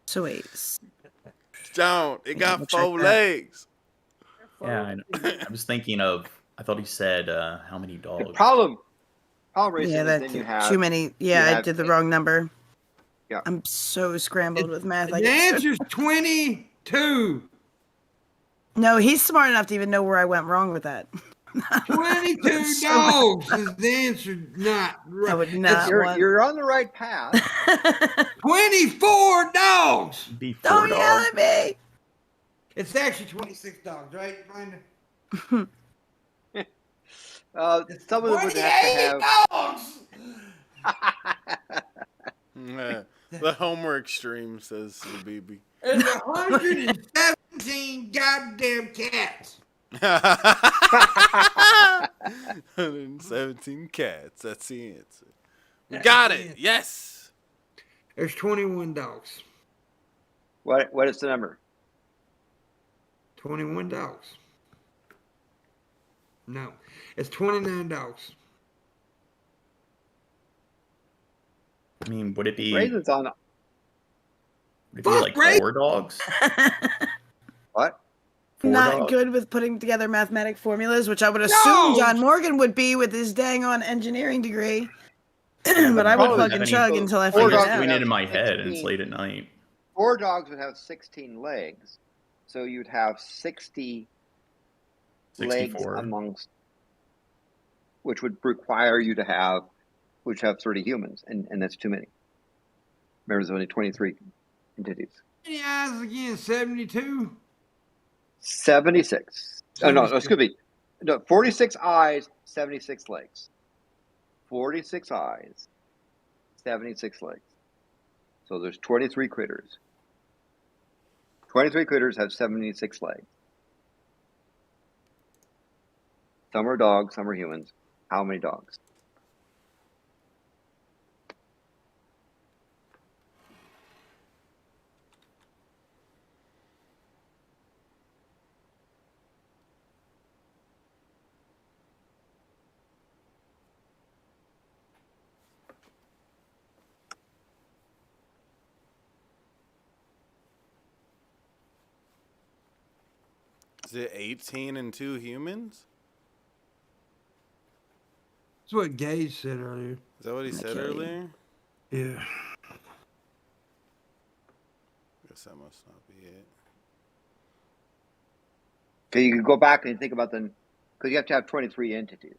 So wait. John, it got Double check 4 that. legs. Yeah, I know. I was thinking of, I thought he said how many The dogs. problem racing Yeah, is that's then you have too many. Yeah, I have did the wrong number. Yeah. I'm so scrambled with math. The answer's 22. No, he's smart enough to even know where I went wrong with that. 22 So- dogs is the answer. Not right. I would not want... you're on the right path. 24 dogs. It'd be 4 Don't yell dogs. at me! It's actually 26 dogs, right? Find Some of them would have to 28 have. dogs. Yeah. The homework stream says the BB. There's 117 goddamn cats. 117 cats. That's the answer. We got it. Yes. There's 21 dogs. What is the number? 21 dogs. No, it's 29 dogs. I mean, would it be, Raisins on would it be like Fuck, 4 dogs? what? 4 Not dogs? good with putting together mathematic formulas, which I would assume No! John Morgan would be with his dang on engineering degree. But I would Probably plug have and any- chug until I I'm Four figured just it dogs out. doing have it in my head and it's 16. late at night. 4 dogs would have 16 legs, so you'd have 60 legs 64. amongst, which would require you to have, 30 humans, and that's too many. Remember, there's only 23 entities. How many eyes again? 72? 76. Oh, no, 76. excuse me. No, 46 eyes, 76 legs. 46 eyes, 76 legs. So there's 23 critters. 23 critters have 76 legs. Some are dogs, some are humans. How many dogs? Is it 18 and 2 humans? That's what Gage said earlier. Is that what he said Okay. earlier? Yeah. Guess that must not be it. So you can go back and think about because you have to have 23 entities.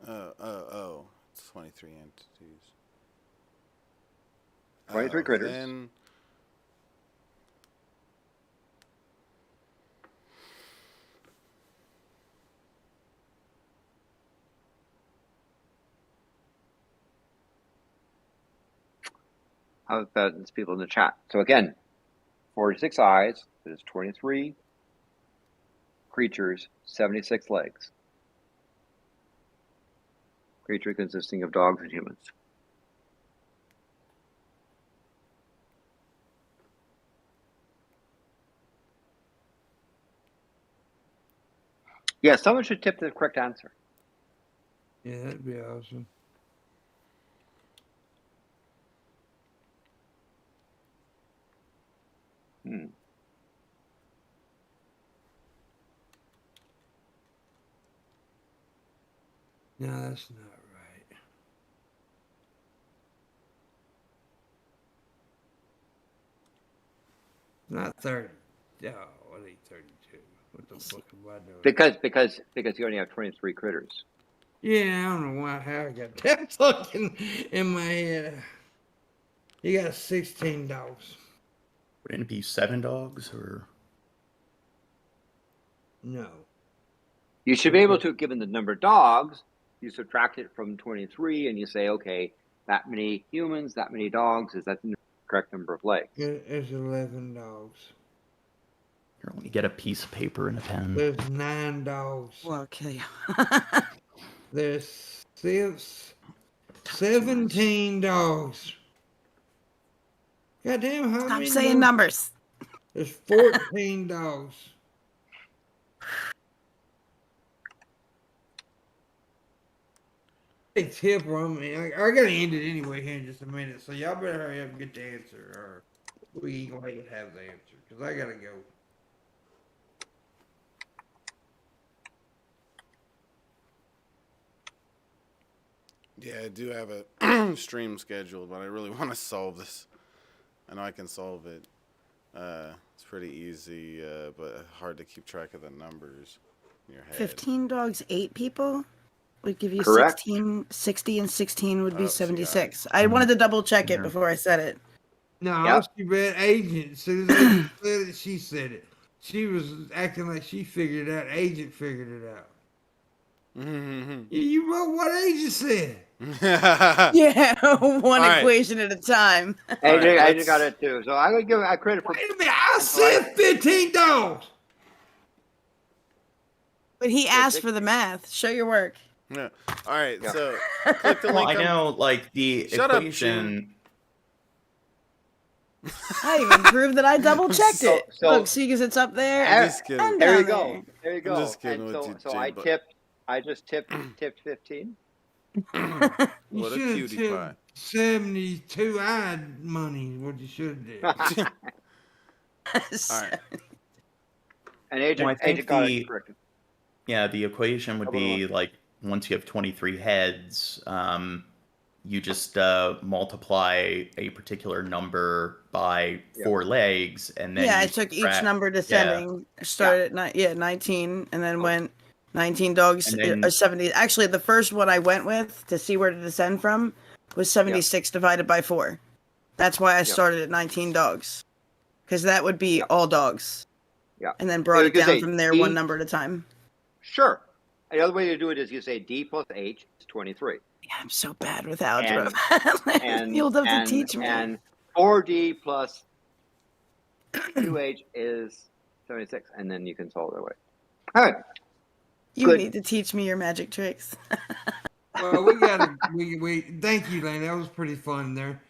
It's 23 entities. 23 critters. Then How about these people in the chat? So again, 46 eyes, that is 23 creatures, 76 legs. Creature consisting of dogs and humans. Yeah, someone should tip the correct answer. Yeah, that'd be awesome. No, that's not right. Not 30. Oh, it ain't 32. What the fuck am I doing? Because you only have 23 critters. Yeah, I don't know how I got that fucking in my head. You got 16 dogs. Wouldn't it be 7 dogs or? No. You should be able to, given the number of dogs, you subtract it from 23 and you say, okay, that many humans, that many dogs, is that the correct number of legs? There's 11 dogs. Here, let me get a piece of paper and a pen. There's 9 dogs. Well, okay. There's 17 dogs. Goddamn, how Stop many? saying numbers. There's 14 dogs. Hey, tip, I gotta end it anyway here in just a minute, so y'all better hurry up and get the answer, or we ain't gonna have the answer, because I gotta go. yeah, I do have a stream scheduled, but I really want to solve this. I know I can solve it. It's pretty easy, but hard to keep track of the numbers in your head. 15 dogs, 8 people would give you Correct. 16. 60 and 16 would be Oh, see, 76. I wanted to double check it before I said it. No, Yep. she read Agent. As soon as Agent said it, she said it. She was acting like she figured it out. Agent figured it out. You wrote what Agent said. Yeah, one All right. equation at a time. I just got it too. So I'm going to give credit for. Wait a minute, I said 15 dogs. But he asked for the math. Show your work. Yeah. All right. Yeah. So click the Well, link. I know, like, the Shut up, equation. I even proved that I double checked it. So- Look, see, because it's up there. I'm just kidding. And There you down go. there. There you go. I'm just kidding And with so, you, so Jay, I just tipped 15. You What a should have cutie pie. tipped 72 eyed money. What you should have did. All right. And Agent, Well, I think Agent got it corrected. Yeah, the equation would Double be one. like once you have 23 heads, you just multiply a particular number by 4 legs, and then Yeah, I you took each subtract- number descending. Started at 19, and then went 19 dogs, And then- 70. Actually, the first one I went with to see where to descend from was 76 divided by 4. That's why I started at 19 dogs. Because that would be all dogs. Yeah. And then brought you it could down say from there D- one number at a time. Sure. The other way to do it is you say D plus H is 23. Yeah, I'm so bad with algebra. And You'll have to teach me. And 4D plus 2H is 76, and then you can solve that way. All right. You good. need to teach me your magic tricks. Well, we got to. We thank you, Lane. That was pretty fun there.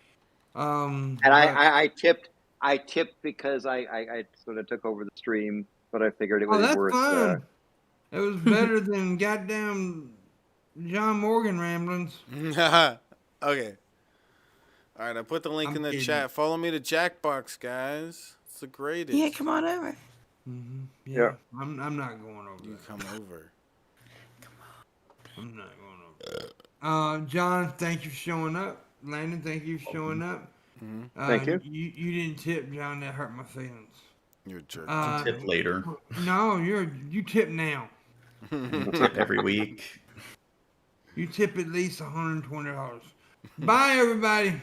And I tipped because I sort of took over the stream, but I figured it was that's worth. fine. It was better than goddamn John Morgan ramblings. Okay. All right. I put the link I'm in the kidding. chat. Follow me to Jackbox, guys. It's the greatest. Yeah, come on over. Mm-hmm. Yeah. I'm not going over You there. come over. I'm not going over there. John, thank you for showing up. Landon, thank you for showing up. Thank you. You didn't tip, John. That hurt my feelings. You're a jerk. Tip later. No, you tip now. Tip every week. You tip at least $120. Bye, everybody.